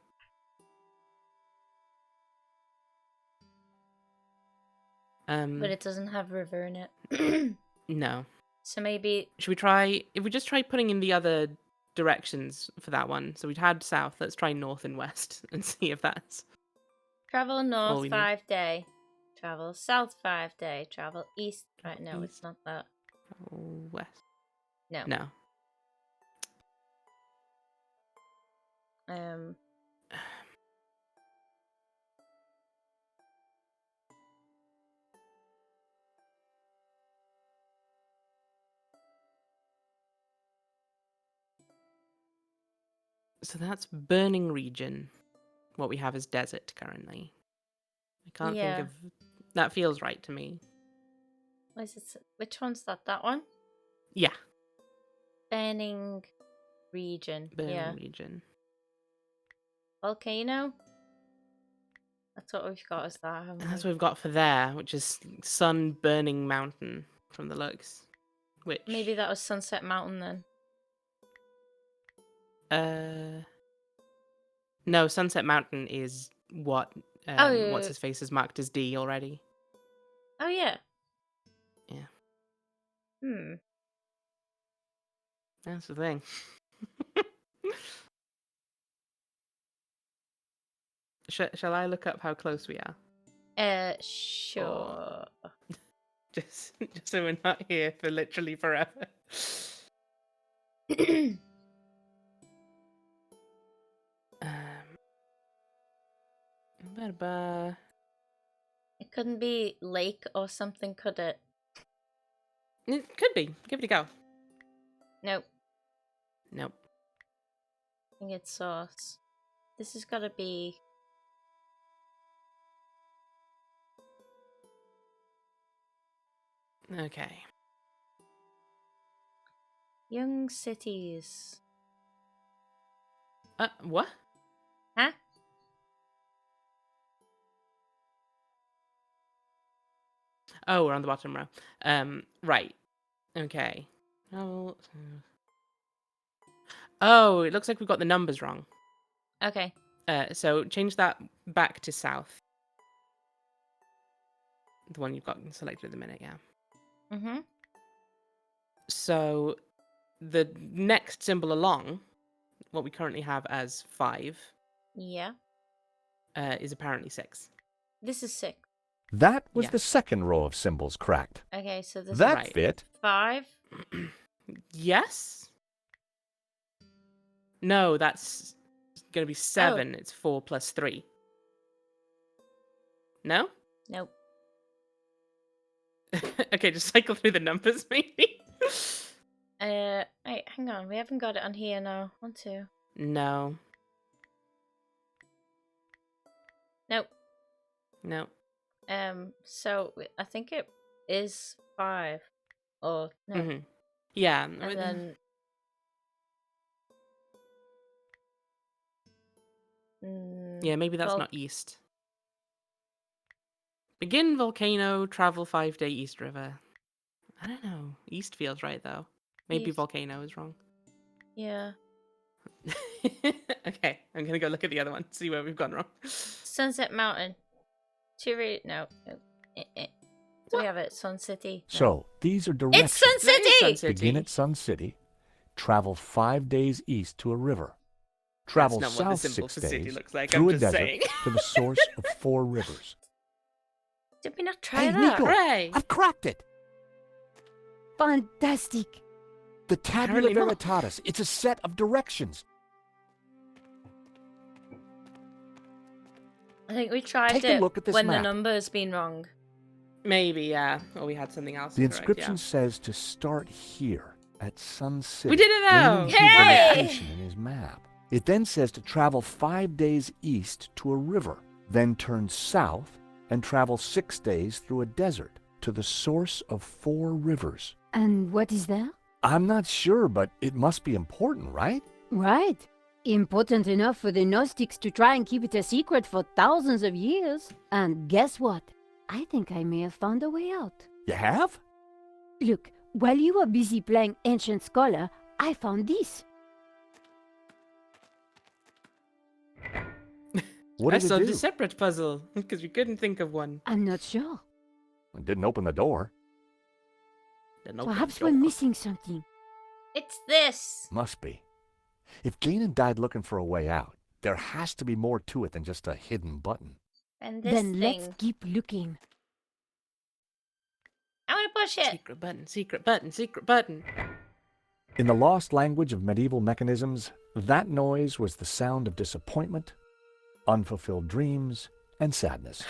But it doesn't have river in it. No. So maybe... Should we try... If we just try putting in the other directions for that one. So we'd had south. Let's try north and west and see if that's... Travel all north we need. 5 day. Travel south 5 day. Travel east... Right, no, East. it's not that. West. No. No. So that's burning region. What we have is desert currently. I can't think Yeah. of... That feels right to me. What is it? Which one's that? That one? Yeah. Burning region. Burning Yeah. region. Volcano? That's what we've got as that, haven't And that's we? what we've got for there, which is sun burning mountain from the looks. Which... Maybe that was Sunset Mountain then. No, Sunset Mountain is what yeah. what's his face is marked as D already. Oh, yeah. Yeah. That's the thing. Shall I look up how close we are? Sure. Just so we're not here for literally forever. It couldn't be lake or something, could it? It could be. Give it a go. Nope. Nope. I think it's source. This has got to be... Okay. Young cities. What? Huh? Oh, we're on the bottom row. Right. Okay. Oh, it looks like we've got the numbers wrong. Okay. So change that back to south. The one you've got selected at the minute, yeah. Mm-hmm. So the next symbol along, what we currently have as 5, Yeah. is apparently 6. This is 6. That was Yeah. the second row of symbols cracked. Okay, so this That right. fit. 5. Yes? No, that's going to be 7. It's 4 plus 3. No? Nope. Okay, just cycle through the numbers, maybe. Wait, hang on. We haven't got it on here now. 1, 2. No. Nope. No. So I think it is 5. Or no. Mm-hmm. Yeah. And then yeah, maybe that's not east. Begin volcano, travel 5-day east river. I don't know. East feels right though. Maybe East. volcano is wrong. Yeah. Okay, I'm gonna go look at the other one, see where we've gone wrong. Sunset Mountain. No. Do we have it? Sun City. No. So these are directions. It's Sun That is Sun City! City. Begin at Sun City. Travel 5 days east to a river. Travel That's not what the south symbol 6 for city days looks like, through I'm a just desert saying. to the source of 4 rivers. Did we not try Hey, that? Nico! Hooray! I've cracked it! Fantastic. The Tabula Apparently not. Veritatis. It's a set of directions. I think we tried Take it a look at this when map. the number's been wrong. Maybe, yeah. Or we had something else The incorrect, inscription yeah. says to start here at Sun City. We did it though! leaning to the Hey! location in his map. It then says to travel 5 days east to a river, then turn south and travel 6 days through a desert to the source of 4 rivers. And what is that? I'm not sure, but it must be important, right? Right. Important enough for the Gnostics to try and keep it a secret for thousands of years. And guess what? I think I may have found a way out. You have? Look, while you were busy playing Ancient Scholar, I found this. What I did it solved do? a separate puzzle because we couldn't think of one. I'm not sure. It didn't open the door. Didn't open Perhaps the we're door. missing something. It's this. Must be. If Ganon died looking for a way out, there has to be more to it than just a hidden button. And this Then thing. let's keep looking. I want to push it. Secret button, secret button, secret button. In the lost language of medieval mechanisms, that noise was the sound of disappointment, unfulfilled dreams, and sadness.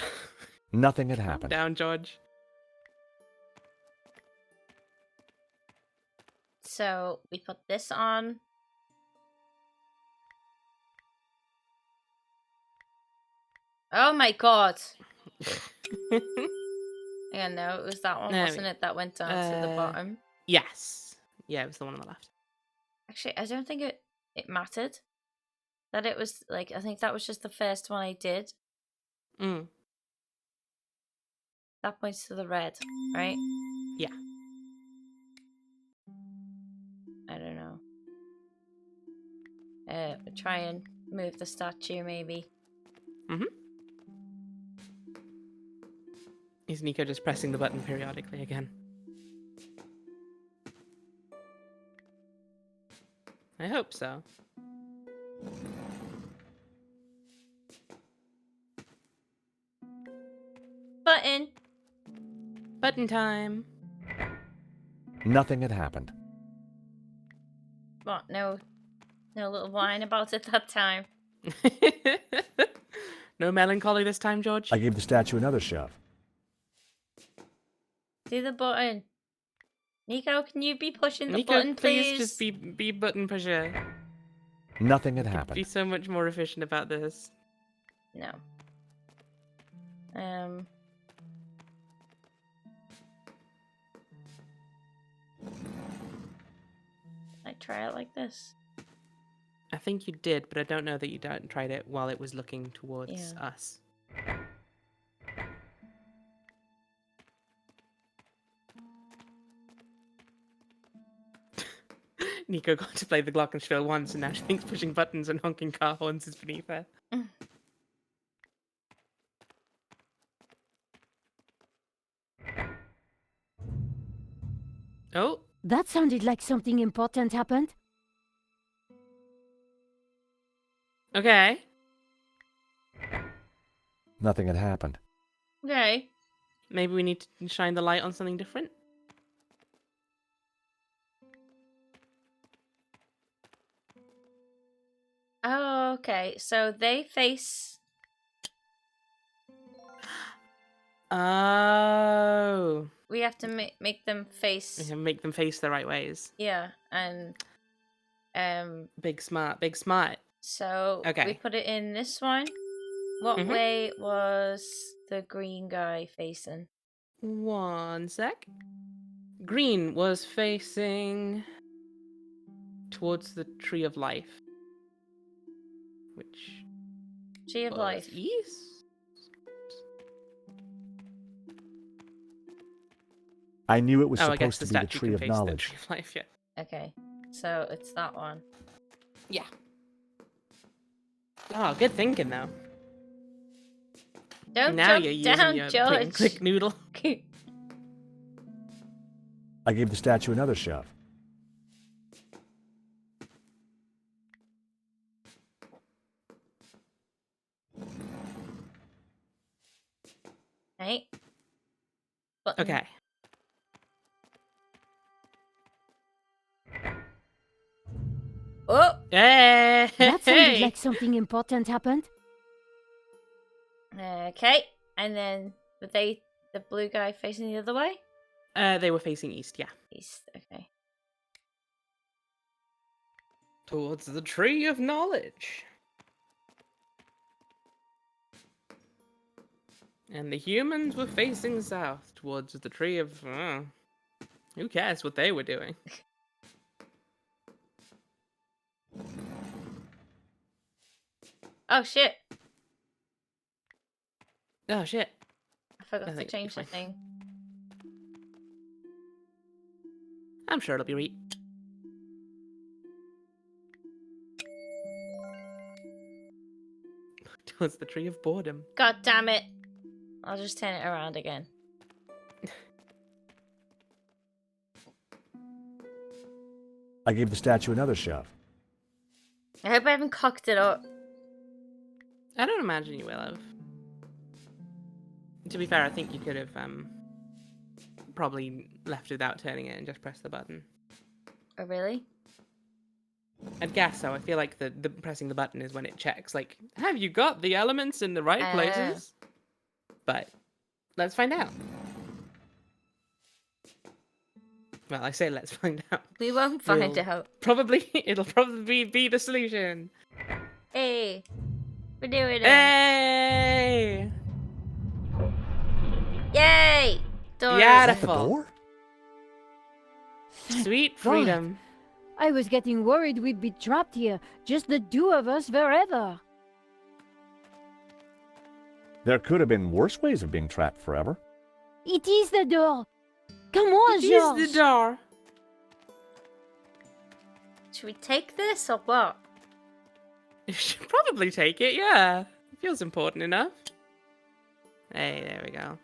Nothing had happened. Down, George. So we put this on. Oh my god. Yeah, no, it was that one, There we wasn't it? That went down to the bottom. Yes. Yeah, it was the one on the left. Actually, I don't think it mattered. That it was, like, I think that was just the first one I did. Mm. That points to the red, right? Yeah. I don't know. Try and move the statue, maybe. Mm-hmm. Is Nico just pressing the button periodically again? I hope so. Button! Button time. Nothing had happened. What? No little whine about it that time. No melancholy this time, George? I gave the statue another shove. Do the button. Nico, can you be pushing the Nico, button, please please? just be button pusher. Nothing had Be happened. so much more efficient about this. No. I try it like this. I think you did, but I don't know that you tried it while it was looking towards Yeah. us. Nico got to play the glockenspiel once, and now she thinks pushing buttons and honking car horns is beneath her. Oh, That sounded like something important happened. okay. Nothing had happened. Okay. Maybe we need to shine the light on something different. Oh, okay. So they face... Oh. We have to make them We face... can make them face the right ways. Yeah, and... Big smart, big smart. So Okay. we put it in this one. What Mhm. way was the green guy facing? One sec. Green was facing towards the Tree of Life, which Tree of was Life. east. I knew it was Oh, I guess supposed the to be the statue Tree can of face the Knowledge. Tree of Life. Yeah. Okay. So it's that one. Yeah. Oh, good thinking though. Don't Now jump you're using down, your point George. and click noodle. I gave the statue another shove. Right? Button. Okay. Hey! That sounded like something important happened. Okay, and then were they the blue guy facing the other way? They were facing east, yeah. East. Okay. Towards the tree of knowledge. And the humans were facing south towards the tree of... who cares what they were doing? Oh shit! Oh shit. I forgot I to think change the it'll be fine. thing. I'm sure it'll be right. Towards the tree of boredom. God damn it! I'll just turn it around again. I gave the statue another shove. I hope I haven't cocked it up. I don't imagine you will have. To be fair, I think you could have probably left without turning it and just pressed the button. Oh really? I'd guess so. I feel like the pressing the button is when it checks, like, have you got the elements in the right places? But let's find out. Well, I say let's find out. We won't find out. It'll probably be the solution. Hey, we're doing it. Hey! Yay! Doors. Yeah, Is that the door? Sweet God. freedom. I was getting worried we'd be trapped here, just the two of us forever. There could have been worse ways of being trapped forever. It is the door. Come on, It George. is the door. Should we take this or what? You should probably take it, yeah. It feels important enough. Hey, there we go.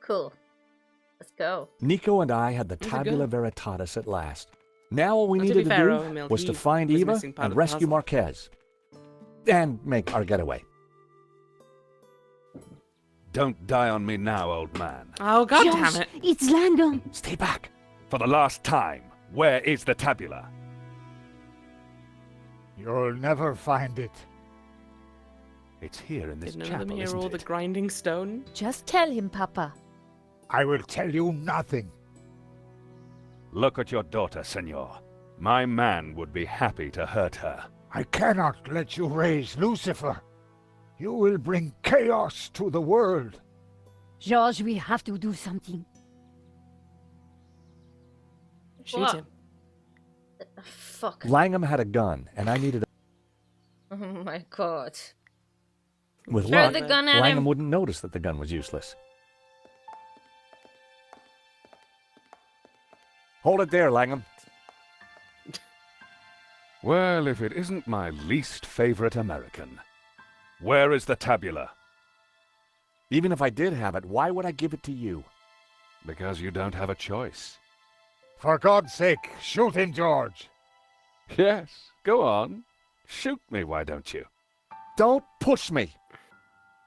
Cool. Let's go. Nico and I had the Where's it tabula go? veritatis at last. Now all we Well, to needed be to fair, do Owen was to Milky find was Eva missing part and of the rescue puzzle. Marquez. And make our getaway. Don't die on me now, old man. Oh, god George, damn it. it's Landon. Stay back. For the last time, where is the tabula? You'll never find it. It's here in this Did none of them chapel, hear isn't all the it? grinding stone? Just tell him, Papa. I will tell you nothing. Look at your daughter, senor. My man would be happy to hurt her. I cannot let you raise Lucifer. You will bring chaos to the world. George, we have to do something. Shoot What? him. Fuck. Langham had a gun, and I needed Oh my god. With Throw luck, the gun at Langham him. wouldn't notice that the gun was useless. Hold it there, Langham. Well, if it isn't my least favorite American. Where is the tabula? Even if I did have it, why would I give it to you? Because you don't have a choice. For God's sake, shoot him, George. Yes, go on. Shoot me, why don't you? Don't push me.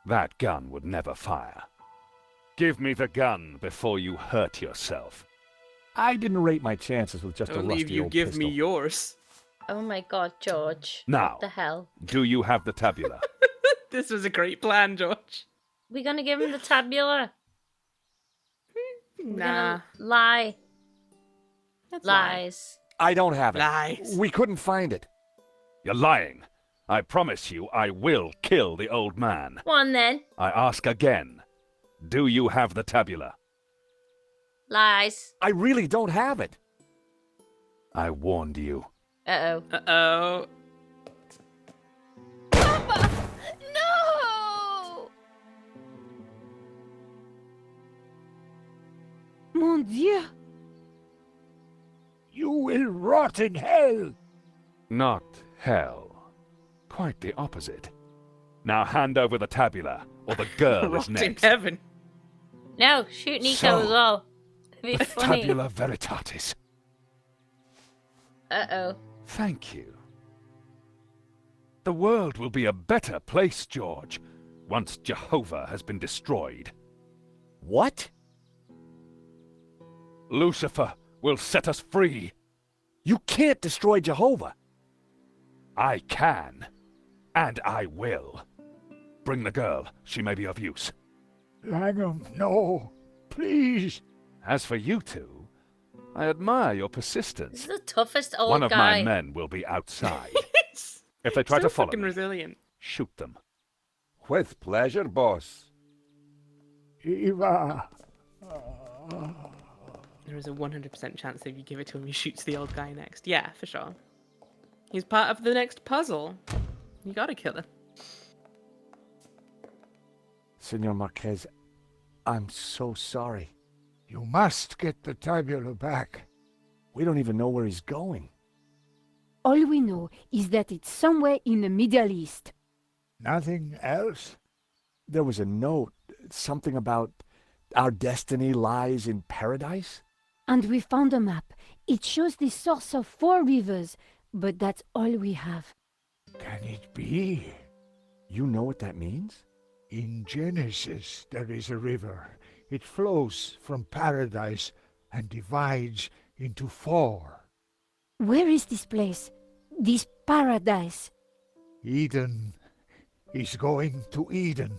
That gun would never fire. Give me the gun before you hurt yourself. I didn't rate my chances with just a Don't rusty leave you old give pistol. me yours. Oh my god, George. Now. What the hell? Do you have the tabula? This was a great plan, George. We gonna give him the tabula? We're Nah. gonna lie. That's lie. Lies. I don't have it. Lies. We couldn't find it. You're lying. I promise you I will kill the old man. Come on then. I ask again. Do you have the tabula? Lies. I really don't have it. I warned you. Uh-oh. Uh-oh. No! Mon Dieu. You will rot in hell. Not hell. Quite the opposite. Now hand over the tabula, or the girl is Rocked in next. heaven. No, shoot Nico So, as well. It'd be The funny. tabula veritatis. Uh-oh. Thank you. The world will be a better place, George, once Jehovah has been destroyed. What? Lucifer will set us free. You can't destroy Jehovah. I can. And I will. Bring the girl. She may be of use. Langham, no. Please. As for you two, I admire your This is persistence. the toughest old One of guy. my men will be outside. If they try So to follow fucking me, resilient. shoot them. With pleasure, boss. Eva. There is a 100% chance if you give it to him, he shoots the old guy next. Yeah, for sure. He's part of the next puzzle. You gotta kill him. Senor Marquez, I'm so sorry. You must get the tabula back. We don't even know where he's going. All we know is that it's somewhere in the Middle East. Nothing else? There was a note, something about our destiny lies in paradise? And we found a map. It shows the source of 4 rivers, but that's all we have. Can it be? You know what that means? In Genesis, there is a river. It flows from paradise and divides into 4. Where is this place? This paradise? Eden is going to Eden.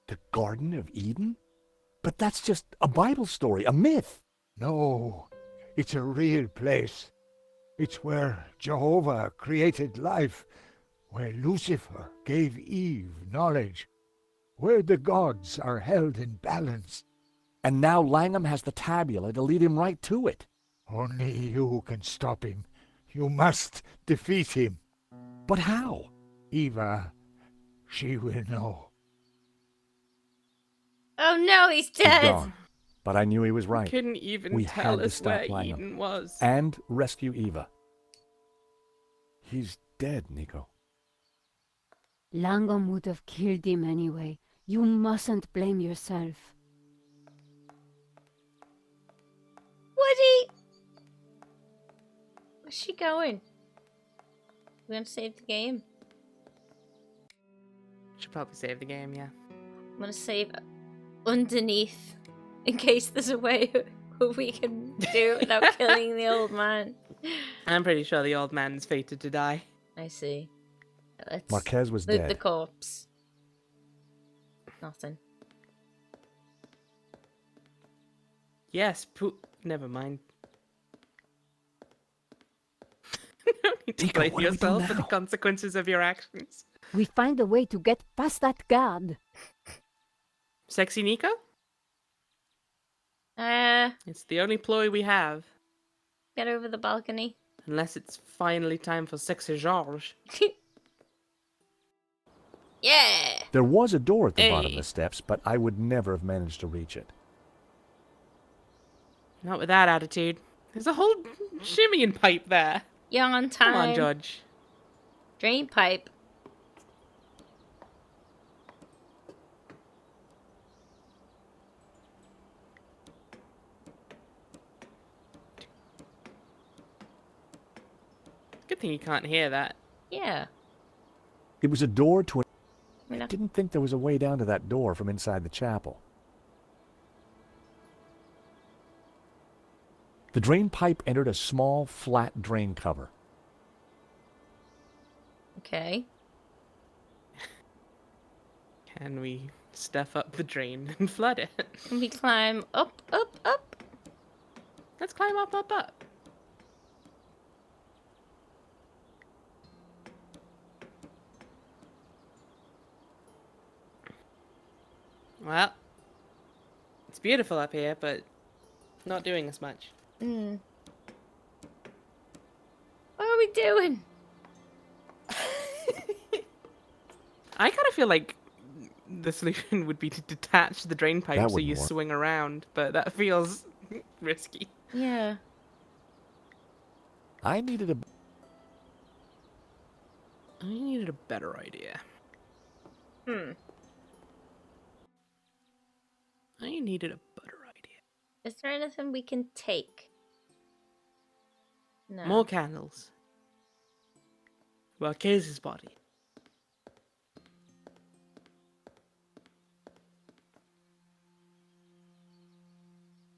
The Garden of Eden? But that's just a Bible story, a myth. No, it's a real place. It's where Jehovah created life, where Lucifer gave Eve knowledge, where the gods are held in balance. And now Langham has the tabula to lead him right to it. Only you can stop him. You must defeat him. But how? Eva, she will know. Oh no, he's He's dead. gone. But I knew he was right. Couldn't even We tell had to us stop where Langham. Eden was. And rescue Eva. He's dead, Nico. Langham would have killed him anyway. You mustn't blame yourself. Woody! Where's she going? We're gonna save the game. Should probably save the game, yeah. I'm gonna save underneath in case there's a way we can do it without killing the old man. I'm pretty sure the old man's fated to die. I see. Let's Marquez was loot dead. the corpse. Nothing. Yes, never mind. No need to Nico, blame what do we do yourself for the now? consequences of your actions. We find a way to get past that guard. Sexy Nico? It's the only ploy we have. Get over the balcony. Unless it's finally time for Sexy Georges. Yeah! There was a door at the bottom of Hey. the steps, but I would never have managed to reach it. Not with that attitude. There's a whole shimmying pipe there. Young on time. Come on, Judge. Drain pipe. Good thing you can't hear that. Yeah. It was a door to I I didn't think there was a way down to that door from inside the chapel. The drain pipe entered a small, flat drain cover. Okay. Can we stuff up the drain and flood it? Can we climb up, up, up? Let's climb up, up, up. Well, it's beautiful up here, but not doing as much. What are we doing? I kind of feel like the solution would be to detach the drain pipe That so wouldn't you work. swing around, but that feels risky. Yeah. I needed a... I needed a better idea. I needed a better idea. Is there anything we can take? No. More candles. Marquez's body.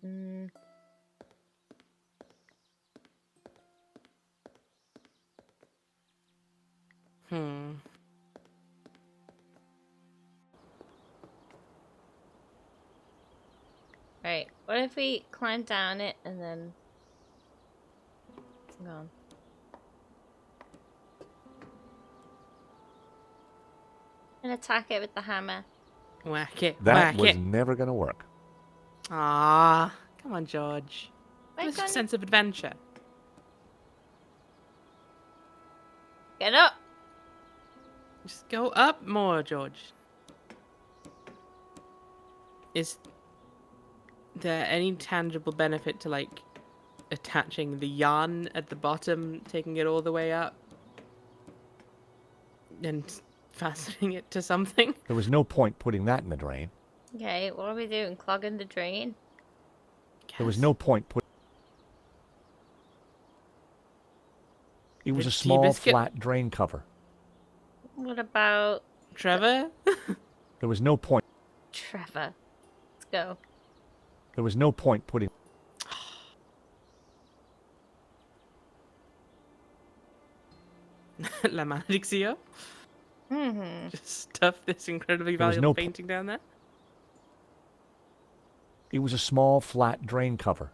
Mm. What if we climb down it and then... Hang on. And attack it with the hammer. Whack it. That whack was it. never going to work. Ah, come on, George. Why Give us a can't sense of adventure. Get up! Just go up more, George. Is there any tangible benefit to, like, attaching the yarn at the bottom, taking it all the way up, and fastening it to something? There was no point putting that in the drain. Okay, what are we doing? Clogging the drain? There was no point putting... It was a Rich tea small, biscuit. flat drain cover. What about Trevor? There was no point... Trevor? Let's go. There was no point putting... La Malediction? Mm-hmm. Just stuff this incredibly There was valuable no painting down there? It was a small, flat drain cover.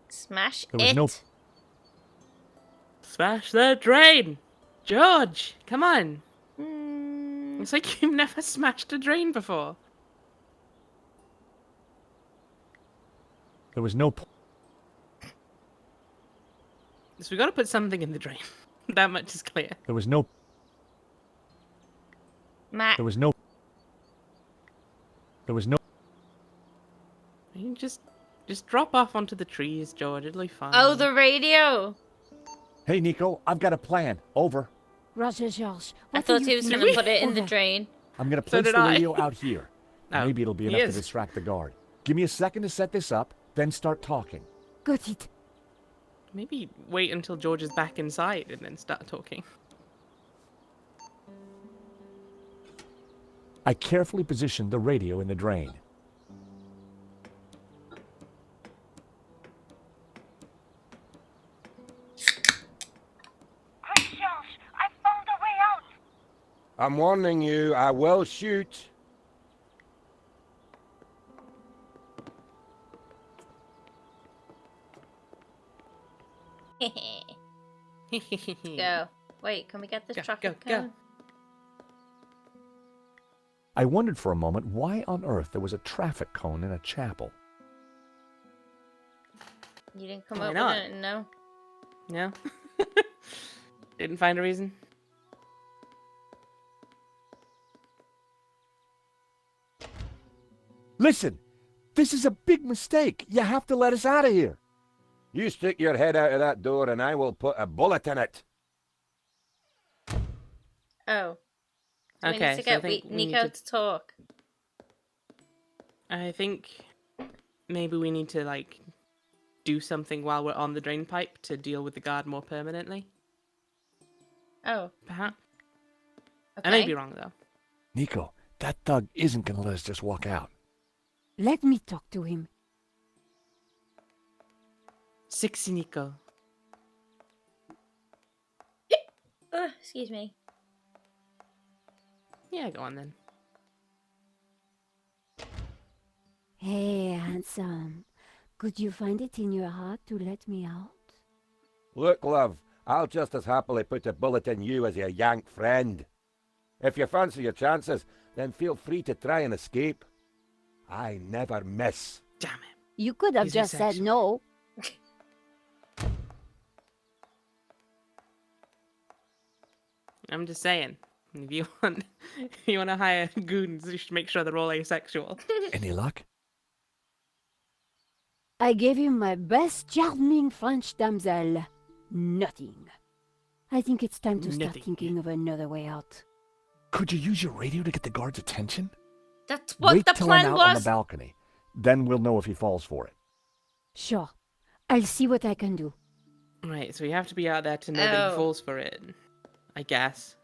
Smash There was it. no... Smash the drain! George, come on. Mm. It's like you've never smashed a drain before. There was no... So we gotta put something in the drain. That much is clear. There was no... Matt. There was no... There was no... You just drop off onto the trees, George. It'll be fine. Oh, the radio! Hey, Nico, I've got a plan. Over. Roger, George, I what thought do he you was think? going to put it in the drain. I'm going to So place did the I. radio out here. Oh, Maybe it'll be he enough to is. distract the guard. Give me a second to set this up, then start talking. Got it. Maybe wait until George is back inside and then start talking. I carefully positioned the radio in the drain. Quick, Josh, I found a way out. I'm warning you, I will shoot. Go. Wait, can we get this Go, traffic go, go. cone? I wondered for a moment why on earth there was a traffic cone in a chapel. You didn't come Why up not? with it, no? No? Didn't find a reason? Listen, this is a big mistake. You have to let us out of here. You stick your head out of that door and I will put a bullet in it. Oh. So we Okay, need to so I get think we need Nico to- to talk. I think maybe we need to, like, do something while we're on the drain pipe to deal with the guard more permanently. Oh. Perhaps. Okay. I may be wrong, though. Nico, that thug isn't going to let us just walk out. Let me talk to him. Sexy Nico. Excuse me. Yeah, go on then. Hey, handsome. Could you find it in your heart to let me out? Look, love, I'll just as happily put a bullet in you as your yank friend. If you fancy your chances, then feel free to try and escape. I never miss. Damn it. You could have He's just said asexual. no. I'm just saying. If you want to hire goons, you should make sure they're all asexual. Any luck? I gave him my best charming French damsel. Nothing. I think it's time to start Nothing. thinking of another way out. Could you use your radio to get the guard's attention? That's what Wait the till I'm plan out on the was. balcony. Then we'll know if he falls for it. Sure. I'll see what I can do. Right, so we have to be out there to know that he Oh. falls for it. I guess.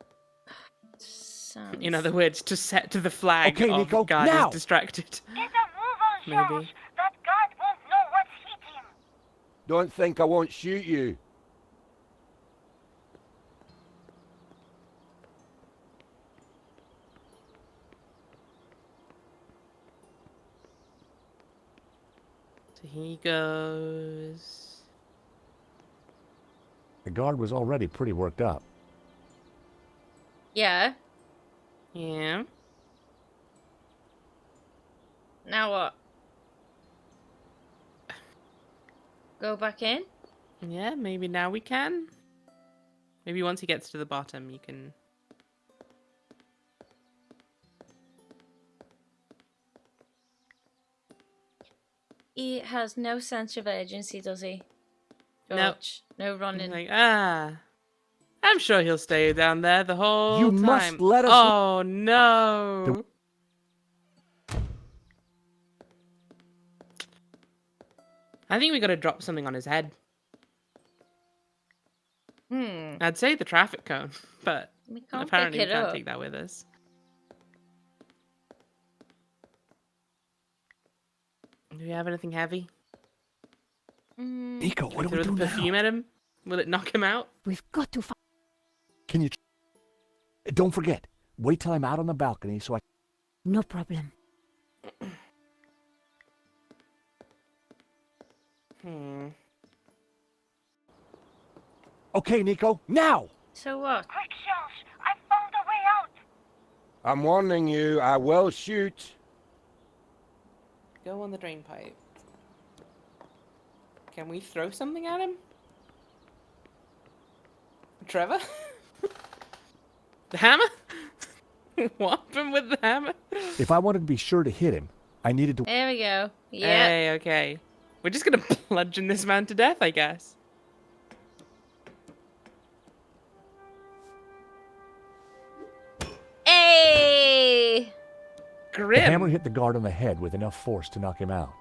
Sounds... In other words, to set to the flag Okay, of Nico, guard now! is distracted. Get a move on, Maybe. Josh. That guard won't know what's hit him. Don't think I won't shoot you. So he goes. The guard was already pretty worked up. Yeah. Yeah. Now what? Go back in? Yeah, maybe now we can. Maybe once he gets to the bottom, you can. He has no sense of urgency, does he? Nope. George, no running. Like, I'm sure he'll stay down there the whole You time. must let us. Oh no! I think we gotta drop something on his head. I'd say the traffic cone, but We can't apparently pick we it can't up. take that with us. Do we have anything heavy? Nico, what do we Throw the do perfume now? at him? Will it knock him out? We've got to find. Can you? Don't forget. Wait till I'm out on the balcony so I. No problem. Okay, Nico, now! So what? Quick, Josh, I found a way out. I'm warning you, I will shoot. Go on the drain pipe. Can we throw something at him? Trevor? The hammer? Whop him with the hammer? If I wanted to be sure to hit him, I needed to. There we go. Yeah. Hey, okay. We're just gonna bludgeon this man to death, I guess. Hey! The Grim. hammer hit the guard on the head with enough force to knock him out.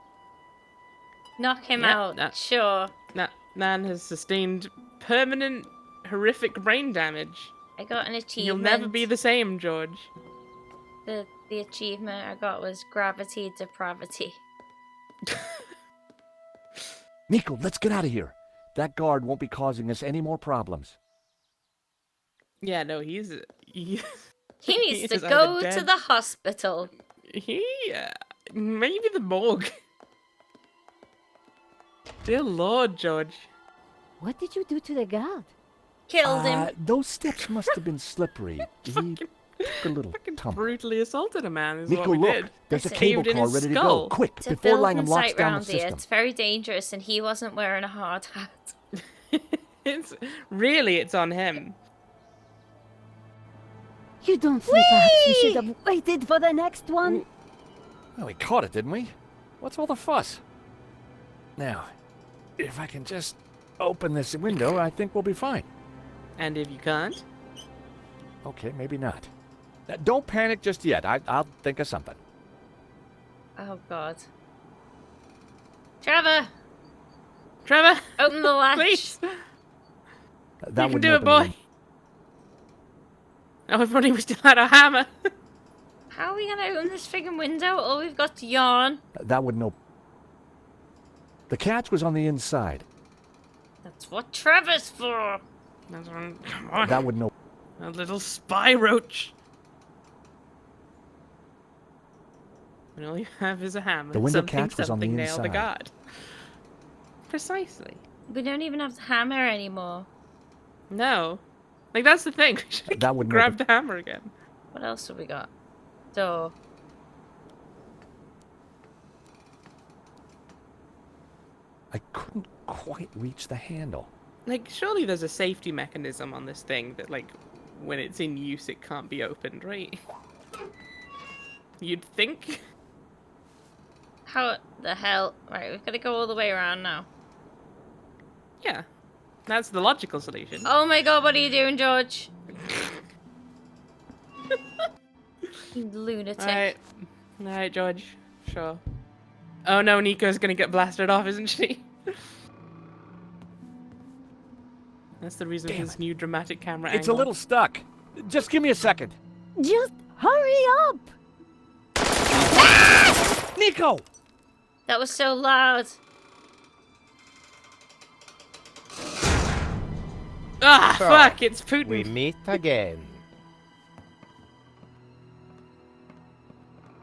Knock him Yep, out. that- Sure. That man has sustained permanent, horrific brain damage. I got an achievement. You'll never be the same, George. The achievement I got was gravity depravity. Nico, let's get out of here. That guard won't be causing us any more problems. Yeah, no, he He needs to is go either to dead- the hospital. Maybe the morgue. Dear Lord, George. What did you do to the guard? Killed him. Those steps must have been slippery. He took a little tumble. Brutally assaulted a man is Nico, what we look. did. There's a Listen. cable Caved in car his ready to skull. go. Quick, To before build Langham and locks sight down the round here, system. it's very dangerous, and he wasn't wearing a hard hat. It's on him. You don't think perhaps we should have waited for the next one? Well, we caught it, didn't we? What's all the fuss? Now, if I can just open this window, I think we'll be fine. And if you can't? Okay, maybe not. Don't panic just yet. I'll think of something. Oh God. Trevor, Trevor! open the latch. Please! That you can wouldn't do it, open the boy! window. Oh, if only we still had a hammer! How are we gonna open this friggin' window? All we've got to yawn. That wouldn't open. The catch was on the inside. That's what Trevor's for. Come on. That wouldn't open. A little spy roach. And all you have is a hammer. The window something, catch was on the something nail the inside. guard. Precisely. We don't even have the hammer anymore. No. Like, that's the thing. We should That wouldn't grab open. the hammer again. What else have we got? Door. I couldn't quite reach the handle. Like, surely there's a safety mechanism on this thing that, like, when it's in use, it can't be opened, right? You'd think? How the hell? Right, we've got to go all the way around now. Yeah. That's the logical solution. Oh my God, what are you doing, George? You lunatic. Alright, George. Sure. Oh no, Nico's gonna get blasted off, isn't she? That's the reason for this new dramatic camera It's a angle. little stuck. Just give me a second. Just hurry up! Nico! That was so loud. Ah, So, fuck, it's Putin. We meet again.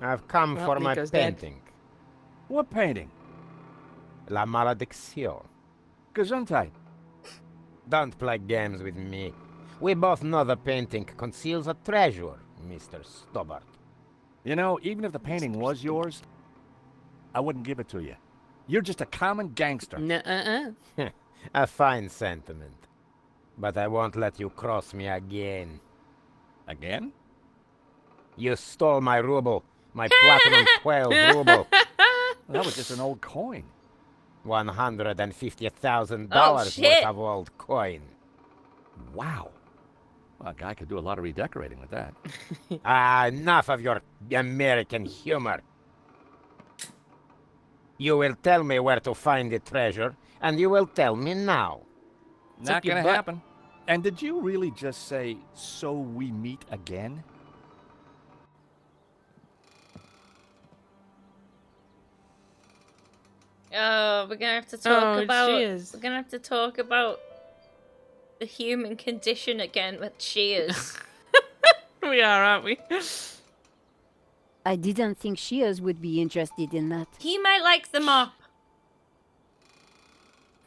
I've come Well, for my Nico's dead. painting. What painting? La maledicción. Gesundheit. Don't play games with me. We both know the painting conceals a treasure, Mr. Stobbart. You know, even if the painting was yours, I wouldn't give it to you. You're just a common gangster. Nuh-uh. A fine sentiment. But I won't let you cross me again. Again? You stole my ruble. My platinum 12 ruble. That was just an old coin. $150,000 Oh, worth of old coin. Wow. Well, a guy could do a lot of redecorating with that. Enough of your American humor. You will tell me where to find the treasure, and you will tell me now. Not gonna happen. And did you really just say, so we meet again? Oh, we're gonna have to talk about. Shears. We're gonna have to talk about the human condition again with Shears. We are, aren't we? I didn't think Shears would be interested in that. He might like the mop.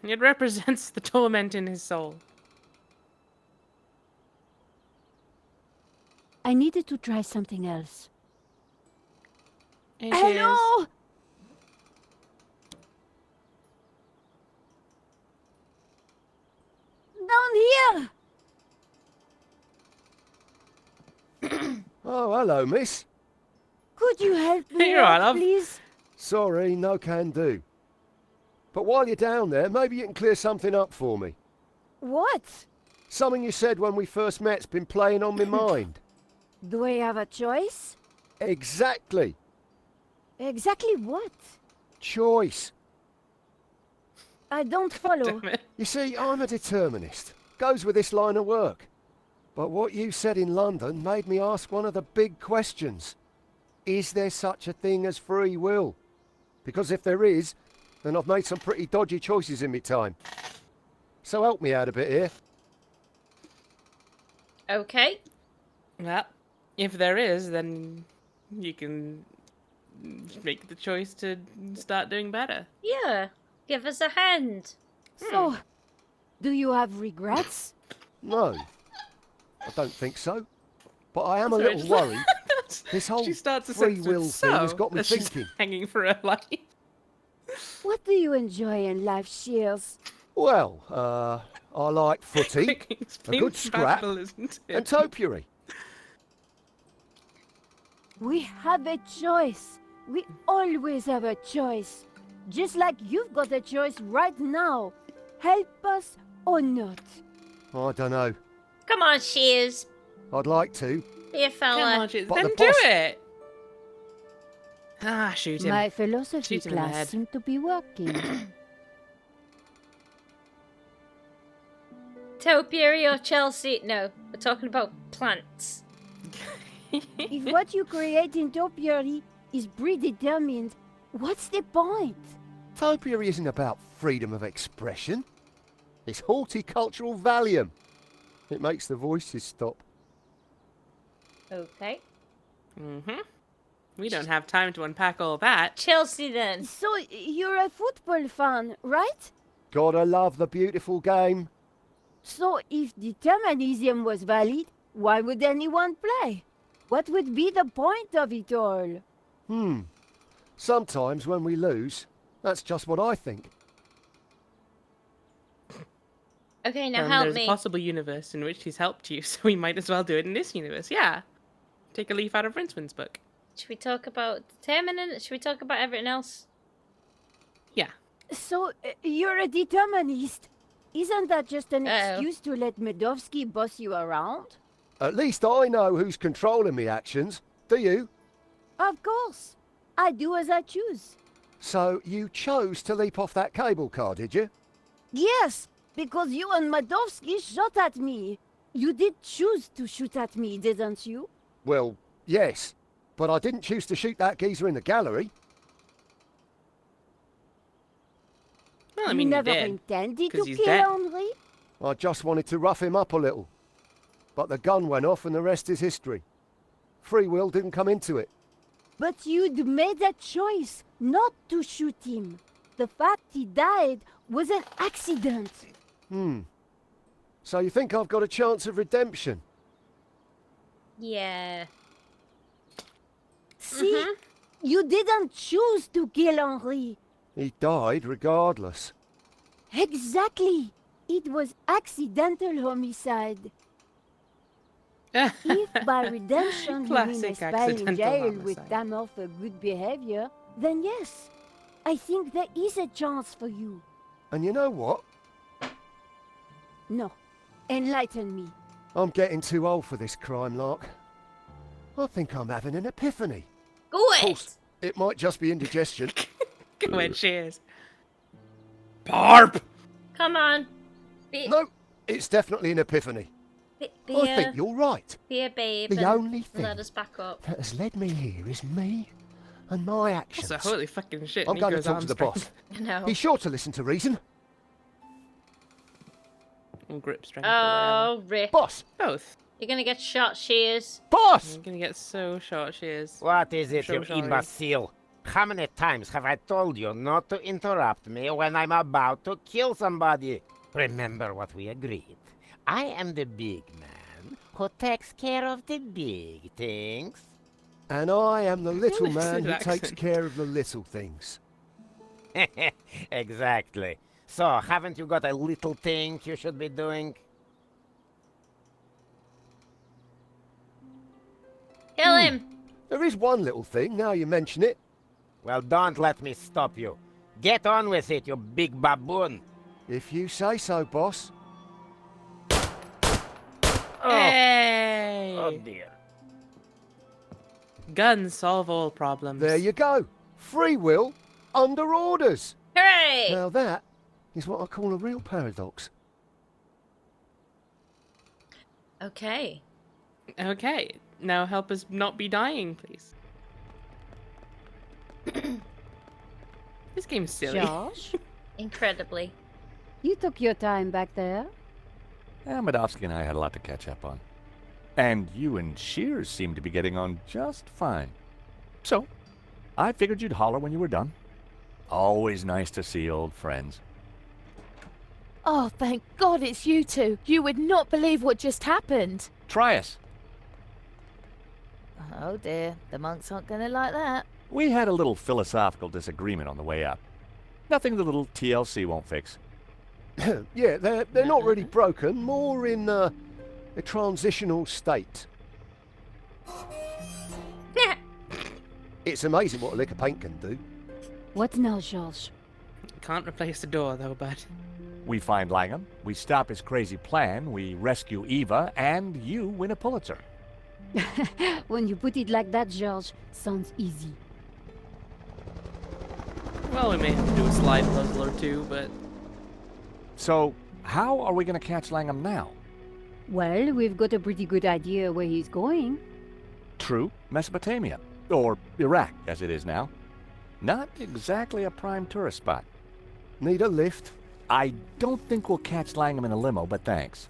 It represents the torment in his soul. I needed to try something else. And Hello? Down here! Oh, hello, miss. Could you help me You're right, out, love. please? Sorry, no can do. But while you're down there, maybe you can clear something up for me. What? Something you said when we first met's been playing on my mind. Do I have a choice? Exactly. Exactly what? Choice. I don't follow. You see, I'm a determinist. Goes with this line of work. But what you said in London made me ask one of the big questions. Is there such a thing as free will? Because if there is, then I've made some pretty dodgy choices in my time. So help me out a bit here. Okay. Well, if there is, then you can make the choice to start doing better. Yeah. Give us a hand. So, do you have regrets? No, I don't think so. But I am a Sorry, little just- worried. This whole She starts a free sentence will with, thing has got me as she's thinking. hanging for her life. What do you enjoy in life, Shears? Well, I like footy, It's a good scrap, painful, isn't it? and topiary. We have a choice. We always have a choice. Just like you've got a choice right now. Help us or not. I don't know. Come on, Shears. I'd like to. Here, fella. Come on, Shears. But Then the do boss- it. Ah, shoot him. My philosophy Shoot him in the class head. seemed to be working. Topiary or Chelsea? No, we're talking about plants. If what you create in topiary is predetermined, what's the point? Topiary isn't about freedom of expression. It's horticultural Valium. It makes the voices stop. Okay. Mm-hmm. We don't have time to unpack all that. Chelsea then. So, you're a football fan, right? Gotta love the beautiful game. So, if determinism was valid, why would anyone play? What would be the point of it all? Sometimes when we lose, that's just what I think. Okay, now help There's me. a possible universe in which he's helped you, so we might as well do it in this universe. Yeah. Take a leaf out of Rinceman's book. Should we talk about determinant? Should we talk about everything else? Yeah. So, you're a determinist. Isn't that just an Uh-oh. excuse to let Medovsky boss you around? At least I know who's controlling me actions. Do you? Of course. I do as I choose. So you chose to leap off that cable car, did you? Yes, because you and Medovsky shot at me. You did choose to shoot at me, didn't you? Well, yes. But I didn't choose to shoot that geezer in the gallery. Well, I You mean, never you did. intended 'cause to he's kill dead. Henri? I just wanted to rough him up a little. But the gun went off and the rest is history. Free will didn't come into it. But you'd made a choice not to shoot him. The fact he died was an accident. So you think I've got a chance of redemption? Yeah. See? You didn't choose to kill Henri. He died regardless. Exactly. It was accidental homicide. If by redemption you mean a Classic spell in accidental jail homicide. with time off for good behavior, then yes, I think there is a chance for you. And you know what? No. Enlighten me. I'm getting too old for this crime lark. I think I'm having an epiphany. Go Of it! course, it might just be indigestion. Go ahead, cheers. Barb! Come on. No, it's definitely an epiphany. Be I think you're right. Be a babe. The and only thing let us back up. that has led me here is me and my actions. Also, holy fucking shit, I'm going to Nico's talk to the arms boss. No. He's sure to listen to reason. Or grip strength or Oh, Rip. Boss! Both. You're gonna get shot, Shears. Boss! I'm gonna get so short, cheers. What is it, So you sorry. imbecile? How many times have I told you not to interrupt me when I'm about to kill somebody? Remember what we agreed. I am the big man who takes care of the big things. And I am the little Listen man to who that takes accent. care of the little things. Exactly. So, haven't you got a little thing you should be doing? Kill him. There is one little thing, now you mention it. Well, don't let me stop you. Get on with it, you big baboon. If you say so, boss. Hey! Oh dear. Guns solve all problems. There you go. Free will under orders. Hooray! Now that is what I call a real paradox. Okay. Okay, now help us not be dying, please. This game's silly. Josh, Incredibly. you took your time back there. Medovsky and I had a lot to catch up on. And you and Shears seem to be getting on just fine. So, I figured you'd holler when you were done. Always nice to see old friends. Oh, thank God it's you two. You would not believe what just happened. Try us. Oh dear, the monks aren't gonna like that. We had a little philosophical disagreement on the way up. Nothing the little TLC won't fix. Yeah, they're not really broken, more in a transitional state. It's amazing what a lick of paint can do. What now, George? Can't replace the door, though, bud. We find Langham, we stop his crazy plan, we rescue Eva, and you win a Pulitzer. When you put it like that, George, sounds easy. Well, we may have to do a slide puzzle or two, but... So, how are we going to catch Langham now? Well, we've got a pretty good idea where he's going. True, Mesopotamia. Or Iraq, as it is now. Not exactly a prime tourist spot. Need a lift? I don't think we'll catch Langham in a limo, but thanks.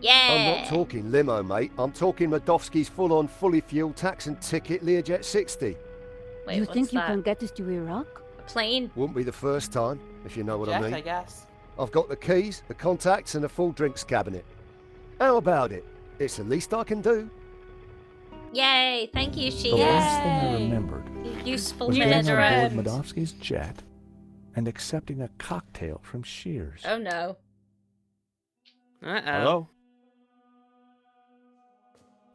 Yeah. I'm not talking limo, mate. I'm talking Medovsky's full-on, fully fueled tax and ticket Learjet 60. Wait, you what's think you that? can get us to Iraq? A plane? Wouldn't be the first time, if you know what I Jet, mean. I guess. I've got the keys, the contacts, and a full drinks cabinet. How about it? It's the least I can do. Yay! Thank you, The Shears. last thing I remembered You useful was getting on veteran. board Medovsky's jet and accepting a cocktail from Shears. Oh no. Uh-oh. Hello?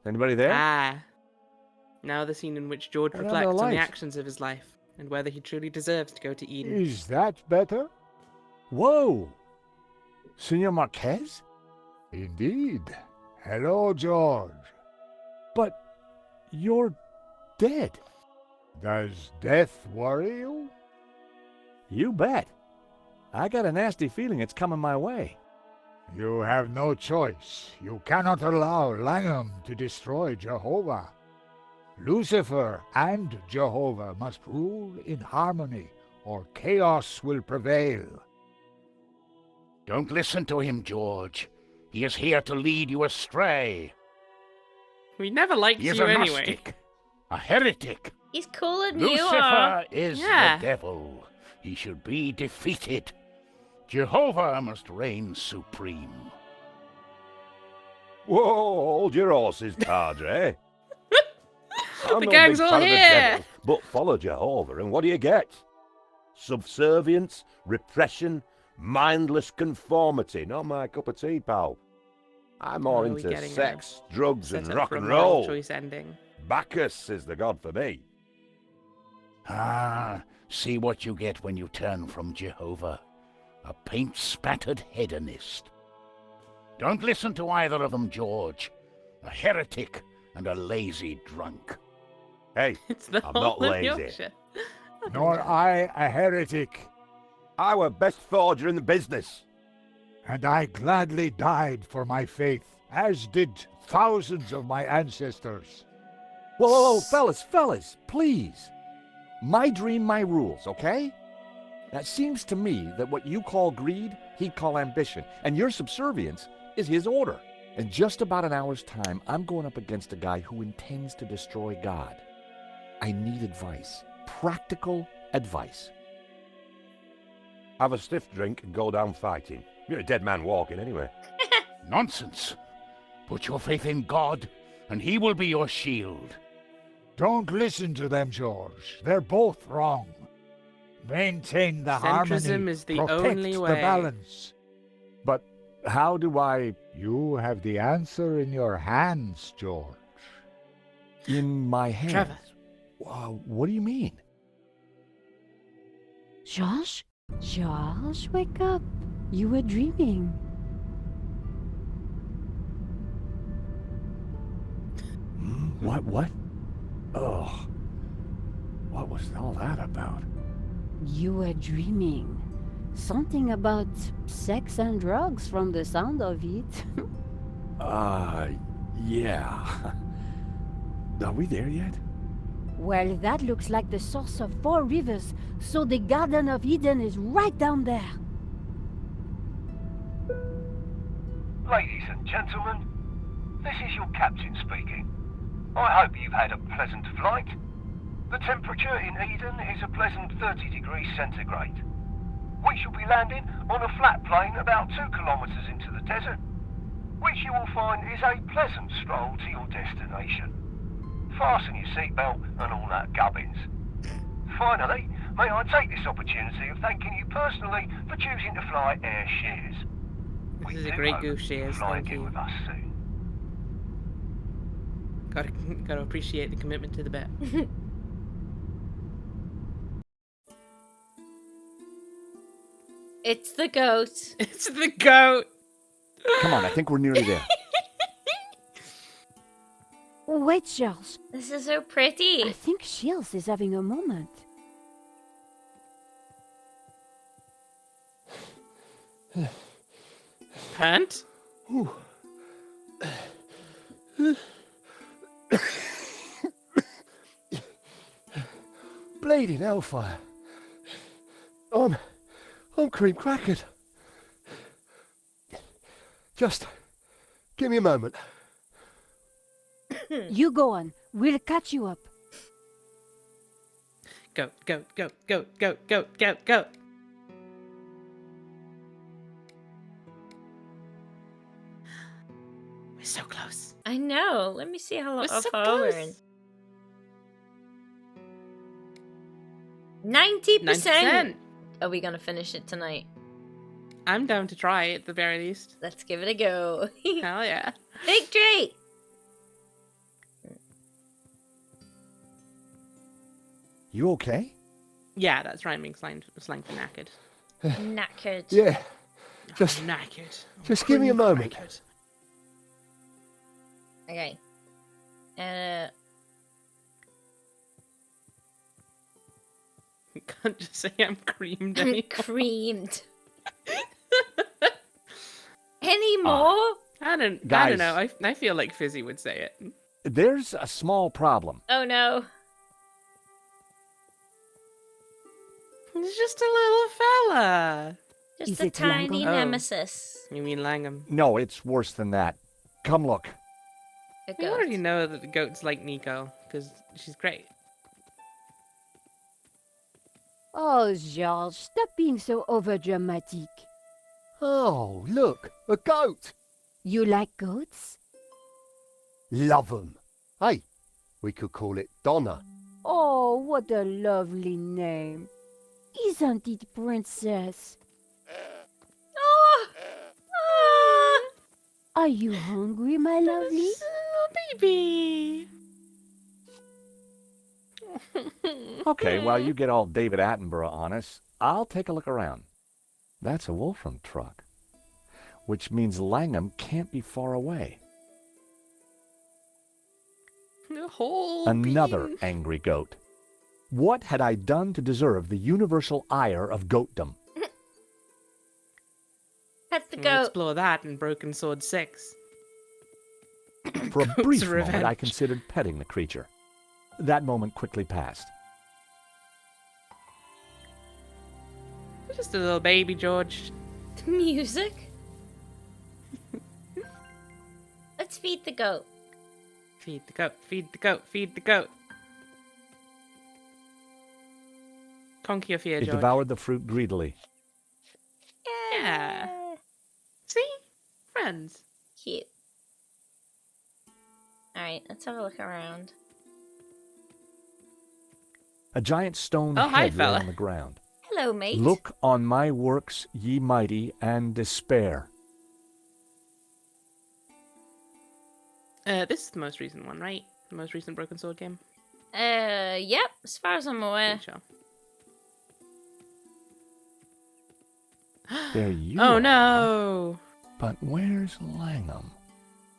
Anybody there? Ah. Now the scene in which George Another reflects on the life. actions of his life, and whether he truly deserves to go to Eden. Is that better? Whoa! Senor Marquez? Indeed. Hello, George. But you're dead. Does death worry you? You bet. I got a nasty feeling it's coming my way. You have no choice. You cannot allow Langham to destroy Jehovah. Lucifer and Jehovah must rule in harmony, or chaos will prevail. Don't listen to him, George. He is here to lead you astray. We never liked He is you a anyway. Gnostic, a heretic. He's cooler than you are. Lucifer is Yeah. the devil. He should be defeated. Jehovah must reign supreme. Whoa, hold your horses, Padre. I'm The no gang's big all fan of the here. devil, but follow Jehovah, and what do you get? Subservience, repression, mindless conformity. Not my cup of tea, pal. I'm more Are we into getting sex, drugs, and Set up rock for a and moral roll. choice ending. Bacchus is the god for me. Ah, see what you get when you turn from Jehovah. A paint-spattered hedonist. Don't listen to either of them, George. A heretic and a lazy drunk. Hey, It's the I'm whole not of lazy. Yorkshire. Nor I a heretic, I were best forger in the business. and I gladly died for my faith, as did thousands of my ancestors. Whoa, fellas, please. My dream, my rules, okay? That seems to me that what you call greed, he'd call ambition, and your subservience is his order. In just about an hour's time, I'm going up against a guy who intends to destroy God. I need advice. Practical advice. Have a stiff drink and go down fighting. You're a dead man walking anyway. Nonsense. Put your faith in God, and he will be your shield. Don't listen to them, George. They're both wrong. Maintain the harmony. Centrism is the Protect only the way. balance. But how do I... You have the answer in your hands, George. In my hands? Trevor. What do you mean? George? George, wake up. You were dreaming. What? Oh. What was all that about? You were dreaming. Something about sex and drugs from the sound of it. Yeah. Are we there yet? Well, that looks like the source of 4 rivers, so the Garden of Eden is right down there. Ladies and gentlemen, this is your captain speaking. I hope you've had a pleasant flight. The temperature in Eden is a pleasant 30 degrees centigrade. We shall be landing on a flat plain about 2 kilometres into the desert, which you will find is a pleasant stroll to your destination. Fasten your seatbelt and all that gubbins. Finally, may I take this opportunity of thanking you personally for choosing to fly Air Shears. This is a great goose, Shears. Fly Thank again you. with us soon. Gotta appreciate the commitment to the bit. It's the goat. It's the goat. Come on, I think we're nearly there. Wait, Charles. This is so pretty. I think Shields is having a moment. Pant? Bleeding hellfire. I'm cream crackered. Just give me a moment. You go on. We'll catch you up. Go. Go. We're so close. I know. Let me see how We're so far we're in. 90%. 90%. Are we gonna finish it tonight? I'm down to try at the very least. Let's give it a go. Hell yeah. Victory! You okay? Yeah, that's rhyming slang for knackered. Knackered. Yeah. Just knackered. Just give me a moment. Okay. You can't just say I'm creamed anymore. Creamed. Any more? I don't Guys. know. I feel like Fizzy would say it. There's a small problem. Oh no. He's just a little fella. Just Is a it tiny Langham? Oh. nemesis. You mean Langham? No, it's worse than that. Come look. A We goat. already know that the goats like Nico, because she's great. Oh, George, stop being so overdramatic. Oh, look, a goat. You like goats? Love 'em. Hey, we could call it Donna. Oh, what a lovely name. Isn't it, princess? Oh! Ah! Are you hungry, my lovely? Oh, baby. Okay, while you get all David Attenborough on us, I'll take a look around. That's a Wolfram truck, which means Langham can't be far away. The whole Another bean. angry goat. What had I done to deserve the universal ire of goatdom? Pet the We'll goat. explore that in Broken Sword 6. For a Goat's brief moment, I revenge. considered petting the creature. That moment quickly passed. Just a little baby, George. The music. Let's feed the goat. Feed the goat, feed the goat, feed the goat. Conquer your fear, It George. devoured the fruit greedily. Yeah. See? Friends. Cute. Alright, let's have a look around. A giant stone Oh, hi, head lay fella. on the ground. Hello, mate. Look on my works, ye mighty, and despair. This is the most recent one, right? The most recent Broken Sword game? Yep, as far as I'm aware. Pretty sure. There you Oh are. no! But where's Langham?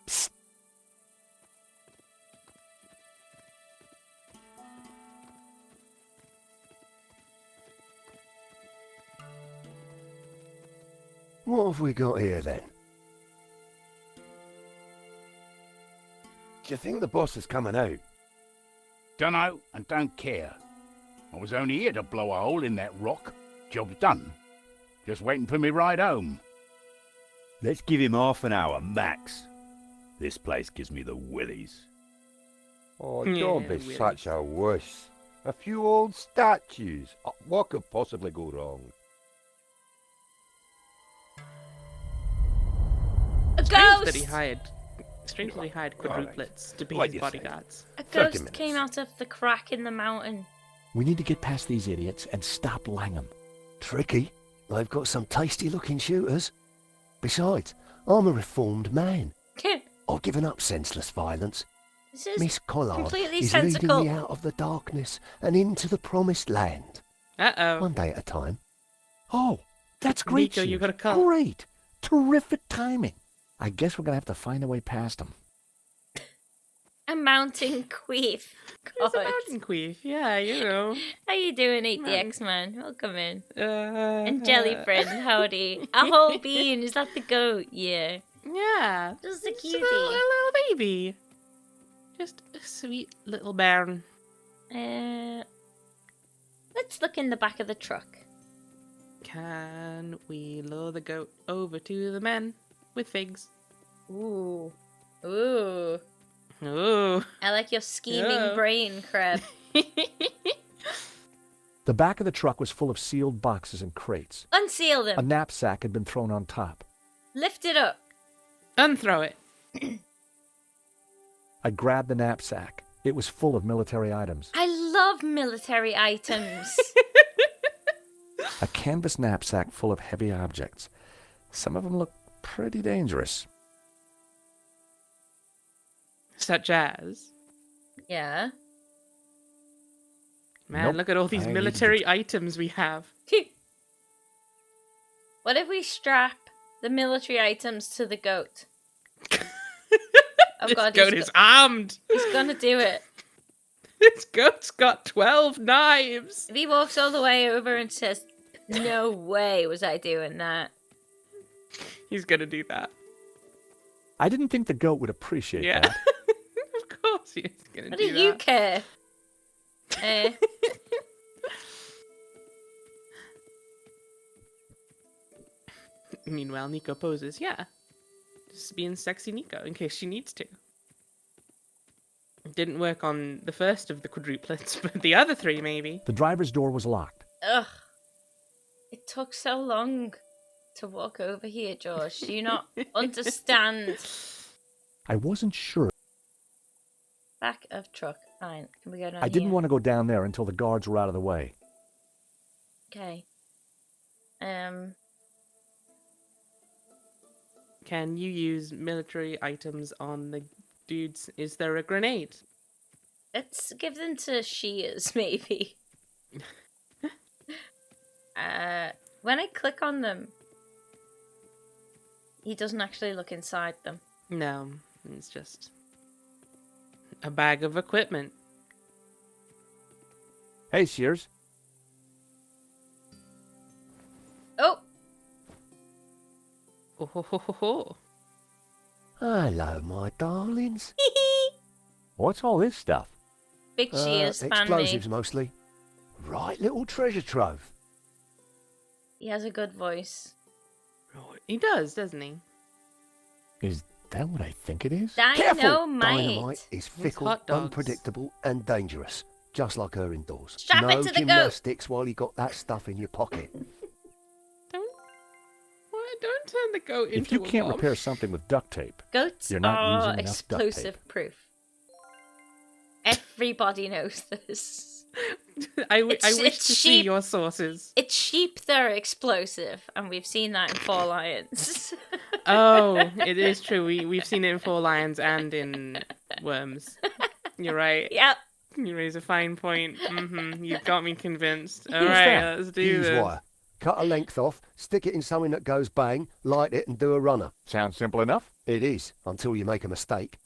Psst. What have we got here then? Do you think the boss is coming out? Dunno and don't care. I was only here to blow a hole in that rock. Job's done. Just waiting for me ride home. Let's give him half an hour, max. This place gives me the willies. Oh, Yeah, don't be really. such a wuss. A few old statues. What could possibly go wrong? A Strange that ghost! he hired. Strange that he hired quadruplets to be Like his you say. bodyguards. A 30 ghost came minutes. out of the crack in the mountain. We need to get past these idiots and stop Langham. Tricky. They've got some tasty-looking shooters. Besides, I'm a reformed man. I've given up senseless violence. This is Miss Collard completely is leading sensical. me out of the darkness and into the promised land. Uh-oh. One day at a time. Oh, that's great Nico, you news. got a call. Great. Terrific timing. I guess we're going to have to find a way past them. A mountain queef. It's a God. mountain queef. Yeah, you know. How you doing, 8DX man? Welcome in. And And Jelly friend, howdy. A whole bean, is that the goat? Yeah. Yeah. Just a Just cutie. a little baby. Just a sweet little bairn. Let's look in the back of the truck. Can we lure the goat over to the men with figs? Ooh. Ooh. Ooh. I like your scheming Yeah. brain, Crab. The back of the truck was full of sealed boxes and crates. Unseal A them. knapsack had been thrown on top. Lift it up. Unthrow it. I grabbed the knapsack. It was full of military items. I love military items. A canvas knapsack full of heavy objects. Some of them looked pretty dangerous. Such as. Yeah. Man, Nope, look at all these I need military items we have. What if we strap the military items to the goat? Oh This god, goat is armed. he's gonna do it. This goat's got 12 knives. If he walks all the way over and says, "No way was I doing that," He's gonna do that. I didn't think the goat would appreciate Yeah. that. Of course he's gonna what do do that. you care? Meanwhile, Nico poses. Yeah. Just being sexy Nico in case she needs to. It didn't work on the first of the quadruplets, but the other three maybe. The driver's door was locked. Ugh. It took so long to walk over here, George. Do you not understand? I wasn't sure. Back of truck. Fine. Can we go down I didn't here? want to go down there until the guards were out of the way. Okay. Can you use military items on the dudes? Is there a grenade? Let's give them to Shears, maybe. When I click on them, he doesn't actually look inside them. No, it's just a bag of equipment. Hey, Shears. Oh! Oh, ho, ho, ho, ho. Hello, my darlings. What's all this stuff? Big Shears, fan me. Explosives mostly. Right little treasure trove. He has a good voice. He does, doesn't he? Is that what I think it is? Careful! Dynamite. Dynamite is fickle, hot dogs. unpredictable, and dangerous. Just like her indoors. Strap it no to the goat. gymnastics while you got that stuff in your pocket. Don't turn the goat into If you a can't bomb. repair something with duct tape, Goats you're not are using enough duct tape. explosive proof. Everybody knows this. I wish It's to see sheep. your sources. It's sheep that are explosive, and we've seen that in Four Lions. Oh, it is true. We've seen it in Four Lions and in Worms. You're right. Yep. You raise a fine point. You've got me convinced. All Use right, that. let's do Fuse this. wire. Cut a length off, stick it in something that goes bang, light it and do a runner. Sounds simple enough. It is, until you make a mistake.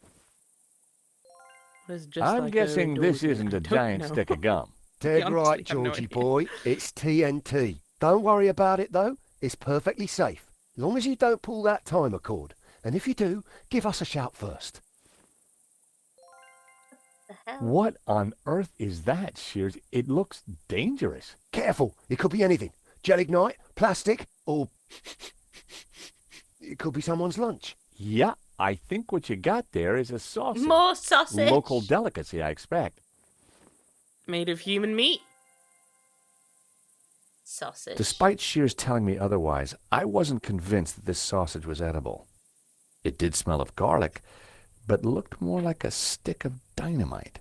It's just I'm like guessing a this dog. isn't I a don't giant know. stick of gum. Dead honestly right, have no Georgie idea. boy. It's TNT. Don't worry about it, though. It's perfectly safe. As long as you don't pull that timer cord. And if you do, give us a shout first. What on earth is that, Shears? It looks dangerous. Careful, it could be anything. Gelignite, plastic, or it could be someone's lunch. Yeah, I think what you got there is a sausage. More sausage. Local delicacy, I expect. Made of human meat. Sausage. Despite Shears telling me otherwise, I wasn't convinced that this sausage was edible. It did smell of garlic, but looked more like a stick of dynamite.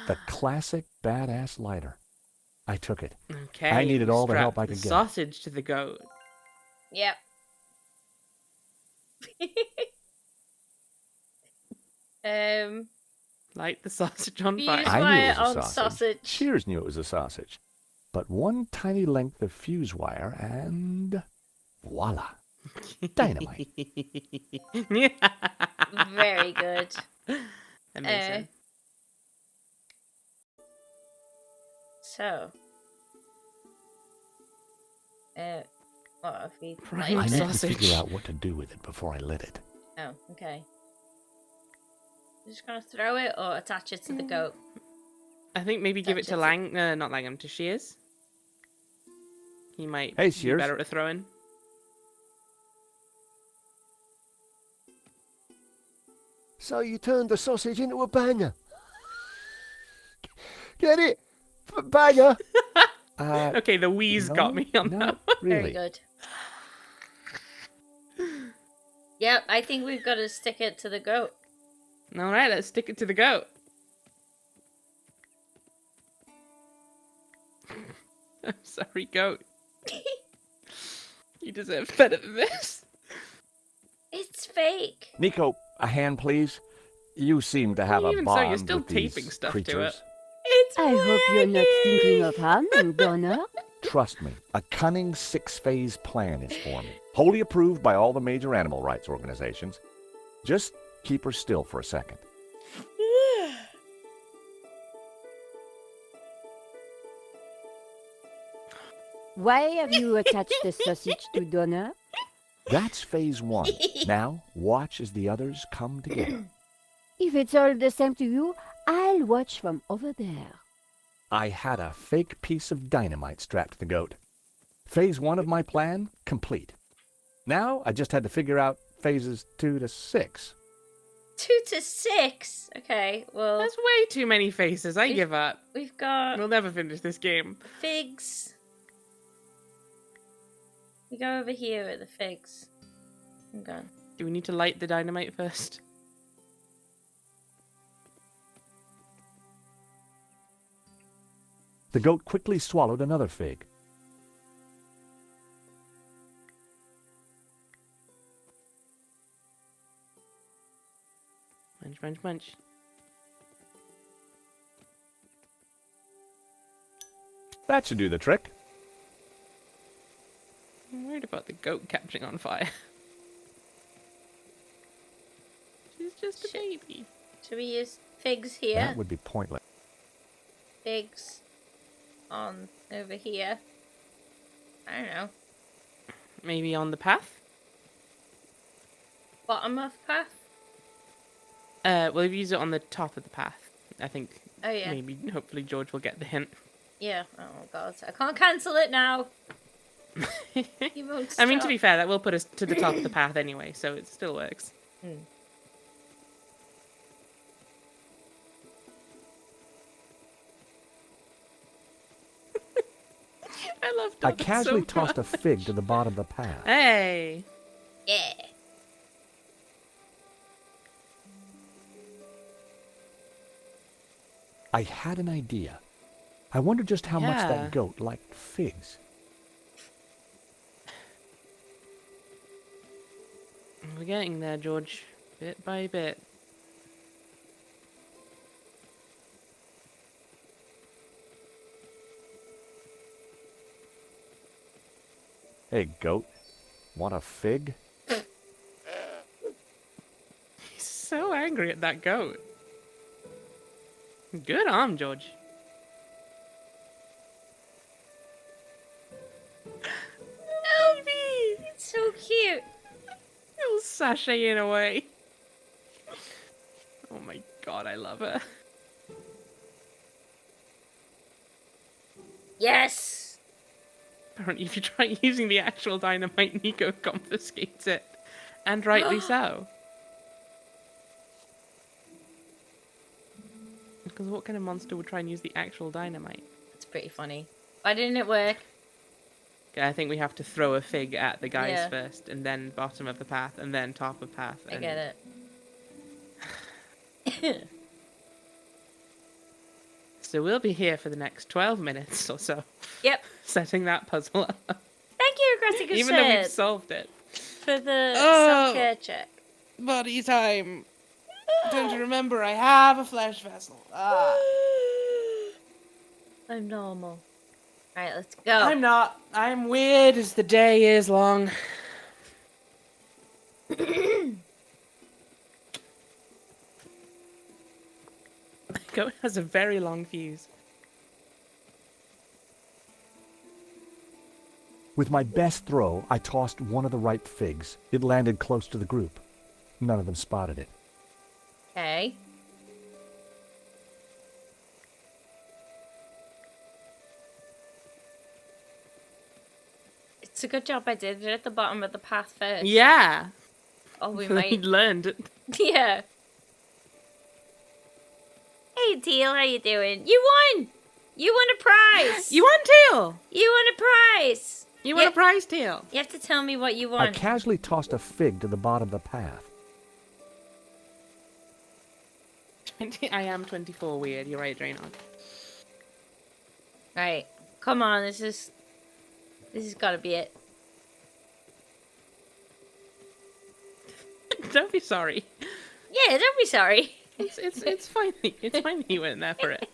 The classic badass lighter. I took it. Okay. I needed all the strap help I the could get. Sausage to the goat. Yep. Light the sausage on Fuse fire. I knew wire it was a on sausage. sausage. Shears knew it was a sausage. But one tiny length of fuse wire and voila. Dynamite. Very good. Amazing. So. What have we... Prime I need to sausage. figure out what to do with it before I lit it. Oh, okay. You're just gonna throw it or attach it to the goat? I think maybe give it to Attach not Langham, to Shears. He might Hey, be Shears. better at throwing. So you turned the sausage into a banger. Get it? Banger? Okay, the wheeze no, got me on that not one. Very really. good. Yep, I think we've got to stick it to the goat. All right, let's stick it to the goat. I'm sorry, goat. You deserve better than this. It's fake. Nico, a hand, please. You seem to have a Even so, bond you're still with taping these stuff to it. creatures. It's I hope you're not thinking of harming Donna. Trust me, a cunning six-phase plan is forming, wholly approved by all the major animal rights organizations. Just keep her still for a second. Why have you attached the sausage to Donna? That's phase one. Now, watch as the others come together. If it's all the same to you, I'll watch from over there. I had a fake piece of dynamite strapped to the goat. Phase one of my plan, complete. Now, I just had to figure out phases 2 to 6. 2 to 6. Okay, well. That's way too many faces. I give up. We've got. We'll never finish this game. Figs. We go over here with the figs. I'm gone. Do we need to light the dynamite first? The goat quickly swallowed another fig. Munch, munch, munch. That should do the trick. I'm worried about the goat catching on fire. She's just a baby. Should we use figs here? That would be pointless. Figs on over here. I don't know. Maybe on the path? Bottom of path? Well, if you use it on the top of the path, I think Oh, yeah. maybe, hopefully George will get the hint. Yeah. Oh, God. I can't cancel it now. You won't I mean, to stop. be fair, that will put us to the top of the path anyway, so it still works. I love I Dobbin casually so tossed a much. fig to the bottom of the path. Hey! Yeah. I had an idea. I wonder just how much Yeah. that goat liked figs. We're getting there, George. Bit by bit. Hey, goat. Want a fig? He's so angry at that goat. Good arm, George. Elvie! It's so cute. He'll sashaying away. Oh my god, I love her. Yes! Apparently, if you try using the actual dynamite, Nico confiscates it. And rightly so. Because what kind of monster would try and use the actual dynamite? It's pretty funny. Why didn't it work? Okay, I think we have to throw a fig at the guys Yeah. first, and then bottom of the path, and then top of path. I And... get it. So we'll be here for the next 12 minutes or so. Yep. Setting that puzzle up. Thank you, Aggressive Even though we've solved it. for the Oh. self-care check. Body time. Don't you remember I have a flesh vessel? Ah. I'm normal. Alright, let's go. I'm not. I'm weird as the day is long. Goat has a very long fuse. With my best throw, I tossed one of the ripe figs. It landed close to the group. None of them spotted it. Okay. It's a good job I did it at the bottom of the path first. Yeah. Oh, we He might. learned. Yeah. Hey, Teal, how you doing? You won! You won a prize! You won, Teal! You won a prize! You won a prize, Teal. You have to tell me what you I won. casually tossed a fig to the bottom of the path. I am 24 weird. You're right, Draenor. Right. Come on, this has gotta be it. Don't be sorry. Yeah, don't be sorry. It's fine. It's fine that you went there for it.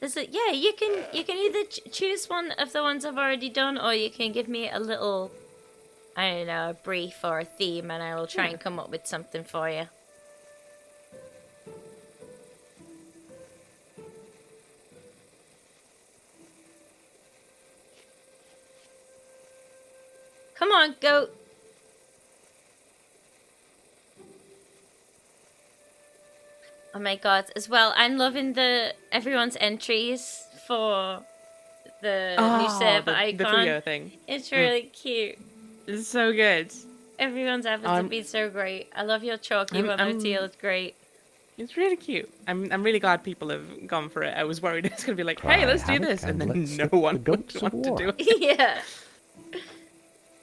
Yeah, you can either choose one of the ones I've already done, or you can give me a little, I don't know, a brief or a theme, and I will try and come up with something for you. Come on, goat. Oh my god, as well, I'm loving everyone's entries for the new server the icon. trio thing. It's really cute. It's so good. Everyone's efforts have been so great. I love your chalky one, Teal. It's great. It's really cute. I'm really glad people have gone for it. I was worried it's gonna be like, hey, let's do this, and then no one would want to do it. Yeah.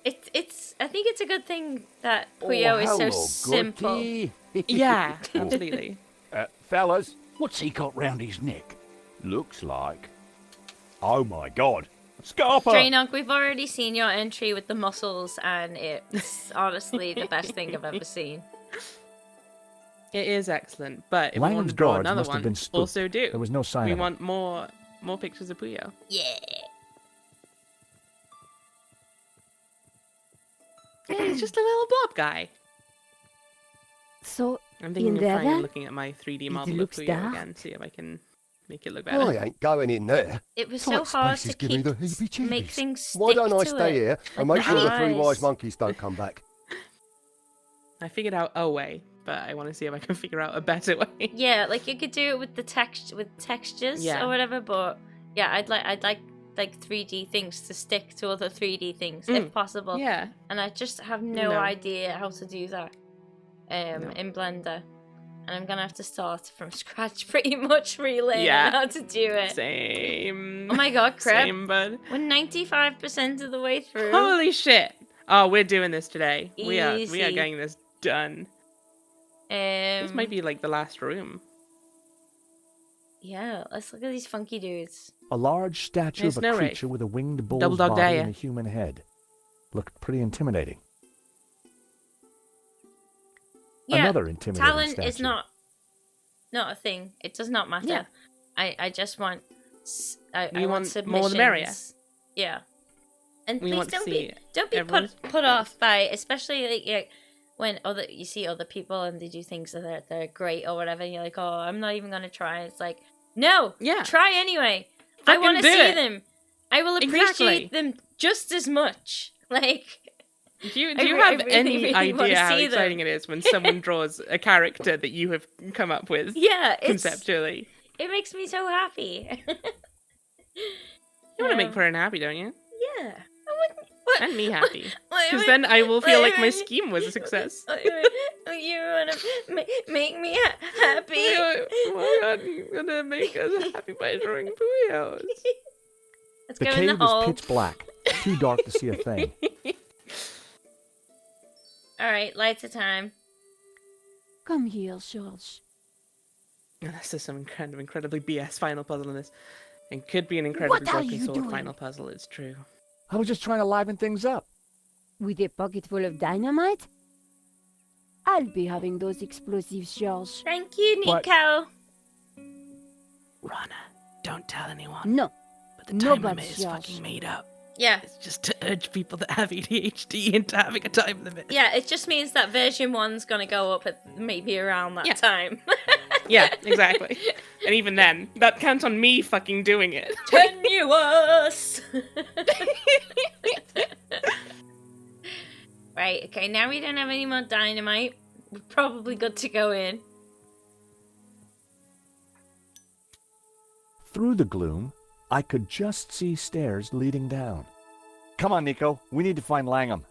It's. I think it's a good thing that Puyo is so simple. Yeah, absolutely. Fellas, what's he got round his neck? Looks like... Oh my god. Scarpa! Draenor, we've already seen your entry with the muscles, and it's honestly the best thing I've ever seen. It is excellent, but if we Langham's want to draw guards another must have one, been spooked. also do. There was no sign We of it. want more pictures of Puyo. Yeah. It's just a little blob guy. So, I'm thinking in of trying there, and looking at my 3D it model of looks Puyo dark. again, see if I can make it look better. I ain't going in there. It was Tight so hard spaces to give me keep the heebie-jeebies. make things stick Why don't I to stay it? here and Like make sure the three eyes. wise monkeys don't come back? I figured out a way, but I want to see if I can figure out a better way. Yeah, like you could do it with the textures Yeah. or whatever, but yeah, I'd like 3D things to stick to other 3D things if possible. Yeah. And I just have no idea how to do that in Blender. And I'm gonna have to start from scratch pretty much relearning how to do it. Same. Oh my god, crap. Same, bud. We're 95% of the way through. Holy shit. Oh, we're doing this today. We are Easy. getting this done. This might be like the last room. Yeah, let's look at these funky dudes. A large statue There's of a no creature with a winged bull's Double Dog body Daya. and a human head. Looked pretty intimidating. Yeah, Another intimidating talent statue. is not a thing. It does not matter. Yeah. I just want I We want want submissions. more the merrier. Yeah. And We please want to see don't be everyone's put off by, especially like when you see other people and they do things that they're great or whatever, and you're like, oh, I'm not even gonna try. It's like, no, try anyway. I Fucking want to do see it. them. I will Exactly. appreciate them just as much. Like, Do you I have really, any really wanna idea how see them. exciting it is when someone draws a character that you have come up with Yeah, conceptually? It makes me so happy. You want to make Purin happy, don't you? Yeah. And me happy. Wait, Because then I will feel like my wait. scheme was a success. You want to make me happy? Why aren't you going to make us happy by drawing Puyos? Let's The go in cave the hole. is pitch black, too dark to see a thing. All right, lights of time. Come here, George. Unless there's some kind of incredibly BS final puzzle in this. It could be an incredibly What are broken you sword doing? final puzzle, it's true. I was just trying to liven things up. With a pocket full of dynamite? I'll be having those explosives, George. Thank you, But- Nico. Rana, don't tell anyone. No. But the No time limit buts, is Josh. fucking made up. Yeah. It's just to urge people that have ADHD into having a time limit. Yeah, it just means that version 1's gonna go up at maybe around that time. Yeah, exactly. And even then, that counts on me fucking doing it. Tenuous. Right, okay, now we don't have any more dynamite. We're probably good to go in. Through the gloom, I could just see stairs leading down. Come on, Nico. We need to find Langham.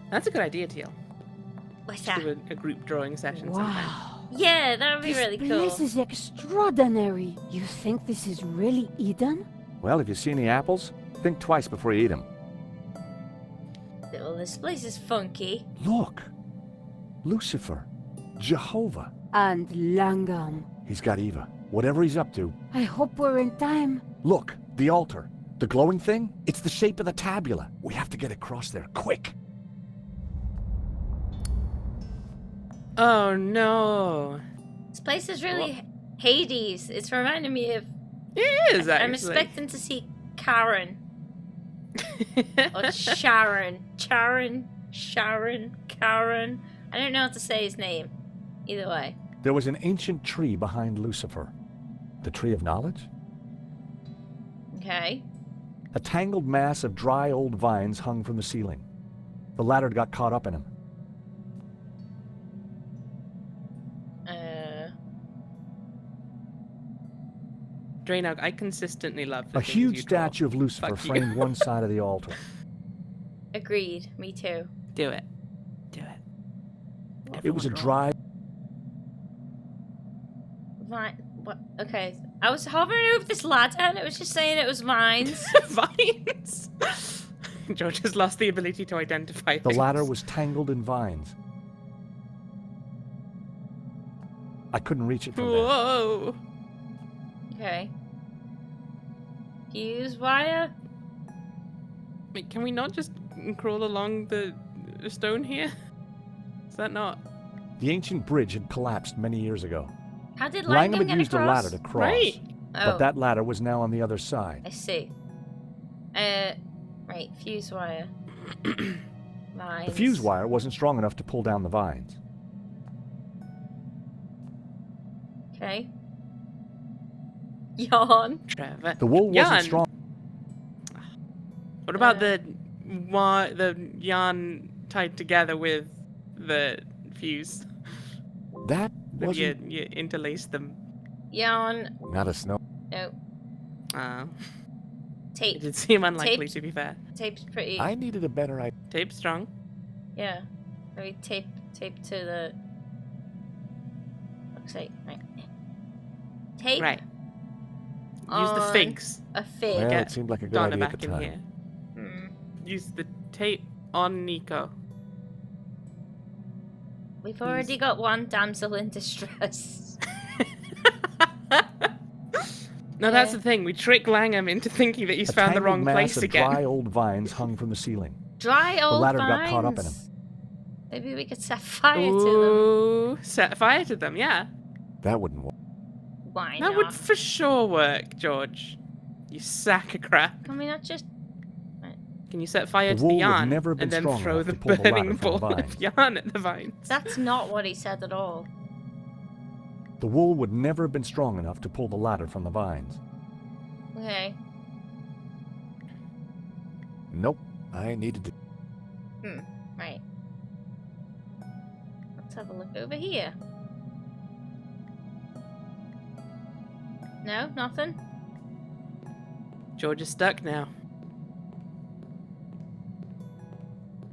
That's a good idea, Teal. What's Just that? do a group drawing session sometime. Wow. Yeah, that would be This really cool. place is extraordinary. You think this is really Eden? Well, if you see any apples, think twice before you eat them. Well, this place is funky. Look! Lucifer. Jehovah. And Langham. He's got Eva. Whatever he's up to. I hope we're in time. Look, the altar. The glowing thing? It's the shape of the tabula. We have to get across there, quick! Oh no. This place is really Hades. It's reminding me of... It is, I'm actually. expecting to see Karen. Or Sharon. Sharon. Karen. I don't know how to say his name. Either way. There was an ancient tree behind Lucifer. The tree of knowledge? Okay. A tangled mass of dry old vines hung from the ceiling. The ladder got caught up in him. Draenor, I consistently love the A things huge you draw. statue of Lucifer Fuck you. framed one side of the altar. Agreed. Me too. Do it. Do it. It was a Everyone roll. dry. Vine. What? Okay. I was hovering over this ladder and it was just saying it was vines. Vines. George has lost the ability to identify The things. ladder was tangled in vines. I couldn't reach it from there. Whoa. Okay. Fuse wire? Wait, can we not just crawl along the stone here? Is that not? The ancient bridge had collapsed many years ago. How did Langham Langham had get used across? a ladder to cross, Right. Oh. but that ladder was now on the other side. I see. Right, fuse wire. Vines. The fuse wire wasn't strong enough to pull down the vines. Okay. Yawn. Trevor. The wool wasn't Yarn. strong. What about the yarn tied together with the fuse? That Maybe wasn't. you interlace them. Yawn. Not a snow. No. It Tape. did seem unlikely, Tape. to be fair. Tape's pretty. I needed a better idea. Tape strong. Yeah. Maybe tape to the. Looks like right. Tape. Right. Use the on figs. A fig. Well, Get it seemed like a good Donna idea at back the in time. here. Hmm. Use the tape on Nico. We've already got one damsel in distress. No, that's the thing. We trick Langham into thinking that he's A found the tangled wrong mass place of again. dry old vines hung from the ceiling. Dry old The ladder vines. got caught up in him. Maybe we could set fire to Ooh, set fire to them, yeah. That wouldn't work. them. Why That not? would for sure work, George. You sack of crap. Can we not just? Can you set fire The to the wool would yarn never have been and then strong throw enough the to pull the burning ladder from the ball of vines. yarn at the vines? That's not what he said at all. The wool would never have been strong enough to pull the ladder from the vines. Okay. Nope. I needed to. Right. Let's have a look over here. No, nothing. George is stuck now.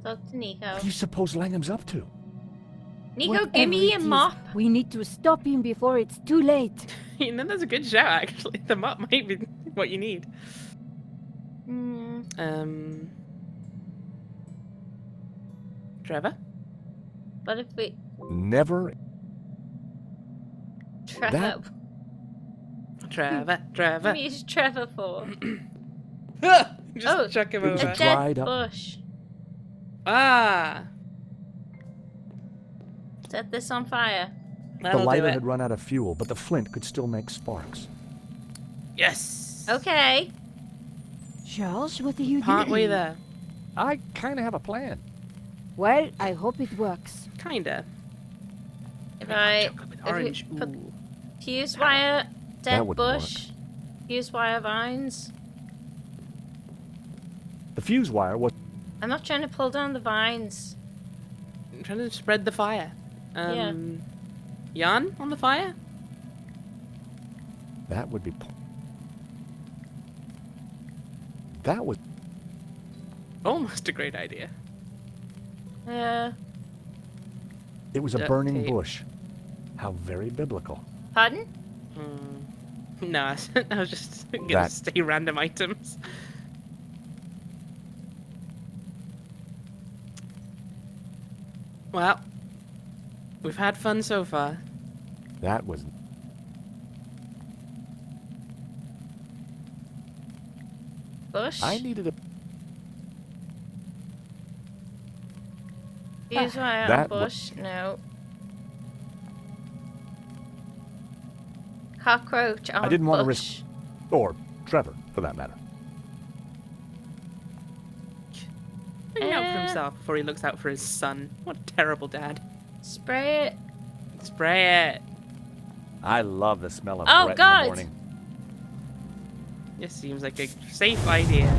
Talk to Nico. What do you suppose Langham's up to? Nico, give me Whatever a it is, mop. We need to stop him before it's too late. You know, that's a good shout, actually. The mop might be what you need. Trevor? What if we... Never. Trevor. Trevor. What do you use Trevor for? Just chuck him a over. dead dried up. bush. Ah! Set this on fire. That'll The do lighter it. had run out of fuel, but the flint could still make sparks. Yes! Okay. Charles, what are you Partway doing? there. I kind of have a plan. Well, I hope it works. Kinda. If I... Orange. Put Ooh. fuse wire, That dead wouldn't bush, fuse wire vines. The fuse wire was. I'm not trying to pull down the vines. I'm trying to spread the fire. Yeah. Yarn on the fire? That would be. That was. Almost a great idea. It was a Duct burning tape. bush. How very biblical. Pardon? No, I was just gonna That- say random items. Well, we've had fun so far. That was. Bush? I needed a. Fuse wire on That wa- bush? No. Cockroach on I didn't want to bush. risk. Or Trevor, for that matter. Looking out for himself before he looks out for his son. What a terrible dad. Spray it. Spray it. I love the smell of Oh, Brett God. in the morning. This seems like a safe idea.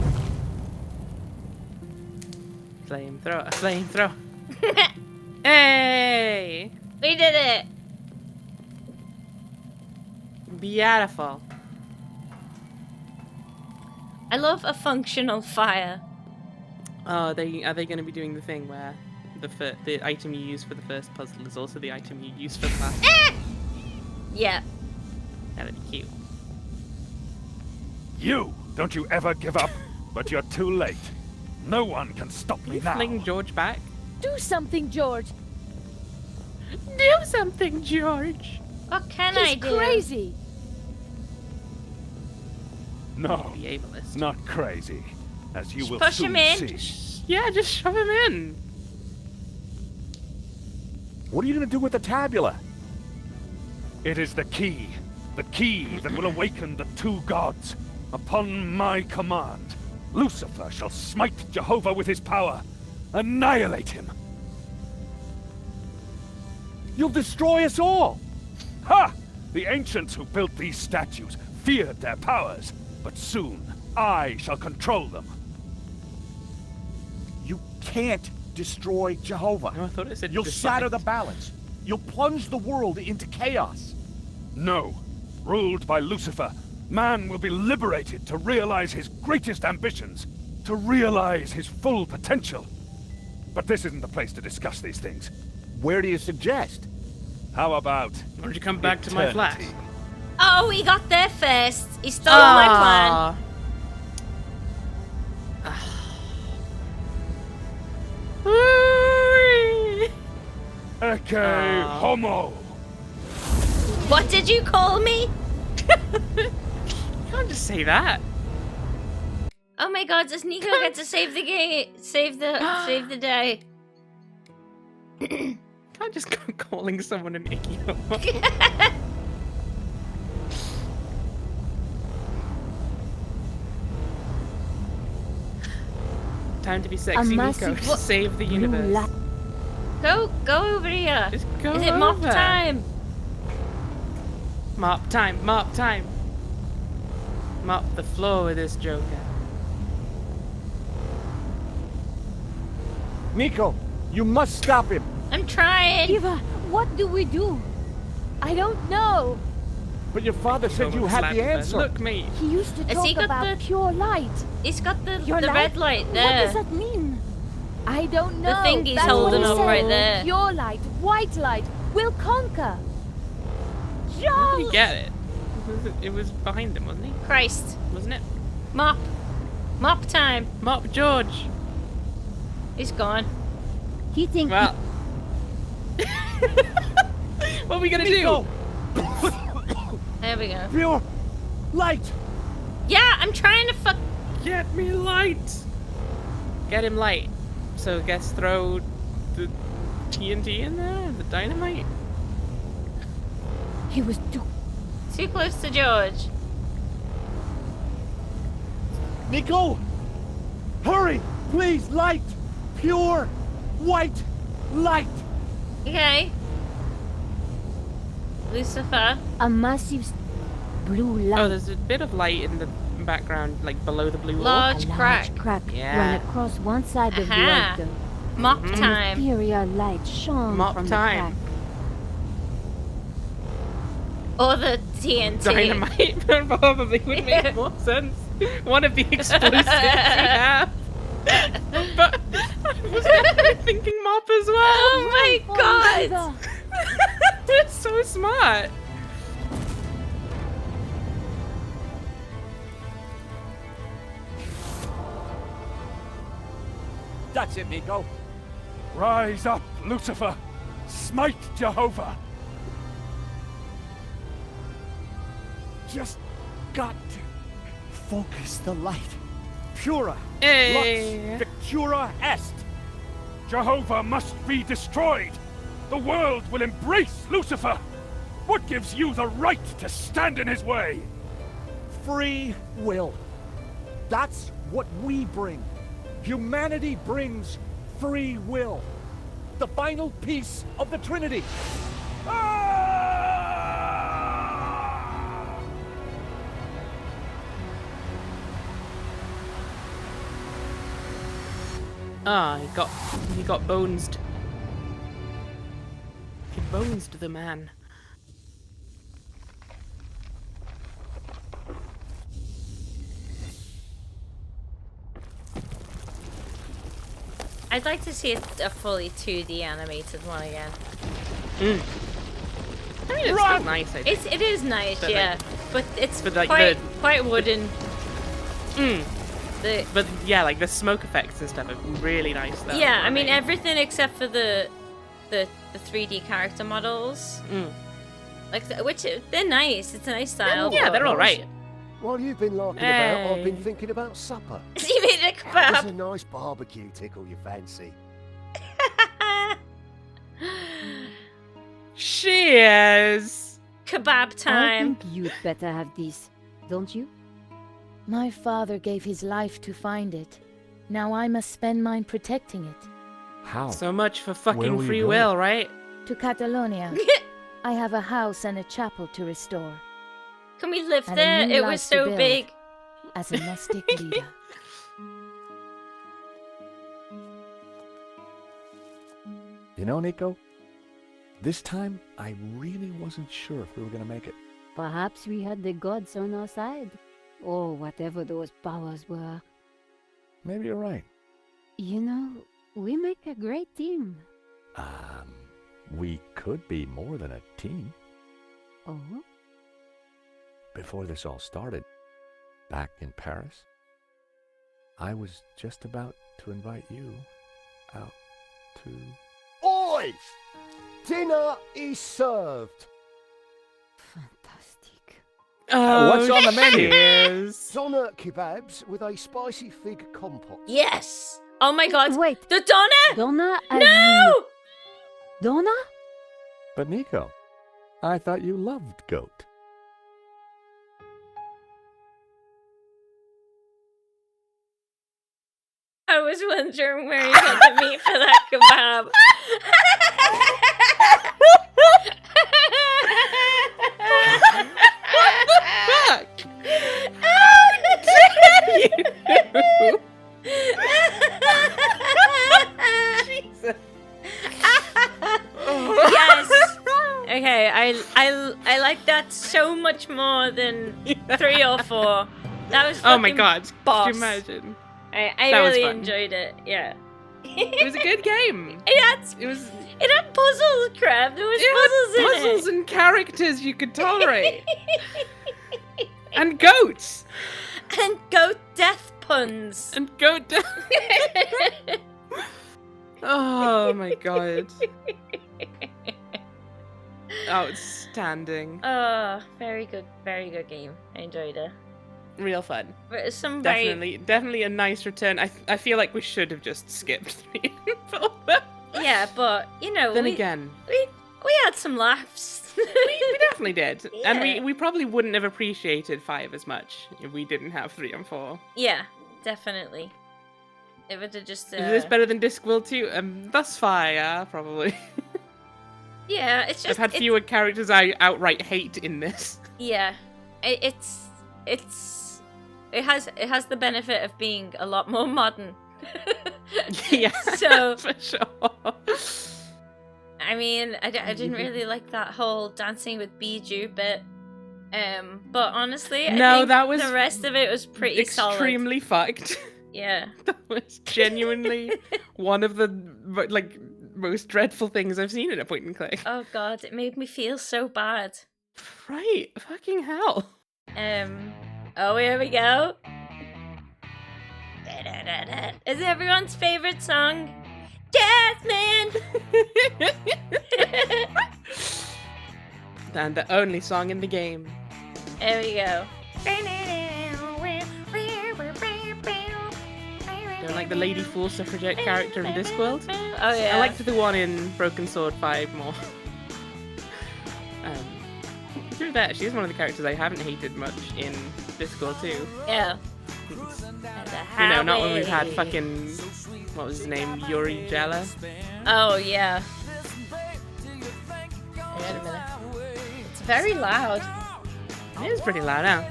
Flamethrower. Flamethrower. Hey! We did it! Beautiful. I love a functional fire. Are they going to be doing the thing where the item you use for the first puzzle is also the item you use for the last? Yeah. That'd be cute. You! Don't you ever give up, but you're too late. No one can stop me now. Fling George back. Do something, George. Do something, George. What can I He's do? crazy. No, The ableist. not crazy, as you Just will push soon him in. see. Yeah, just shove him in. What are you going to do with the tabula? It is the key that will awaken the two gods. Upon my command, Lucifer shall smite Jehovah with his power, annihilate him. You'll destroy us all! Ha! The ancients who built these statues feared their powers, but soon I shall control them. You can't destroy Jehovah. No, I thought it said You'll decide. shatter the balance. You'll plunge the world into chaos. No. Ruled by Lucifer, man will be liberated to realize his greatest ambitions, to realize his full potential. But this isn't the place to discuss these things. Where do you suggest? How about... Why don't you come back to my flat? eternity? Oh, he got there first. He stole my plan. Ecce homo! What did you call me? You can't just say that. Oh my god, does Nico get to save the game? Save the day. Can't just go calling someone an icky homo. Time to be sexy, Nico. Save the universe. Go over here. Just go Is it mop over. time? Mop time, mop time. Mop the floor with this joker. Nico, you must stop him. I'm trying. Eva, what do we do? I don't know. But your father said you had the answer. Look, mate. He used to Has talk he got about the- pure light. He's got the Pure red light there. What does that mean? I don't know. thing he's That's holding what he up said. right there. Pure light, white light, will conquer. How did he get it? It was behind him, wasn't he? Christ. Wasn't it? Mop. Mop time. Mop George. He's gone. He thinks Well. What are we gonna do? There we go. Pure light. Yeah, I'm trying to fuck. Get me light. Get him light. So I guess throw the TNT in there, the dynamite. he was Too close to George. Nico! Hurry! Please, light! Pure white light! Okay. Lucifer. a massive blue light. Oh, there's a bit of light in the background, like below the blue wall. Large a large crack. crack Yeah. ran across one side of the Aha. altar. Mop Mhm. time. Superior light shone Mop from time. the crack. Or the TNT. Dynamite probably would make more sense. One of the explosives we have. But I was definitely thinking mop as well. Oh my god! Eva, That's so smart. That's it, Nico. Rise up, Lucifer! Smite Jehovah! Just got to focus the light. Pura Hey. lux victura est. Jehovah must be destroyed! The world will embrace Lucifer! What gives you the right to stand in his way? Free will. That's what we bring. Humanity brings free will. The final piece of the Trinity. Ah, he got bonesed. He bonesed the man. I'd like to see a fully 2D animated one again. I mean, it's still nice. I think. It is nice, But, yeah, like- but it's but, like, quite wooden. But yeah, like the smoke effects and stuff are really nice. Though, Yeah, I aren't mean they? everything except for the 3D character models. Like which they're nice. It's a nice style. Yeah, they're all right. While you've been larking about, I've been Hey. thinking about supper. You made a How does kebab. a nice barbecue tickle your fancy? Cheers. Kebab I time. think you'd better have this, don't you? My father gave his life to find it. Now I must spend mine protecting it. How? So much for Where fucking will you free go? will, right? To Catalonia. I have a house and a chapel to restore. Can we live And a there? new It life was to so build. big. As a Gnostic leader. You know, Nico, this time I really wasn't sure if we were going to make it. Perhaps we had the gods on our side, or whatever those powers were. Maybe you're right. You know, we make a great team. We could be more than a team. Oh? Before this all started, back in Paris, I was just about to invite you out to... Oi! Dinner is served. Fantastic. What's on the menu? Cheers. Doner kebabs with a spicy fig compote. Yes. Oh my God. Wait. The Donna. Donna? No. Donna? But Nico, I thought you loved goat. I was wondering where you got the meat for that kebab. Fuck! How dare you! Jesus. Yes. Okay, I like that so much more than 3 or 4. That was Oh my fucking god! boss. Could you imagine? I That was really fun. enjoyed it. Yeah. It was a good game. It was. It had puzzles, Crab. There was It had puzzles in puzzles it. and characters you could tolerate. And goats. And goat death puns. And goat death. Oh my god. Outstanding. Very good game. I enjoyed it. Real fun. But some very Definitely a nice return. I feel like we should have just skipped 3 and 4. yeah, but you know, Then we again, had some laughs. we definitely did. And Yeah. we probably wouldn't have appreciated 5 as much if we didn't have 3 and 4. Yeah, definitely. It would have just. Is this better than Discworld 2? Thus far, yeah, probably. Yeah, it's just. I've had fewer characters I outright hate in this. Yeah, it has the benefit of being a lot more modern. Yeah, So for sure. I mean, I didn't really like that whole dancing with Bijou bit. But honestly, I No, think that was the rest of it was pretty extremely fucked. Yeah. That was genuinely one of the most dreadful things I've seen in a point and click. Oh god, it made me feel so bad. Right, fucking hell. Oh, here we go. Is it everyone's favorite song? Jasmine! And the only song in the game. There we go. Don't like the lady full suffragette character in Discworld. Oh yeah. I liked the one in Broken Sword 5 more. Through that, she's one of the characters I haven't hated much in Discworld 2. Yeah. You know, not when we've had fucking, what was his name, Yuri Jella. Oh yeah. Wait a minute. It's very loud. It is pretty loud now.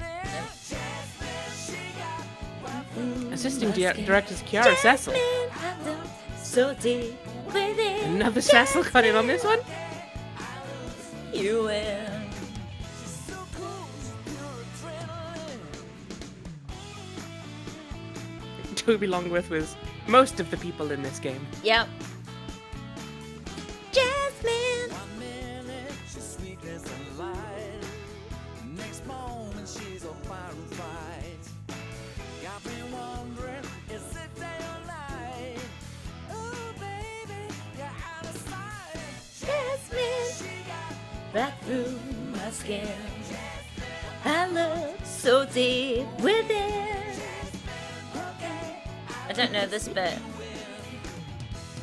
Assisting directors Kiara Cecil. So deep within. Another Cecil cut in on this one? You will. Toby Longworth was most of the people in this game. Yep. Jasmine. Back through my skin, I look so deep within. I don't know this bit.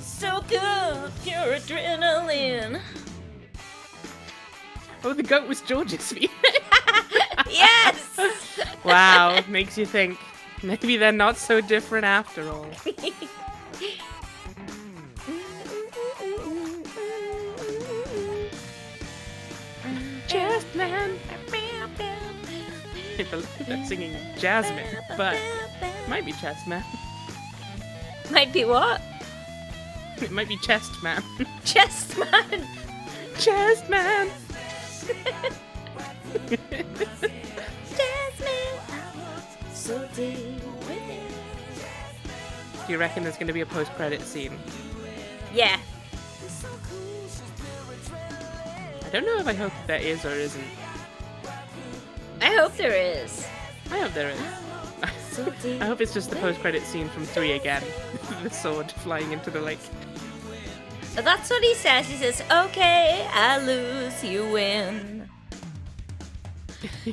So good, pure adrenaline. Oh, the goat was George's feet. Yes! Wow, makes you think. Maybe they're not so different after all. Jasmine. They're singing Jasmine, but it might be Chessman. Might be what? It might be Chestman. Chestman. Chestman. Jasmine. So deep within. Do you reckon there's going to be a post-credit scene? Yeah. I don't know if I hope there is or isn't. I hope there is. I hope there is. I hope it's just the post-credit scene from 3 again. The sword flying into the lake. But that's what he says. He says, okay, I lose, you win.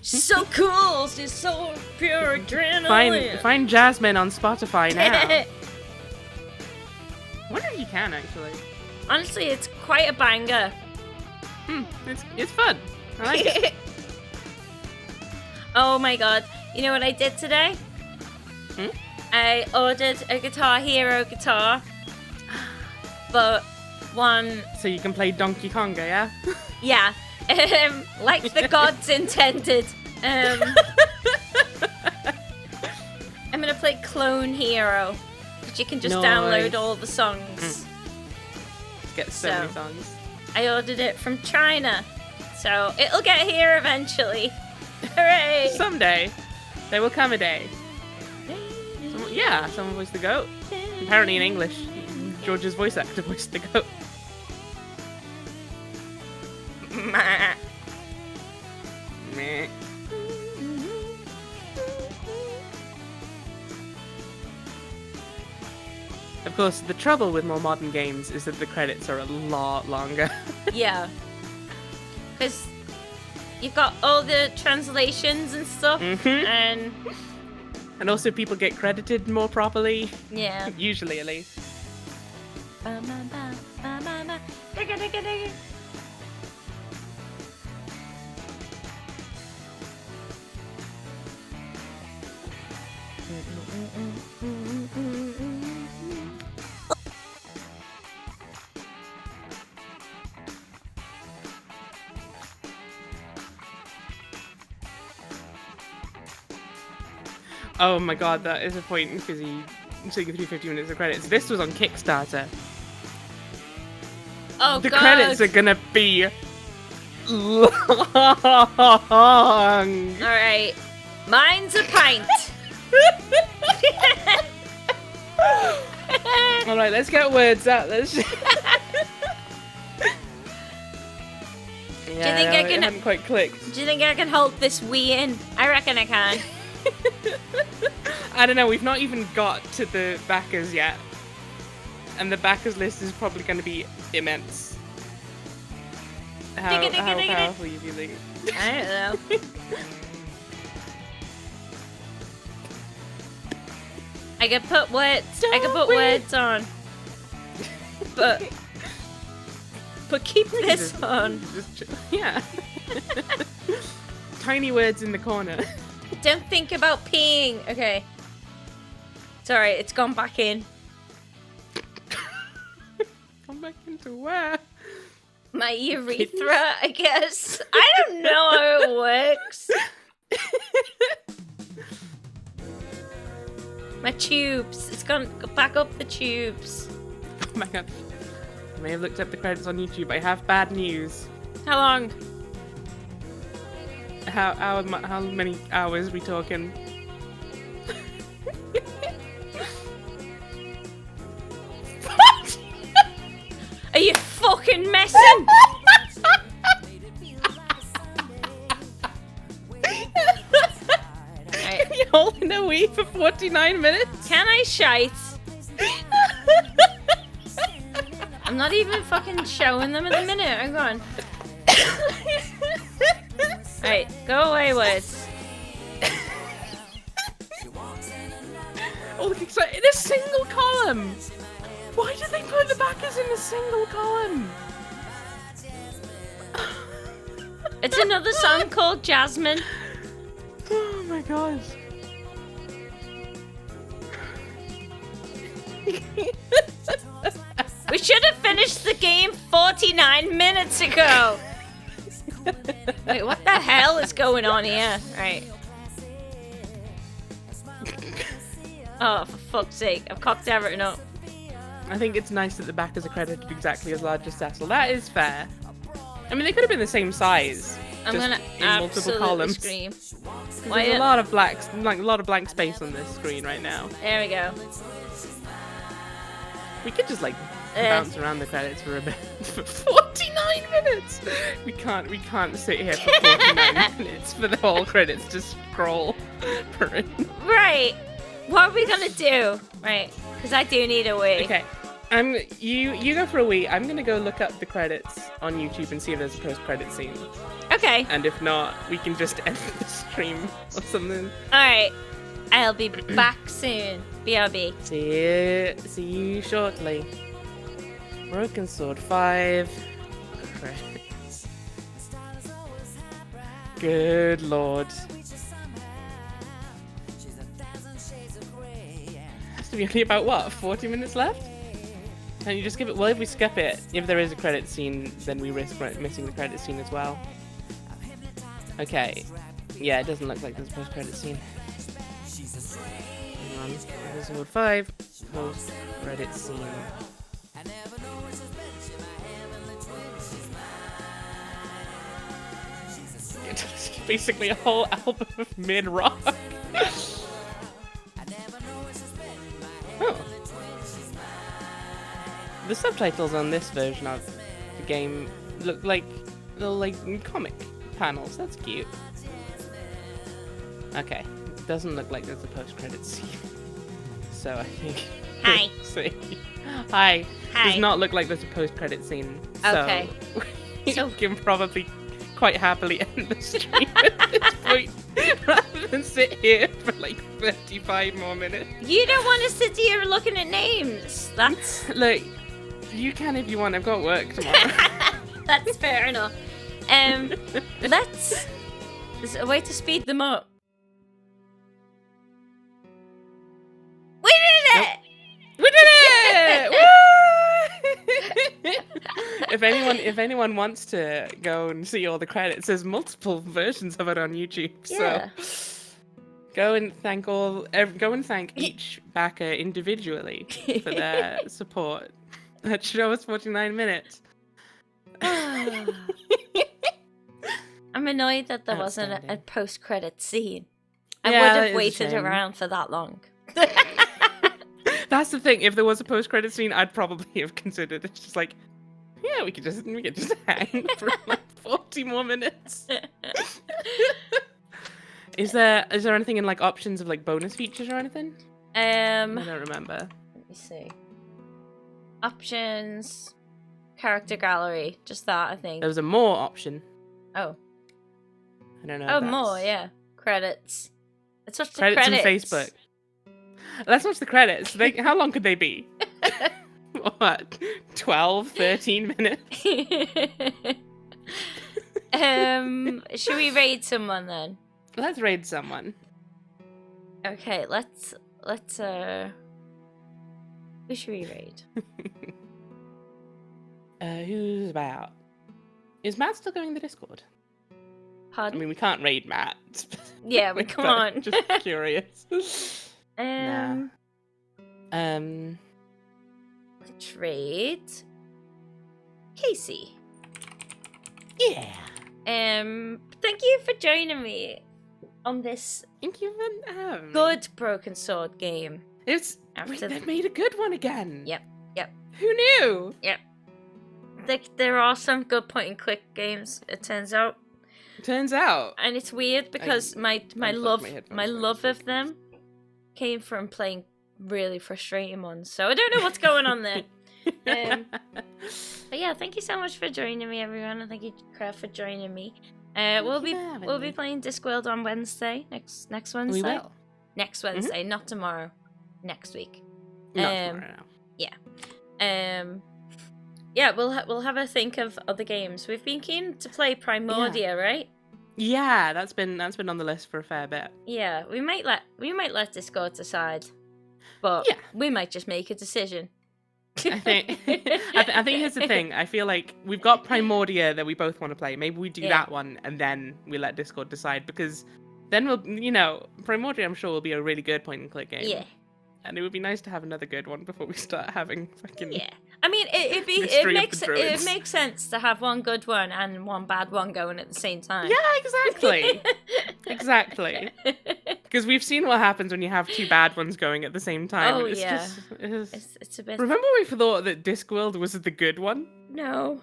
So cool. She's so pure adrenaline. Find Jasmine on Spotify now. I wonder if you can, actually. Honestly, it's quite a banger. It's fun. I like it. Oh my god. You know what I did today? I ordered a Guitar Hero guitar. But one... So you can play Donkey Konga, yeah? Yeah. Like the gods intended. I'm gonna play Clone Hero. Which you can just download all the songs. Get so many songs. I ordered it from China. So it'll get here eventually. Hooray! Someday. There will come a day. Someone voiced the goat. Apparently in English. George's voice actor voiced the goat. Meh. Meh. Of course, the trouble with more modern games is that the credits are a lot longer. Yeah. Because you've got all the translations and stuff, and also people get credited more properly. Yeah. Usually, at least. Oh my god, that is a point because he took you through 50 minutes of credits. This was on Kickstarter. Oh, the god. credits are gonna be long. Alright. Mine's a pint. Alright, let's get words out. Let's Do you think I can? It hadn't quite clicked. Do you think I can hold this wee in? I reckon I can. I don't know, we've not even got to the backers yet. And the backers list is probably going to be immense. How powerful are you feeling? I don't know. I could put words. Words on. But keep this on. Yeah. Tiny words in the corner. Don't think about peeing. Okay. Sorry, it's gone back in. Come back into where? My urethra, I guess. I don't know how it works. My tubes. It's gone back up the tubes. Oh my god. I may have looked up the credits on YouTube. I have bad news. How long? How many hours are we talking? fucking messing. Right. You're holding a Wii for 49 minutes? Can I shite? I'm not even fucking showing them at the minute. Hang on. Right, go away, words. Oh, look, it's like in a single column. Why did they put the backers in a single column? It's another song called Jasmine. Oh my gosh. We should have finished the game 49 minutes ago. Wait, what the hell is going on here? Right. Oh, for fuck's sake. I've cocked everything up. I think it's nice that the backers are credited exactly as large as Cecil. That is fair. I mean, they could have been the same size. I'm just gonna in multiple absolutely columns. scream. There's a lot of blacks, like a lot of blank space on this screen right now. There we go. We could just like bounce around the credits for a bit. For 49 minutes. We can't sit here for 49 minutes for the whole credits to scroll. Right. What are we gonna do? Right. Because I do need a wee. Okay. You go for a wee. I'm gonna go look up the credits on YouTube and see if there's a post-credit scene. Okay. And if not, we can just end the stream or something. Alright. I'll be back soon. BRB. See you shortly. Broken Sword 5. Credits. Good lord. Has to be only about what, 40 minutes left? Can you just give it? Well, if we skip it, if there is a credit scene, then we risk missing the credit scene as well. Okay. Yeah, it doesn't look like there's a post-credit scene. Hang on. Episode 5. Post-credit scene. It's basically a whole album of mid-rock. Oh. The subtitles on this version of the game look like little comic panels. That's cute. Okay, it doesn't look like there's a post-credit scene. So I think. Hi. See. Hi. Hi. Does not look like there's a post-credit scene. Okay. So we can probably quite happily end the stream at this point, rather than sit here for like 35 more minutes. You don't want to sit here looking at names. That's Look, you can if you want. I've got work tomorrow. that's fair enough. There's a way to speed them up. We did it! We did it! Woo! If anyone wants to go and see all the credits, there's multiple versions of it on YouTube. Yeah. So go and thank each backer individually for their support. That show was 49 minutes. I'm annoyed that there wasn't a post-credit scene. I Yeah, would that have is a waited shame. around for that long. That's the thing. If there was a post-credit scene, I'd probably have considered it. Just like, yeah, we could just hang for like 40 more minutes. Is there anything in like options of like bonus features or anything? I don't remember. Let me see. Options, character gallery, just that I think. There was a more option. Oh. I don't know. Oh, if that's- more, yeah. Credits. Let's watch the Credits credits. on Facebook. Let's watch the credits. How long could they be? What? 12, 13 minutes? Should we raid someone then? Let's raid someone. Okay, let's who should we raid? Who's about? Is Matt still going in the Discord? Pardon? I mean, we can't raid Matt. Yeah, we But can't. Just curious. Trade Casey. Yeah. Thank you for joining me on this Thank you for having me. good Broken Sword game. They've made a good one again. Yep. Who knew? Yep. there are some good point and click games. It turns out. And it's weird because my love of them came from playing really frustrating ones. So I don't know what's going on there. But yeah, thank you so much for joining me, everyone, and thank you, Craft, for joining me. We'll be playing Discworld on Wednesday next Wednesday. We will. Next Wednesday, not tomorrow. Next week. Not tomorrow. No. Yeah. Yeah, we'll have a think of other games. We've been keen to play Primordia, right? Yeah, that's been on the list for a fair bit. Yeah, we might let Discord decide, but we might just make a decision. I think here's the thing. I feel like we've got Primordia that we both want to play. Maybe we do that one and then we let Discord decide, because then we'll, Primordia I'm sure will be a really good point and click game. Yeah. And it would be nice to have another good one before we start having fucking. Yeah. I mean, it makes sense to have one good one and one bad one going at the same time. Yeah, exactly. Exactly. Because we've seen what happens when you have two bad ones going at the same time. Oh, it's yeah. Just, it's a bit. Remember we thought that Discworld was the good one? No.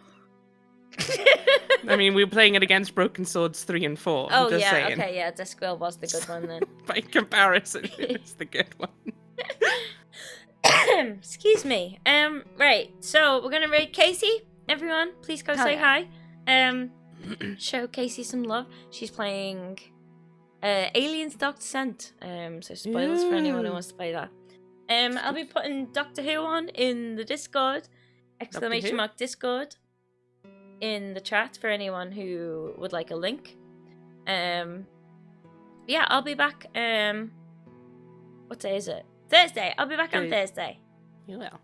I mean, we were playing it against Broken Swords 3 and 4. Oh, just yeah. saying. Okay, yeah. Discworld was the good one then. By comparison, it's the good one. Excuse me. Right. So we're gonna raid Casey. Everyone, please go say hi. Show Casey some love. She's playing Aliens Dark Descent. So spoilers for anyone who wants to play that. I'll be putting Doctor Who on in the Discord. ! Discord in the chat for anyone who would like a link. Yeah, I'll be back. What day is it? Thursday. I'll be back on Thursday. You will.